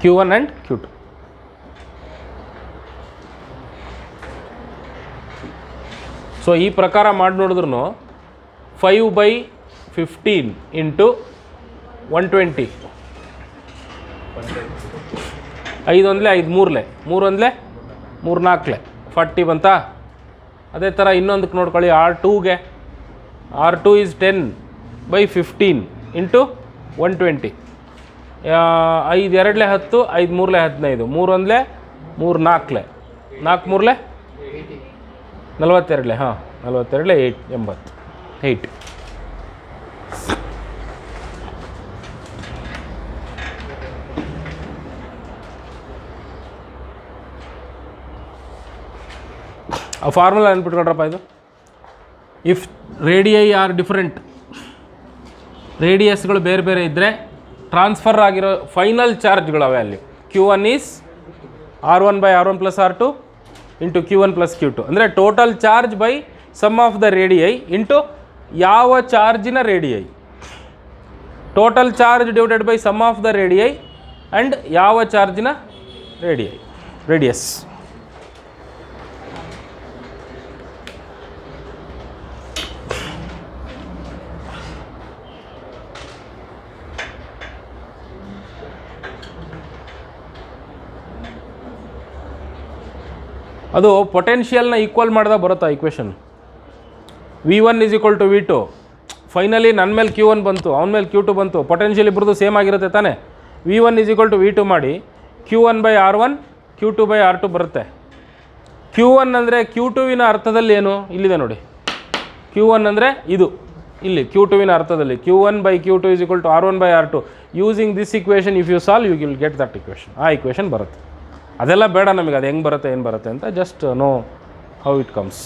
Q1 and Q2. So ಈ ಪ್ರಕಾರ ಮಾಡಿ ನೋಡಿದ್ರು 5/15 into 120, 5 ಒಂದಲೇ 5 ಮೂರಲೆ 3 ಒಂದಲೇ 3 4 40 ಬಂತಾ. ಅದೇ ಥರ ಇನ್ನೊಂದಕ್ಕೆ ನೋಡ್ಕೊಳ್ಳಿ, R2ಗೆ R2 is 10/15 ಇಂಟು 120, 5 2 10, 5 3 15, 3 ಒಂದಲೇ 3 4 4 3 42, ಹಾಂ 42 8. ಆ ಫಾರ್ಮುಲಾ ನೆನ್ಪಿಟ್ಕೊಳ್ರಪ್ಪ ಇದು. ಇಫ್ ರೇಡಿಯೈ ಆರ್ ಡಿಫರೆಂಟ್, ರೇಡಿಯಸ್ಗಳು ಬೇರೆ ಬೇರೆ ಇದ್ದರೆ ಟ್ರಾನ್ಸ್ಫರ್ ಆಗಿರೋ ಫೈನಲ್ ಚಾರ್ಜ್ಗಳ value Q1 is R1/R1 + R2 into Q1 + Q2, ಅಂದರೆ total charge by sum of the radii into ಯಾವ ಚಾರ್ಜಿನ radii. Total charge divided by sum of the radii and ಯಾವ ಚಾರ್ಜಿನ ರೇಡಿಯಸ್. ಅದು ಪೊಟೆನ್ಷಿಯಲ್ನ ಈಕ್ವಲ್ ಮಾಡಿದಾಗ ಬರುತ್ತಾ ಇಕ್ವೇಷನ್. V1 = V2, ಫೈನಲಿ ನನ್ನ ಮೇಲೆ Q1 ಬಂತು, ಅವನ ಮೇಲೆ Q2 ಬಂತು, ಪೊಟೆನ್ಷಿಯಲ್ ಇಬ್ಬರದು ಸೇಮ್ ಆಗಿರುತ್ತೆ ತಾನೇ. V1 = V2 ಮಾಡಿ Q1/R1 Q2/R2 ಬರುತ್ತೆ. Q1 ಅಂದರೆ Q2ವಿನ ಅರ್ಥದಲ್ಲಿ ಏನು ಇಲ್ಲಿದೆ ನೋಡಿ. Q1 ಅಂದರೆ ಇದು ಇಲ್ಲಿ Q2ವಿನ ಅರ್ಥದಲ್ಲಿ Q1/Q2 = R1/R2. Using this equation if you solve you will get that equation. ಆ ಇಕ್ವೇಷನ್ ಬರುತ್ತೆ. ಅದೆಲ್ಲ ಬೇಡ ನಮಗೆ, ಅದು ಹೆಂಗೆ ಬರುತ್ತೆ ಏನು ಬರುತ್ತೆ ಅಂತ, just know how it comes.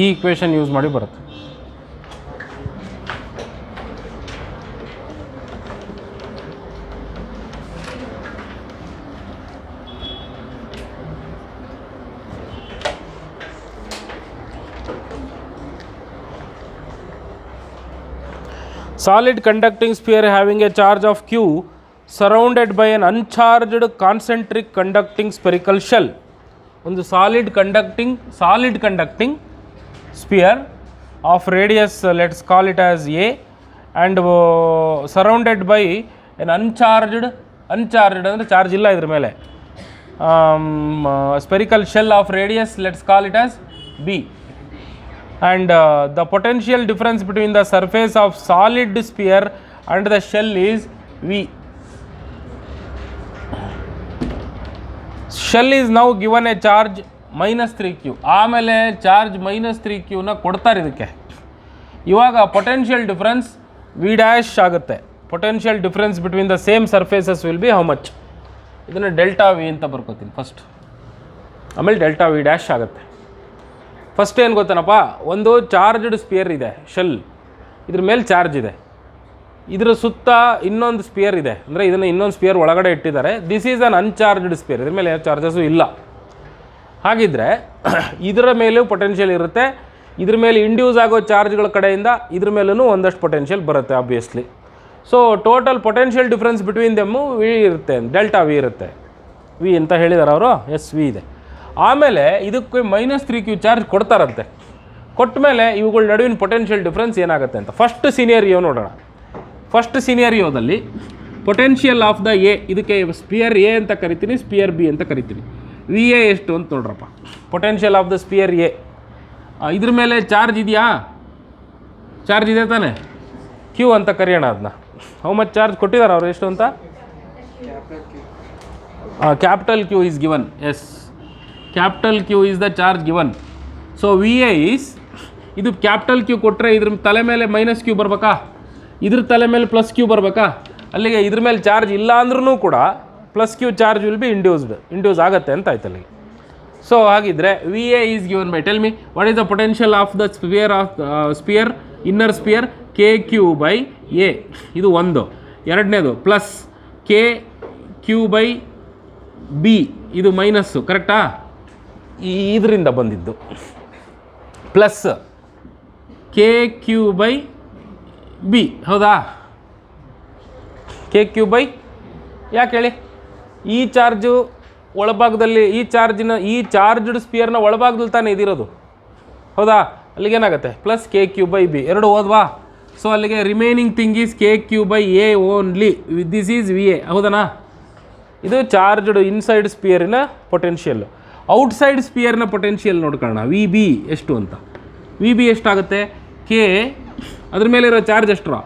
ಈ ಇಕ್ವೇಷನ್ ಯೂಸ್ ಮಾಡಿ ಬರುತ್ತೆ. Solid conducting sphere having a charge of Q surrounded by an uncharged concentric conducting spherical shell. ಒಂದು solid conducting sphere of radius, let's call it as A, and surrounded by an uncharged ಅಂದರೆ charge ಇಲ್ಲ ಇದ್ರ ಮೇಲೆ, spherical shell of radius, let's call it as B, and the potential difference between the surface of solid sphere and the shell is V. Shell is now given a charge -3Q. ಆಮೇಲೆ charge -3Qನ ಕೊಡ್ತಾರೆ ಇದಕ್ಕೆ. ಇವಾಗ potential difference V' ಆಗುತ್ತೆ. Potential difference between the same surfaces will be how much. ಇದನ್ನು ∆V ಅಂತ ಬರ್ಕೋತೀನಿ first, ಆಮೇಲೆ ∆V' ಆಗುತ್ತೆ. First ಏನು ಗೊತ್ತೇನಪ್ಪ, ಒಂದು ಚಾರ್ಜ್ಡ್ ಸ್ಪಿಯರ್ ಇದೆ ಶೆಲ್, ಇದ್ರ ಮೇಲೆ ಚಾರ್ಜ್ ಇದೆ, ಇದರ ಸುತ್ತ ಇನ್ನೊಂದು ಸ್ಪಿಯರ್ ಇದೆ, ಅಂದರೆ ಇದನ್ನು ಇನ್ನೊಂದು ಸ್ಪಿಯರ್ ಒಳಗಡೆ ಇಟ್ಟಿದ್ದಾರೆ. This is an uncharged sphere, ಇದ್ರ ಮೇಲೆ ಚಾರ್ಜಸ್ಸು ಇಲ್ಲ. ಹಾಗಿದ್ದರೆ ಇದರ ಮೇಲೂ ಪೊಟೆನ್ಷಿಯಲ್ ಇರುತ್ತೆ, ಇದ್ರ ಮೇಲೆ ಇಂಡ್ಯೂಸ್ ಆಗೋ ಚಾರ್ಜ್ಗಳ ಕಡೆಯಿಂದ ಇದ್ರ ಮೇಲೂ ಒಂದಷ್ಟು ಪೊಟೆನ್ಷಿಯಲ್ ಬರುತ್ತೆ obviously. So total potential difference between them V ಇರುತ್ತೆ, ∆V ಇರುತ್ತೆ. V ಅಂತ ಹೇಳಿದ್ದಾರೆ ಅವರು, ಎಸ್ V ಇದೆ. ಆಮೇಲೆ ಇದಕ್ಕೆ -3Q ಚಾರ್ಜ್ ಕೊಡ್ತಾರಂತೆ. ಕೊಟ್ಟ ಮೇಲೆ ಇವುಗಳ ನಡುವಿನ ಪೊಟೆನ್ಷಿಯಲ್ ಡಿಫ್ರೆನ್ಸ್ ಏನಾಗುತ್ತೆ ಅಂತ ಫಸ್ಟ್ ಸಿನಿಯರಿಯೋ ನೋಡೋಣ. ಫಸ್ಟ್ ಸಿನಿಯರಿಯೋದಲ್ಲಿ ಪೊಟೆನ್ಷಿಯಲ್ ಆಫ್ ದ ಎ, ಇದಕ್ಕೆ ಸ್ಪಿಯರ್ ಎ ಅಂತ ಕರಿತೀನಿ, ಸ್ಪಿಯರ್ ಬಿ ಅಂತ ಕರಿತೀನಿ. VA ಎಷ್ಟು ಅಂತ ನೋಡ್ರಪ್ಪ. Potential of the spear A, ಇದ್ರ ಮೇಲೆ ಚಾರ್ಜ್ ಇದೆಯಾ? ಚಾರ್ಜ್ ಇದೆ ತಾನೆ, Q ಅಂತ ಕರೆಯೋಣ ಅದನ್ನ. ಹೌ ಮಚ್ ಚಾರ್ಜ್ ಕೊಟ್ಟಿದ್ದಾರೆ ಅವರು, ಎಷ್ಟು ಅಂತ? Capital Q is given, yes, capital Q is the charge given. So VA is, ಇದು ಕ್ಯಾಪಿಟಲ್ ಕ್ಯೂ ಕೊಟ್ಟರೆ ಇದ್ರ ತಲೆ ಮೇಲೆ ಮೈನಸ್ ಕ್ಯೂ ಬರಬೇಕಾ, ಇದ್ರ ತಲೆ ಮೇಲೆ ಪ್ಲಸ್ ಕ್ಯೂ ಬರಬೇಕಾ? ಅಲ್ಲಿಗೆ ಇದ್ರ ಮೇಲೆ ಚಾರ್ಜ್ ಇಲ್ಲ ಅಂದ್ರೂ ಕೂಡ plus Q charge will be induce ಆಗುತ್ತೆ ಅಂತ ಆಯ್ತು ಅಲ್ಲಿಗೆ. ಸೊ ಹಾಗಿದ್ರೆ V A is given by, tell me what is the potential of the sphere inner sphere K Q by A, ಇದು ಒಂದು. ಎರಡನೇದು plus K Q by B, ಇದು minus, ಕರೆಕ್ಟಾ? ಇದರಿಂದ ಬಂದಿದ್ದು plus K Q by B, ಹೌದಾ? K Q by, ಯಾಕೆ ಹೇಳಿ? ಈ ಚಾರ್ಜು ಒಳಭಾಗದಲ್ಲಿ, ಈ ಚಾರ್ಜ್ಡ್ ಸ್ಪಿಯರ್ನ ಒಳಭಾಗದಲ್ಲಿ ತಾನೇ ಇದಿರೋದು, ಹೌದಾ? ಅಲ್ಲಿಗೆ ಏನಾಗುತ್ತೆ plus K Q by b, ಎರಡು ಹೋದ್ವಾ? ಸೊ ಅಲ್ಲಿಗೆ remaining thing is k Q by a only, this is V A, ಹೌದನಾ? ಇದು ಚಾರ್ಜ್ಡ್ ಇನ್ಸೈಡ್ ಸ್ಪಿಯರಿನ ಪೊಟೆನ್ಷಿಯಲ್. ಔಟ್ಸೈಡ್ ಸ್ಪಿಯರ್ನ ಪೊಟೆನ್ಷಿಯಲ್ ನೋಡ್ಕೊಳ್ಳೋಣ, ವಿ ಬಿ ಎಷ್ಟು ಅಂತ. ವಿ ಬಿ ಎಷ್ಟಾಗುತ್ತೆ? ಕೆ ಅದ್ರ ಮೇಲಿರೋ ಚಾರ್ಜ್ ಎಷ್ಟು?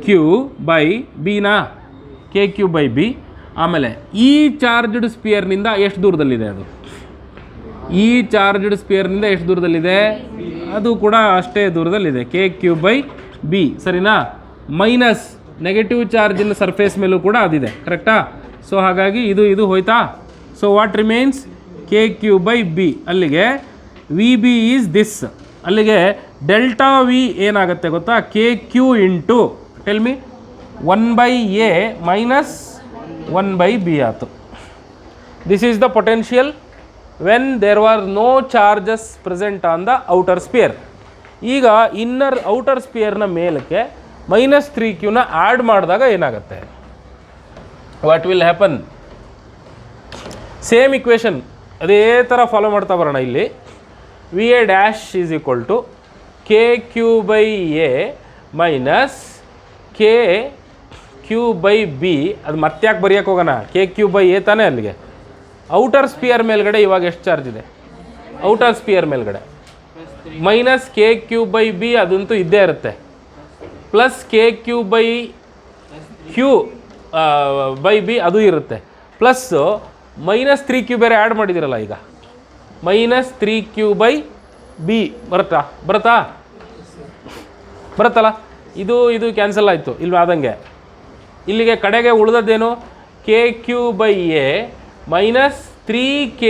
ಕ್ಯೂ ಬೈ ಬಿನಾ, ಕೆ ಕ್ಯೂ ಬೈ ಬಿ. ಆಮೇಲೆ ಈ ಚಾರ್ಜ್ಡ್ ಸ್ಪಿಯರ್ನಿಂದ ಎಷ್ಟು ದೂರದಲ್ಲಿದೆ ಅದು? ಈ ಚಾರ್ಜ್ಡ್ ಸ್ಪಿಯರ್ನಿಂದ ಎಷ್ಟು ದೂರದಲ್ಲಿದೆ? ಅದು ಕೂಡ ಅಷ್ಟೇ ದೂರದಲ್ಲಿದೆ, ಕೆ ಕ್ಯೂ ಬೈ ಬಿ, ಸರಿನಾ? ಮೈನಸ್ ನೆಗೆಟಿವ್ ಚಾರ್ಜಿನ ಸರ್ಫೇಸ್ ಮೇಲೂ ಕೂಡ ಅದಿದೆ, ಕರೆಕ್ಟಾ? ಸೊ ಹಾಗಾಗಿ ಇದು ಹೋಯ್ತಾ? So what remains? K Q by B. ಅಲ್ಲಿಗೆ ವಿ ಬಿ ಈಸ್ ದಿಸ್. ಅಲ್ಲಿಗೆ ಡೆಲ್ಟಾ ವಿ ಏನಾಗುತ್ತೆ ಗೊತ್ತಾ? K Q into, tell me, 1/a minus 1/b ಆಯಿತು. This is the potential when there are no charges present on the outer sphere. ಈಗ outer ಸ್ಪಿಯರ್ನ ಮೇಲಕ್ಕೆ -3q add ಮಾಡಿದಾಗ ಏನಾಗುತ್ತೆ? What will happen? Same equation ಅದೇ ಥರ ಫಾಲೋ ಮಾಡ್ತಾ ಬರೋಣ. ಇಲ್ಲಿ V A dash is equal to K Q by A minus K Q by B. ಅದು ಮತ್ತೆ ಯಾಕೆ ಬರೆಯೋಕೆ ಹೋಗೋಣ? ಕೆ ಕ್ಯೂ ಬೈ ಎ ತಾನೇ ಅಲ್ಲಿಗೆ. ಔಟರ್ ಸ್ಪಿಯರ್ ಮೇಲ್ಗಡೆ ಇವಾಗ ಎಷ್ಟು ಚಾರ್ಜ್ ಇದೆ? ಔಟರ್ ಸ್ಪಿಯರ್ ಮೇಲ್ಗಡೆ minus K Q by B, ಅದಂತೂ ಇದ್ದೇ ಇರುತ್ತೆ, plus K Q by Q by B ಅದು ಇರುತ್ತೆ, ಪ್ಲಸ್ಸು -3q ಬೇರೆ ಆ್ಯಡ್ ಮಾಡಿದ್ದೀರಲ್ಲ ಈಗ, -3q ಬೈ ಬಿ ಬರುತ್ತಲ್ಲ? ಇದು ಕ್ಯಾನ್ಸಲ್ ಆಯಿತು, ಇಲ್ಲಿ ಆದಂಗೆ. ಇಲ್ಲಿಗೆ ಕಡೆಗೆ ಉಳಿದದ್ದೇನು? K Q by A minus 3q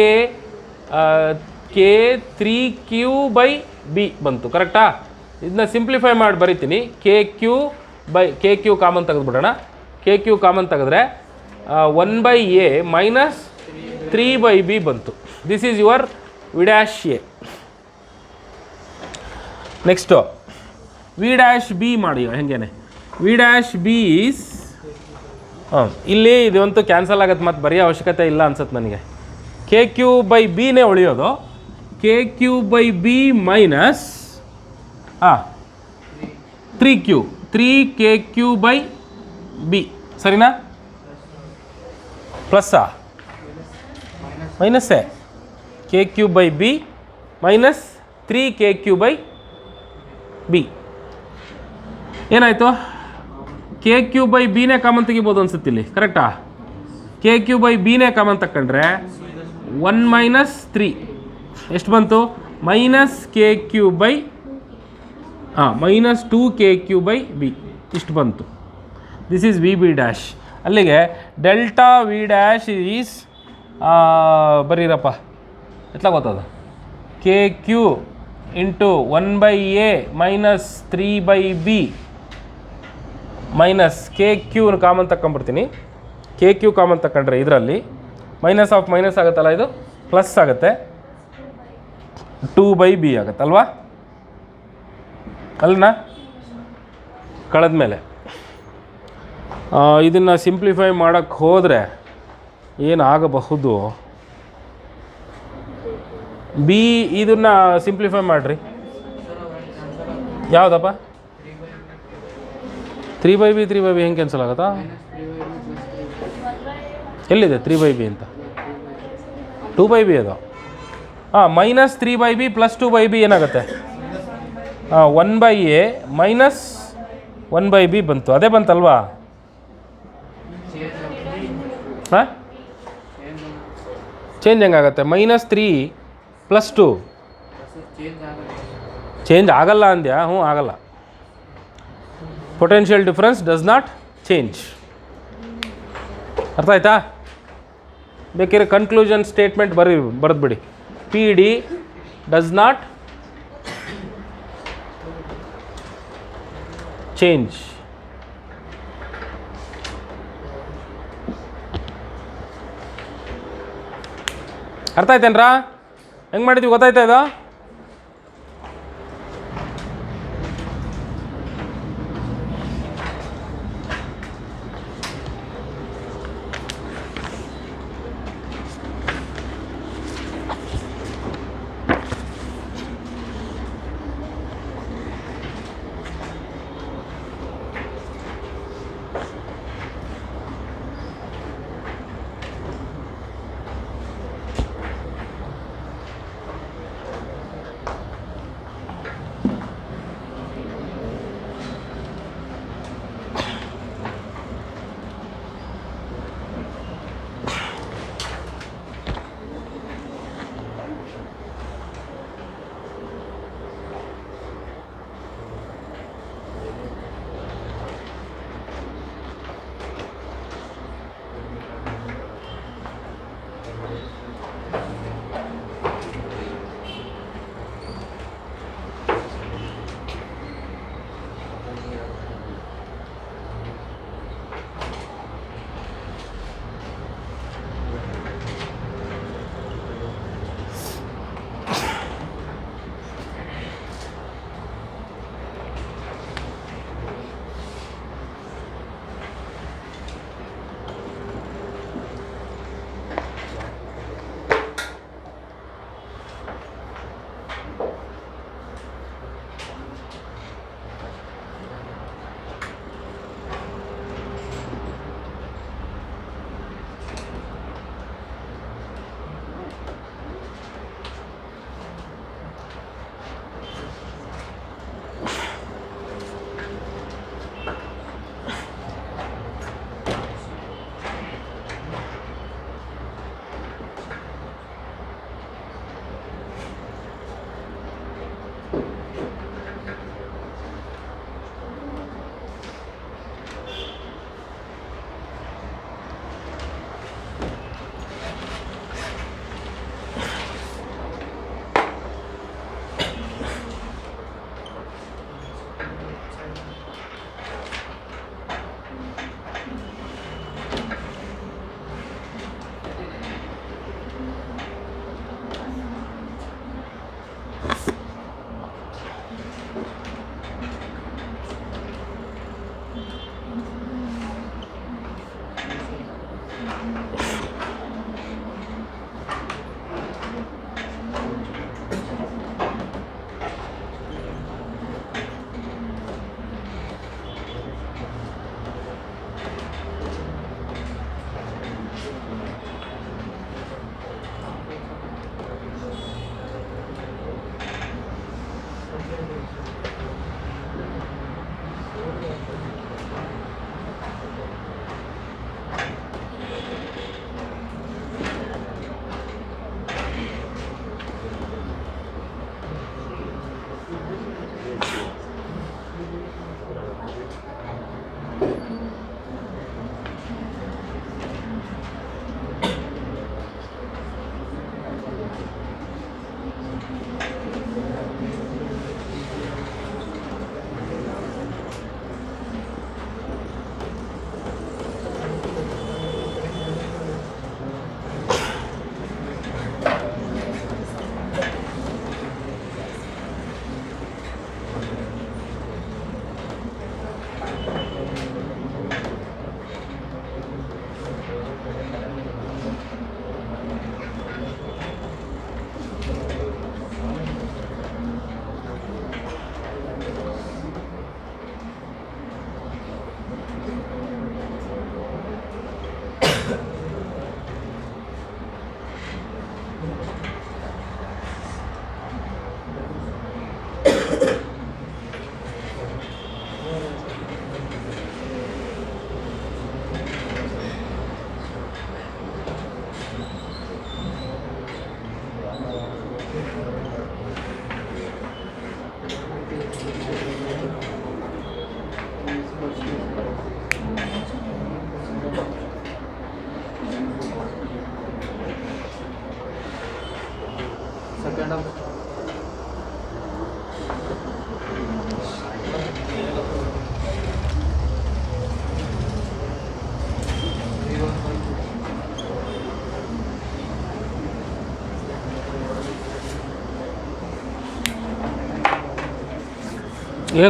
by b ಬಂತು, ಕರೆಕ್ಟಾ? ಇದನ್ನ ಸಿಂಪ್ಲಿಫೈ ಮಾಡಿ ಬರಿತೀನಿ. ಕೆ ಕ್ಯೂ ಕಾಮನ್ ತೆಗೆದುಬಿಡೋಣ. ಕೆ ಕ್ಯೂ ಕಾಮನ್ ತೆಗೆದ್ರೆ 1/a ಮೈನಸ್ 3/b ಬಂತು. This is your V dash A. Next V dash B ಮಾಡಿ ಹೆಂಗೇನೆ. ವಿ ಡ್ಯಾಶ್ ಬಿ ಈಸ್, ಇಲ್ಲಿ ಇದಂತೂ ಕ್ಯಾನ್ಸಲ್ ಆಗುತ್ತೆ, ಮತ್ತು ಬರೆಯೋ ಅವಶ್ಯಕತೆ ಇಲ್ಲ ಅನ್ಸುತ್ತೆ ನನಗೆ. ಕೆ ಕ್ಯೂ ಬೈ ಬಿನೇ ಉಳಿಯೋದು. K Q by b minus 3q by B, ಸರಿನಾ? ಪ್ಲಸ್ಸಾ ಮೈನಸ್ಸೇ? K Q by b minus 3kq by b. ಏನಾಯಿತು? ಕೆ ಕ್ಯೂ ಬೈ ಬಿನೇ ಕಾಮನ್ ತೆಗಿಬೋದು ಅನ್ಸುತ್ತೆ ಇಲ್ಲಿ, ಕರೆಕ್ಟಾ? ಕೆ ಕ್ಯೂ ಬೈ ಬಿನೇ ಕಾಮನ್ ತಗೊಂಡ್ರೆ 1 - 3 ಎಷ್ಟು ಬಂತು? -kq by -2kq by b, ಇಷ್ಟು ಬಂತು. This is V B dash. ಅಲ್ಲಿಗೆ ಡೆಲ್ಟಾ ವಿ ಡ್ಯಾಶ್ ಈಸ್ ಬರೀರಪ್ಪ, ಎತ್ಲ ಗೊತ್ತದ? K Q into 1/a minus 3/b minus K q common ತಗೊಂಡ್ಬಿಡ್ತೀನಿ. ಕೆ ಕ್ಯೂ ಕಾಮನ್ ತಗೊಂಡ್ರೆ ಇದರಲ್ಲಿ ಮೈನಸ್ ಆಫ್ ಮೈನಸ್ ಆಗುತ್ತಲ್ಲ, ಇದು ಪ್ಲಸ್ ಆಗುತ್ತೆ, 2/b ಆಗುತ್ತಲ್ವಾ? ಅಲ್ಲನಾ? ಕಳೆದ್ಮೇಲೆ ಇದನ್ನು ಸಿಂಪ್ಲಿಫೈ ಮಾಡೋಕ್ಕೆ ಹೋದರೆ ಏನಾಗಬಹುದು? ಬಿ ಇದನ್ನು ಸಿಂಪ್ಲಿಫೈ ಮಾಡಿರಿ. ಯಾವುದಪ್ಪ? 3/b ಹೆಂಗೆ ಕ್ಯಾನ್ಸಲ್ ಆಗುತ್ತಾ? ಎಲ್ಲಿದೆ 3/b ಅಂತ? 2/b ಅದು. -3/b ಪ್ಲಸ್ 2/b ಏನಾಗುತ್ತೆ? 1/a ಮೈನಸ್ 1/b ಬಂತು, ಅದೇ ಬಂತಲ್ವಾ? ಚೇಂಜ್ ಹೆಂಗಾಗುತ್ತೆ? -3 + 2 ಚೇಂಜ್ ಆಗಲ್ಲ ಅಂದ್ಯಾ? ಹ್ಞೂ, ಆಗಲ್ಲ. Potential difference does not change. ಅರ್ಥ ಆಯ್ತಾ? ಬೇಕಿದ್ರೆ ಕನ್ಕ್ಲೂಷನ್ ಸ್ಟೇಟ್ಮೆಂಟ್ ಬರೆದ್ಬಿಡಿ. P D does not change. ಅರ್ಥ ಆಯ್ತೇನ್ರಾ? ಹೆಂಗೆ ಮಾಡಿದ್ವಿ ಗೊತ್ತಾಯ್ತಾ ಇದು? ಏನು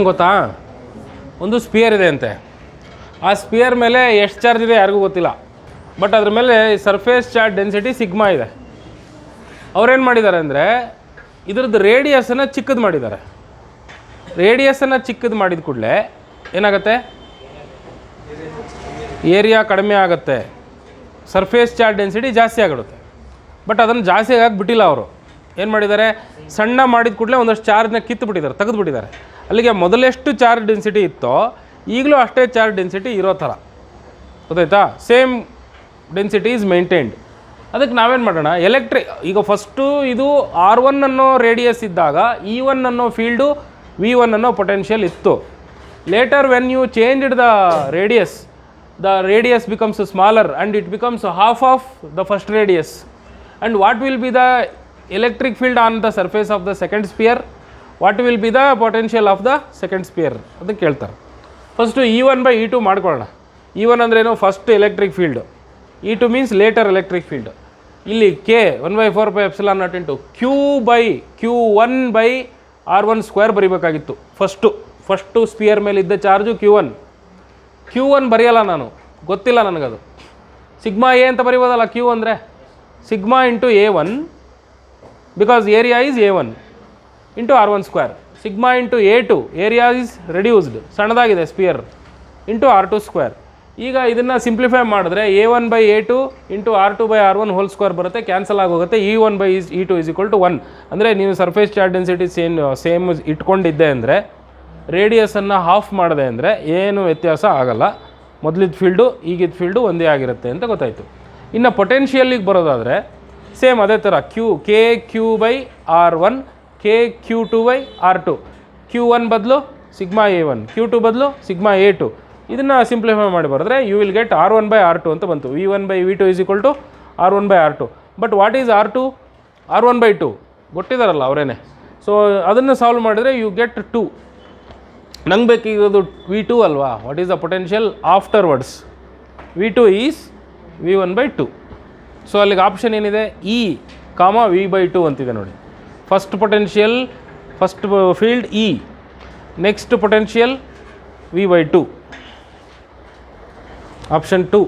ಗೊತ್ತಾ, ಒಂದು ಸ್ಪಿಯರ್ ಇದೆ ಅಂತೆ. ಆ ಸ್ಪಿಯರ್ ಮೇಲೆ ಎಷ್ಟು ಚಾರ್ಜ್ ಇದೆ ಯಾರಿಗೂ ಗೊತ್ತಿಲ್ಲ. ಬಟ್ ಅದ್ರ ಮೇಲೆ ಸರ್ಫೇಸ್ ಚಾರ್ಜ್ ಡೆನ್ಸಿಟಿ ಸಿಗ್ಮಾ ಇದೆ. ಅವ್ರೇನು ಮಾಡಿದ್ದಾರೆ ಅಂದರೆ ಇದ್ರದ್ದು ರೇಡಿಯಸನ್ನು ಚಿಕ್ಕದು ಮಾಡಿದ್ದಾರೆ. ರೇಡಿಯಸನ್ನು ಚಿಕ್ಕದು ಮಾಡಿದ ಕೂಡಲೇ ಏನಾಗುತ್ತೆ, ಏರಿಯಾ ಕಡಿಮೆ ಆಗುತ್ತೆ, ಸರ್ಫೇಸ್ ಚಾರ್ಜ್ ಡೆನ್ಸಿಟಿ ಜಾಸ್ತಿ ಆಗಿಬಿಡುತ್ತೆ. ಬಟ್ ಅದನ್ನು ಜಾಸ್ತಿ ಆಗಿಬಿಟ್ಟಿಲ್ಲ. ಅವರು ಏನು ಮಾಡಿದ್ದಾರೆ, ಸಣ್ಣ ಮಾಡಿದ ಕೂಡಲೇ ಒಂದಷ್ಟು ಚಾರ್ಜ್ನ ಕಿತ್ತುಬಿಟ್ಟಿದ್ದಾರೆ, ತೆಗೆದುಬಿಟ್ಟಿದ್ದಾರೆ. ಅಲ್ಲಿಗೆ ಮೊದಲೆಷ್ಟು ಚಾರ್ಜ್ ಡೆನ್ಸಿಟಿ ಇತ್ತೋ ಈಗಲೂ ಅಷ್ಟೇ ಚಾರ್ಜ್ ಡೆನ್ಸಿಟಿ ಇರೋ ಥರ, ಗೊತ್ತಾಯ್ತಾ? Same density is maintained. ಅದಕ್ಕೆ ನಾವೇನು ಮಾಡೋಣ, ಈಗ ಫಸ್ಟು ಇದು R1 ಅನ್ನೋ ರೇಡಿಯಸ್ ಇದ್ದಾಗ E1 ಅನ್ನೋ ಫೀಲ್ಡು V1 ಅನ್ನೋ ಪೊಟೆನ್ಷಿಯಲ್ ಇತ್ತು. Later when you changed the radius becomes smaller and it becomes half of the first radius. And what will be the electric field on the surface of the second sphere, what will be the potential of the second sphere ಅಂತ ಕೇಳ್ತಾರೆ. First E1/E2 ಮಾಡ್ಕೊಳ್ಳೋಣ. E1 ಅಂದ್ರೇನು, first electric field. E2 means later electric field. ಇಲ್ಲಿ K 1/4πε0 Q1/R1² ಬರೀಬೇಕಾಗಿತ್ತು. First sphere ಮೇಲೆ ಇದ್ದ charge Q1 ಬರೆಯಲ್ಲ ನಾನು, ಗೊತ್ತಿಲ್ಲ ನನಗದು. ಸಿಗ್ಮಾ ಎ ಅಂತ ಬರೀಬೋದಲ್ಲ Q ಅಂದರೆ, sigma into A1 because area is A1 into R1². Sigma into A2 area is reduced, ಸಣ್ಣದಾಗಿದೆ ಸ್ಪಿಯರ್, ಇಂಟು R2². ಈಗ ಇದನ್ನು ಸಿಂಪ್ಲಿಫೈ ಮಾಡಿದ್ರೆ A1/A2 ಇಂಟು R2/R1² ಬರುತ್ತೆ, ಕ್ಯಾನ್ಸಲ್ ಆಗೋಗುತ್ತೆ. E1/E2 = 1. ಅಂದರೆ ನೀವು ಸರ್ಫೇಸ್ ಚಾರ್ಜ್ ಡೆನ್ಸಿಟಿ ಸೇಮ್ ಇಟ್ಕೊಂಡಿದ್ದೆ ಅಂದರೆ, ರೇಡಿಯಸನ್ನು ಹಾಫ್ ಮಾಡಿದೆ ಅಂದರೆ ಏನು ವ್ಯತ್ಯಾಸ ಆಗಲ್ಲ. ಮೊದಲಿದ್ದ ಫೀಲ್ಡು ಈಗಿದ್ದ ಫೀಲ್ಡು ಒಂದೇ ಆಗಿರುತ್ತೆ ಅಂತ ಗೊತ್ತಾಯಿತು. ಇನ್ನು ಪೊಟೆನ್ಷಿಯಲ್ಲಿಗೆ ಬರೋದಾದರೆ ಸೇಮ್ ಅದೇ ಥರ KQ/R1 KQ2/R2. Q1 ಬದಲು ಸಿಗ್ಮಾ A1, Q2 ಬದಲು ಸಿಗ್ಮಾ A2. ಇದನ್ನು ಸಿಂಪ್ಲಿಫೈ ಮಾಡಿ ಬರೆದ್ರೆ ಯು ವಿಲ್ ಗೆಟ್ R1/R2 ಅಂತ ಬಂತು. V1/V2 = R1/R2. But what is R2? R1/2 ಗೊತ್ತಿದಾರಲ್ಲ ಅವರೇನೆ. ಸೊ ಅದನ್ನು ಸಾಲ್ವ್ ಮಾಡಿದರೆ ಯು ಗೆಟ್ 2. ನಂಗೆ ಬೇಕಿರೋದು V2 ಅಲ್ವಾ? What is the potential afterwards? V2 ಈಸ್ V1/2. ಸೊ ಅಲ್ಲಿಗೆ ಆಪ್ಷನ್ ಏನಿದೆ, E, V/2 ಅಂತಿದೆ ನೋಡಿ. First potential, first field E, next potential V/2. Option 2.